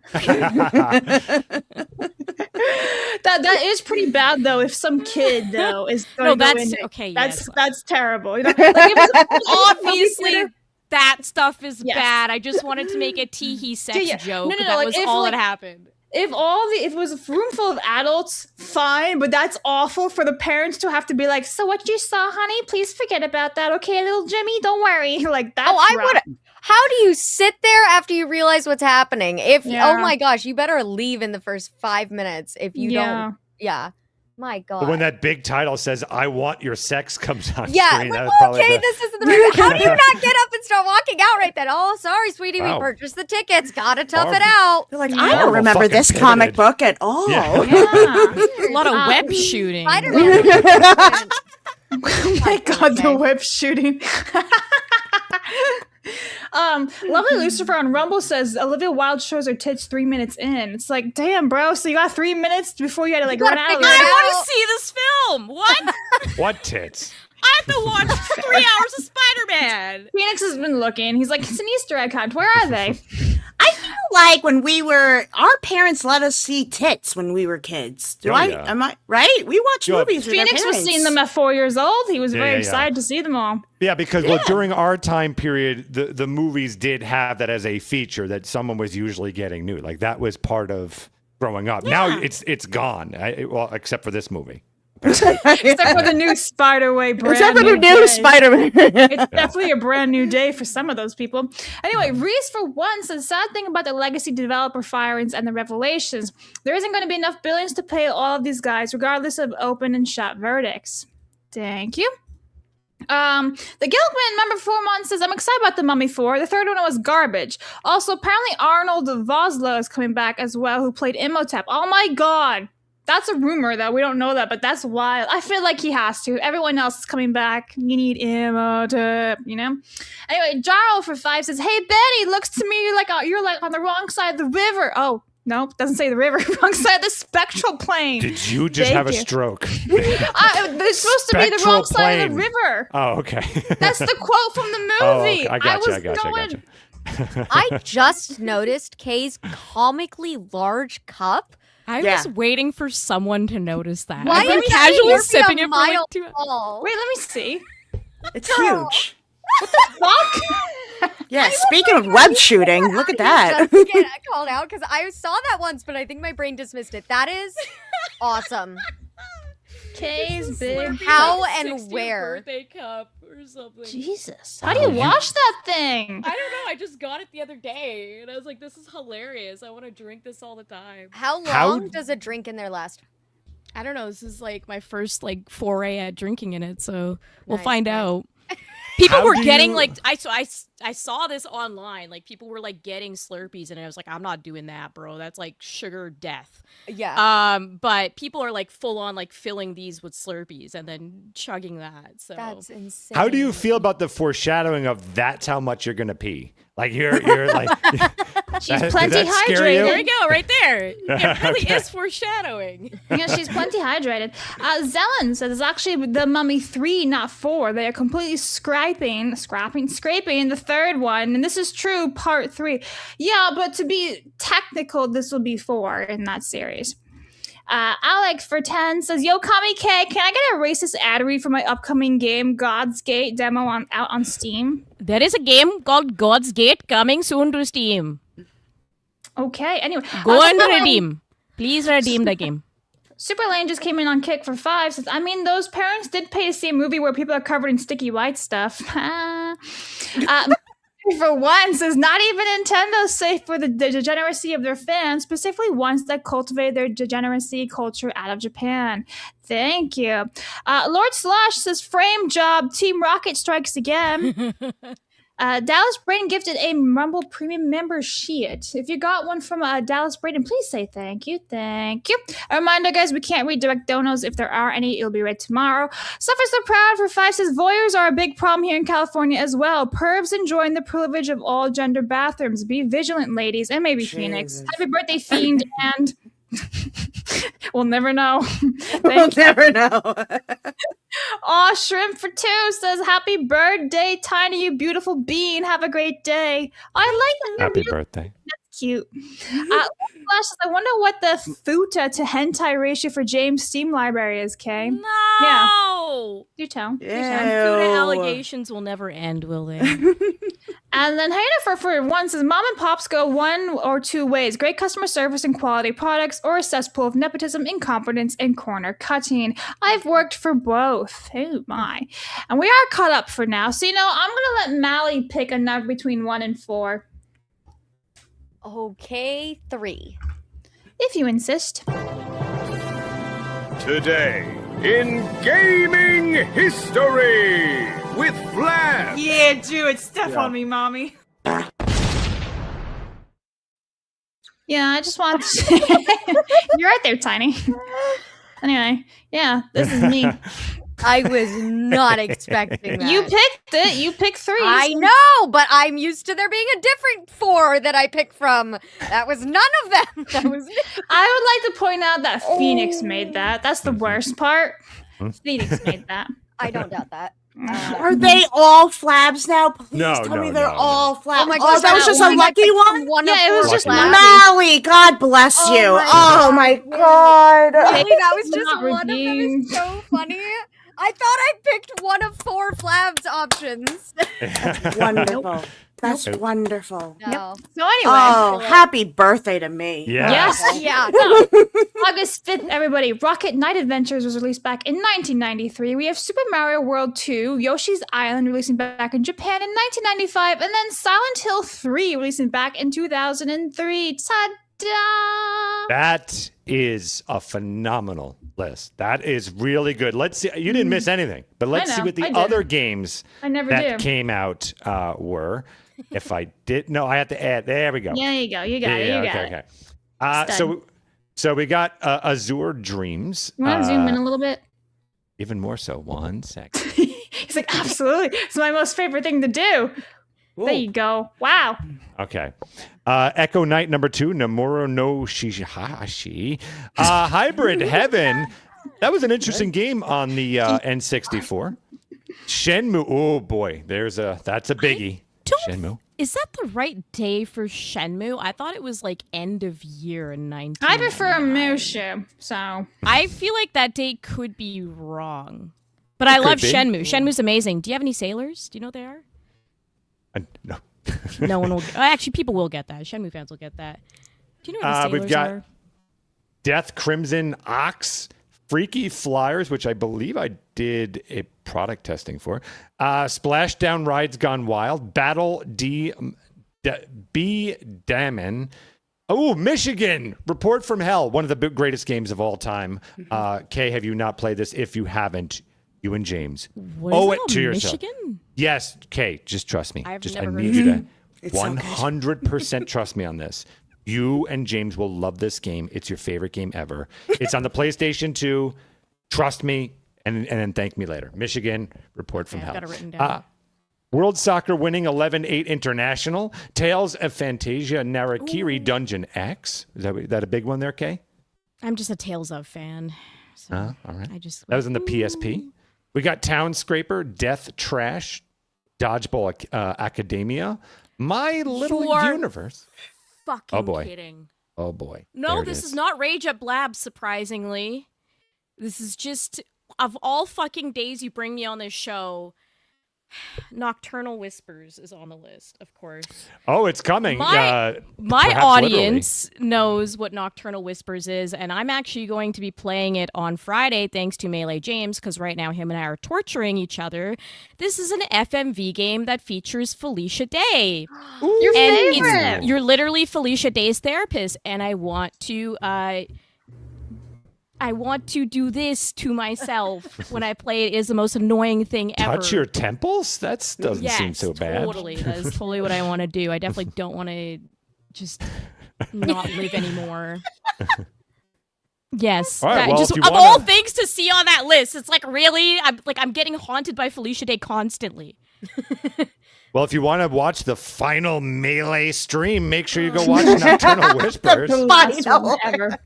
That is pretty bad though. If some kid though is going to go in it. Okay. That's terrible. You know? Like, it was Obviously, that stuff is bad. I just wanted to make a teehee sex joke. No, that like, was if, all like, that happened. If it was a room full of adults, fine, but that's awful for the parents to have to be like, so what you saw, honey? Please forget about that, okay, little Jimmy? Don't worry. Like that's rough. How do you sit there after you realize what's happening? Yeah. Oh my gosh, you better leave in the first 5 minutes if you don't. Yeah. My God. But when that big title says "I want your sex" comes on Yeah, screen, like, that was probably okay, the- this isn't the right. How do you not get up and start walking out right then? Oh, sorry, sweetie, Wow. we purchased the tickets. Gotta tough Marvel- it out. They're like, I Marvel don't remember fucking this comic pivoted. book at all. Yeah. A lot of web shooting. Spider-Man. Oh my god, the web shooting. Lovely Lucifer on Rumble says Olivia Wilde shows her tits 3 minutes in. It's like, damn, bro. So you got 3 minutes before you had to like run out of figure there. it out. I want to see this film. What? What tits? I have to watch 3 hours of Spider-Man. Phoenix has been looking. He's like, it's an Easter egg hunt. Where are they? I feel like when our parents let us see tits when we were kids. Am I right? We watched Yeah. movies with our Phoenix was parents. seeing them at 4 years old. He was very yeah. excited to see them all. Yeah, because well, during our time period, the movies did have that as a feature that someone was usually getting nude. Like that was part of growing up. Now it's gone. Well, except for this movie. Except for the new Spider-Way brand. Except for the new day. Spider-Man. It's definitely a brand new day for some of those people. Anyway, Reese for one says, sad thing about the legacy developer firings and the revelations, there isn't going to be enough billions to pay all of these guys, regardless of open and shut verdicts. Thank you. The Guildman member 4 months says, I'm excited about The Mummy 4. The third one was garbage. Also, apparently Arnold Vosloo is coming back as well, who played Imhotep. Oh my god. That's a rumor, though. We don't know that, but that's wild. I feel like he has to. Everyone else is coming back. You need Imhotep, you know? Anyway, Jarl for 5 says, hey, Betty, looks to me like you're like on the wrong side of the river. Oh, no, doesn't say the river. Wrong side of the spectral plane. Did you just Thank have a you. stroke? It's supposed to be the wrong Spectral side of the plane. river. Oh, okay. That's the quote from the Oh, movie. okay. I gotcha. I just noticed Kay's comically large cup. I Yeah. was waiting for someone to notice that. Why I've been is casually that sipping a it for like mile 2 hours. tall? Wait, let me see. It's huge. Fuck. Yeah, speaking of web shooting, look at that. Just to get called out because I saw that once, but I think my brain dismissed it. That is awesome. Kay's big. How Like a and 60th where? birthday cup or something. Jesus. How do you wash that thing? I don't know. I just got it the other day, and I was like, "This is hilarious. I want to drink this all the time." How long How- does a drink in there last? I don't know. This is like my first like foray at drinking in it, so we'll Nice, find nice. out. People How were do getting you- like I saw this online. Like people were like getting Slurpees, and I was like, I'm not doing that, bro. That's like sugar death. Yeah. But people are like full on like filling these with Slurpees and then chugging that. So That's insane. How do you feel about the foreshadowing of that's how much you're gonna pee? Like you're like She's does plenty that scare you? There you go, right there. It really Okay. is foreshadowing. Yeah, she's plenty hydrated. Zelen says it's actually the Mummy 3, not 4. They are completely scraping the third one. And this is true, part 3. Yeah, but to be technical, this will be 4 in that series. Alex for 10 says, yo, Kami K, can I get a racist ad read for my upcoming game, God's Gate demo out on Steam? There is a game called God's Gate coming soon to Steam. Okay, anyway. Go and Super Lane- redeem. Please redeem the game. Super Lane just came in on Kick for 5. Says, I mean, those parents did pay to see a movie where people are covered in sticky white stuff. For once, is not even Nintendo safe for the degeneracy of their fans, specifically ones that cultivate their degeneracy culture out of Japan. Thank you. Lord Slosh says, frame job, Team Rocket strikes again. Dallas Braden gifted a Rumble Premium membership. If you got one from Dallas Braden, please say thank you. Thank you. A reminder, guys, we can't read direct donos. If there are any, it'll be read tomorrow. Suffer So Proud for 5 says, voyeurs are a big problem here in California as well. Pervs enjoying the privilege of all gender bathrooms. Be vigilant, ladies, and maybe Phoenix. Happy birthday, Fiend, and... we'll never know. We'll never know. Aw, Shrimp for 2 says, happy birthday, Tiny, you beautiful bean. Have a great day. I like that. Happy birthday. That's cute. Flash says, I wonder what the futa to hentai ratio for James' Steam library is, Kay. No. Yeah. Do tell. Food allegations will never end, will they? And then Hayden for 1 says, mom and pops go one or two ways. Great customer service and quality products, or a cesspool of nepotism, incompetence, and corner cutting. I've worked for both. Oh my. And we are caught up for now. So, I'm going to let Mally pick a number between 1 and 4. Okay, 3. If you insist. Today, in gaming history, with Flash. Yeah, do it. Step on me, mommy. Yeah, I just want to... You're right there, Tiny. Anyway, yeah, this is me. I was not expecting that. You picked it. You picked 3. I know, but I'm used to there being a different 4 that I picked from. That was none of them. That was. I would like to point out that Phoenix made that. That's the worst part. Phoenix made that. I don't doubt that. Are they all flabs now? Please No, tell no, me they're no, all flabs. Oh my Oh, gosh, that was just a lucky one? Yeah, it was just Lucky. Molly, God bless Oh you. my Oh my God. Really? That was just Not one of them. redeemed. Is so funny. I thought I picked one of 4 flabs options. Wonderful. That's wonderful. No. So anyway. Oh, happy birthday to me. Yes. Yeah. August 5th, everybody. Rocket Knight Adventures was released back in 1993. We have Super Mario World 2, Yoshi's Island releasing back in Japan in 1995, and then Silent Hill 3 releasing back in 2003. Ta-da! That is a phenomenal list. That is really good. Let's see. You didn't miss anything, but let's see know, what the I did. other games I never that do. came out were. If I did, no, I have to add. There we go. Yeah, you go. You got it. You got it. Okay. So we got Azure Dreams. You want to zoom in a little bit? Even more so. 1 second. He's like, absolutely. It's my most favorite thing to do. There you go. Wow. Okay. Echo Knight number 2, Namoro no Shihashi. Hybrid Heaven. That was an interesting game on the N64. Shenmue. Oh boy, that's a biggie. Shenmue. Is that the right day for Shenmue? I thought it was like end of year in 19. I prefer Mushu, so. I feel like that date could be wrong. But I love be. Shenmue. Shenmue's amazing. Do you have any sailors? Do you know what they are? No. No one will. Actually, people will get that. Shenmue fans will get that. Do you know what the sailors We've got are? Death Crimson Ox, Freaky Flyers, which I believe I did a product testing for. Splashdown Rides Gone Wild, Battle B Damon. Oh, Michigan! Report from Hell, one of the greatest games of all time. Kay, have you not played this? If you haven't, you and James owe it to yourself. Michigan? Yes, Kay, just trust me. I've I never heard need of you to It's so good. 100% trust me on this. You and James will love this game. It's your favorite game ever. It's on the PlayStation 2. Trust me, and then thank me later. Michigan, Report from I've Hell. got it written down. World Soccer winning 11-8 International. Tales of Fantasia Narakiri Dungeon X. Is that a big one there, Kay? I'm just a Tales of fan. So All right. I just That was in the PSP. We got Town Scraper, Death Trash, Dodgeball Academia, My Little Sure. Universe. fucking Oh, boy. kidding. Oh boy. No, There it this is not Rage Up Labs, surprisingly. This is just, of all fucking days you bring me on this show, Nocturnal Whispers is on the list, of course. Oh, it's coming. My perhaps audience knows what Nocturnal Whispers is, and I'm actually going to be playing it on Friday thanks to Melee James, because right now him and I are torturing each other. This is an FMV game that features Felicia Day. Your favorite. You're literally Felicia Day's therapist, and I want to do this to myself when I play it. Is the most annoying thing ever. Touch your temples? That doesn't seem so bad. Totally. That is totally what I want to do. I definitely don't want to just not live anymore. Yes. All right, well, just if you of wanna- all things to see on that list, it's like really I'm getting haunted by Felicia Day constantly. Well, if you want to watch the final Melee stream, make sure you go watch Nocturnal Whispers. Last one ever.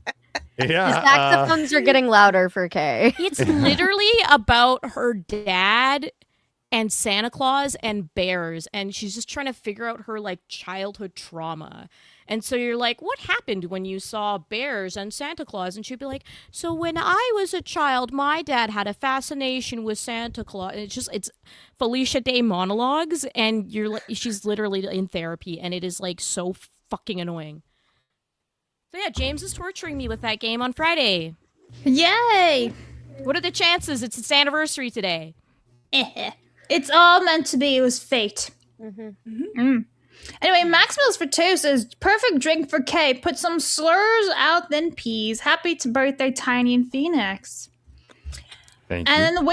Yeah. The saxophones are getting louder for Kay. It's literally about her dad and Santa Claus and bears, and she's just trying to figure out her like childhood trauma. And so you're like, what happened when you saw bears and Santa Claus? And she'd be like, so when I was a child, my dad had a fascination with Santa Claus. And it's Felicia Day monologues, and she's literally in therapy, and it is like so fucking annoying. So yeah, James is torturing me with that game on Friday. Yay! What are the chances? It's its anniversary today. It's all meant to be. It was fate. Anyway, Max Mills for Two says, perfect drink for Kay. Put some slurs out, then peas. Happy to birthday, Tiny and Phoenix. Thank you. And then the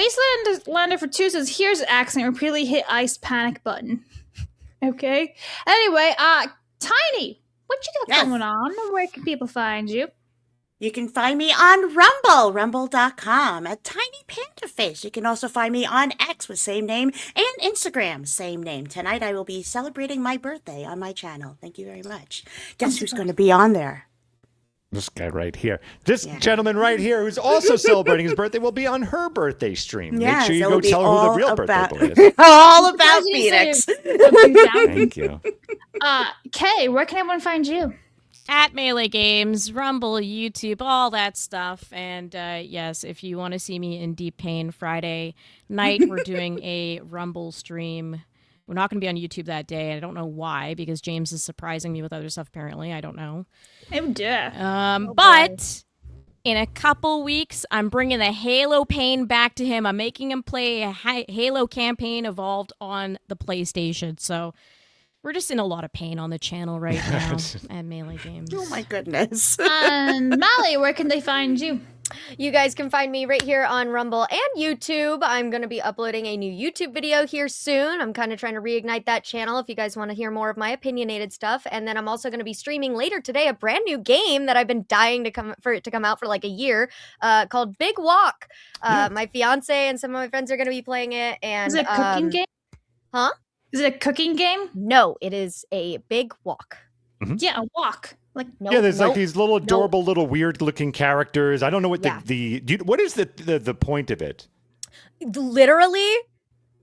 Wastelander for Two says, here's accent. Repeatedly hit ice panic button. Okay. Anyway, Tiny, what you got going on? Where can people find you? You can find me on Rumble, rumble.com, at Tiny Panda Face. You can also find me on X with same name and Instagram, same name. Tonight I will be celebrating my birthday on my channel. Thank you very much. Guess who's going to be on there? This guy right here. This gentleman right here who's also celebrating his birthday will be on her birthday stream. Make sure you go tell her who the real birthday boy is. All about Phoenix. Thank you. Kay, where can everyone find you? At Melee Games, Rumble, YouTube, all that stuff. And yes, if you want to see me in deep pain Friday night, we're doing a Rumble stream. We're not going to be on YouTube that day. I don't know why, because James is surprising me with other stuff, apparently. I don't know. Oh, dear. But in a couple weeks, I'm bringing the Halo pain back to him. I'm making him play a Halo campaign evolved on the PlayStation. So we're just in a lot of pain on the channel right now at Melee Games. Oh my goodness. And Mally, where can they find you? You guys can find me right here on Rumble and YouTube. I'm going to be uploading a new YouTube video here soon. I'm kind of trying to reignite that channel if you guys want to hear more of my opinionated stuff. And then I'm also going to be streaming later today a brand new game that I've been dying to come out for like a year called Big Walk. My fiance and some of my friends are going to be playing it. And Is it a cooking game? Huh? Is it a cooking game? No, it is a big walk. Mm-hmm. Yeah, a walk. Like Yeah, there's like these little adorable, little weird-looking characters. I don't know what what is the point of it? Literally,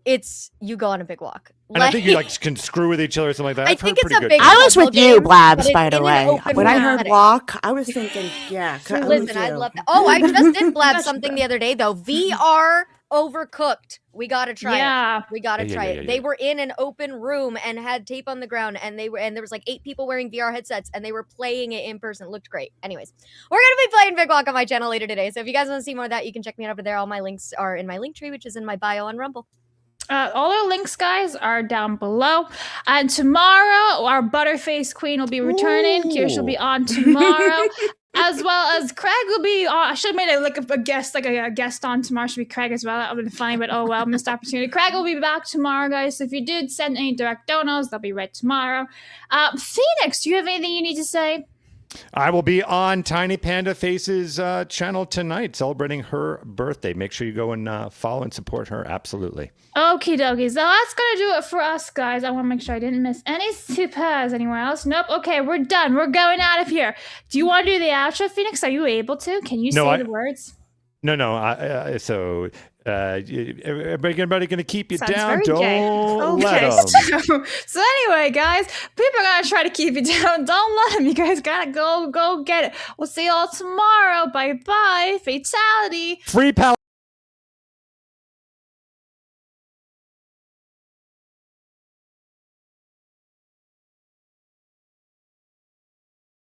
it's you go on a big walk. And I think you like can screw with each other or something like that. I think it's a good big I was with you, game, Blabs, but it's by the in an way. open When I heard setting. walk, I was thinking, yeah. Listen, I love that. Oh, I just did blab something the other day though. VR Overcooked. We gotta try it. We gotta try it. They were in an open room and had tape on the ground, and there was like 8 people wearing VR headsets, and they were playing it in person. It looked great. Anyways, we're gonna be playing Big Walk on my channel later today. So if you guys want to see more of that, you can check me out over there. All my links are in my link tree, which is in my bio on Rumble. all our links, guys, are down below. And tomorrow, our Butterface Queen will be returning. Kirsch will be on tomorrow. As well as Craig will be on. I should have made a guest, like a guest on tomorrow. Should be Craig as well. That would have been funny, but oh well, missed opportunity. Craig will be back tomorrow, guys. So if you did send any direct donos, they'll be read tomorrow. Phoenix, do you have anything you need to say? I will be on Tiny Panda Face's channel tonight, celebrating her birthday. Make sure you go and follow and support her. Absolutely. Okie dokie. So that's going to do it for us, guys. I want to make sure I didn't miss any supers anywhere else. Nope. Okay, we're done. We're going out of here. Do you want to do the outro, Phoenix? Are you able to? Can you say the words? No. Everybody going to keep you down. Don't let them. So anyway, guys, people are going to try to keep you down. Don't let them. You guys got to go get it. We'll see you all tomorrow. Bye-bye. Fatality. Free pal.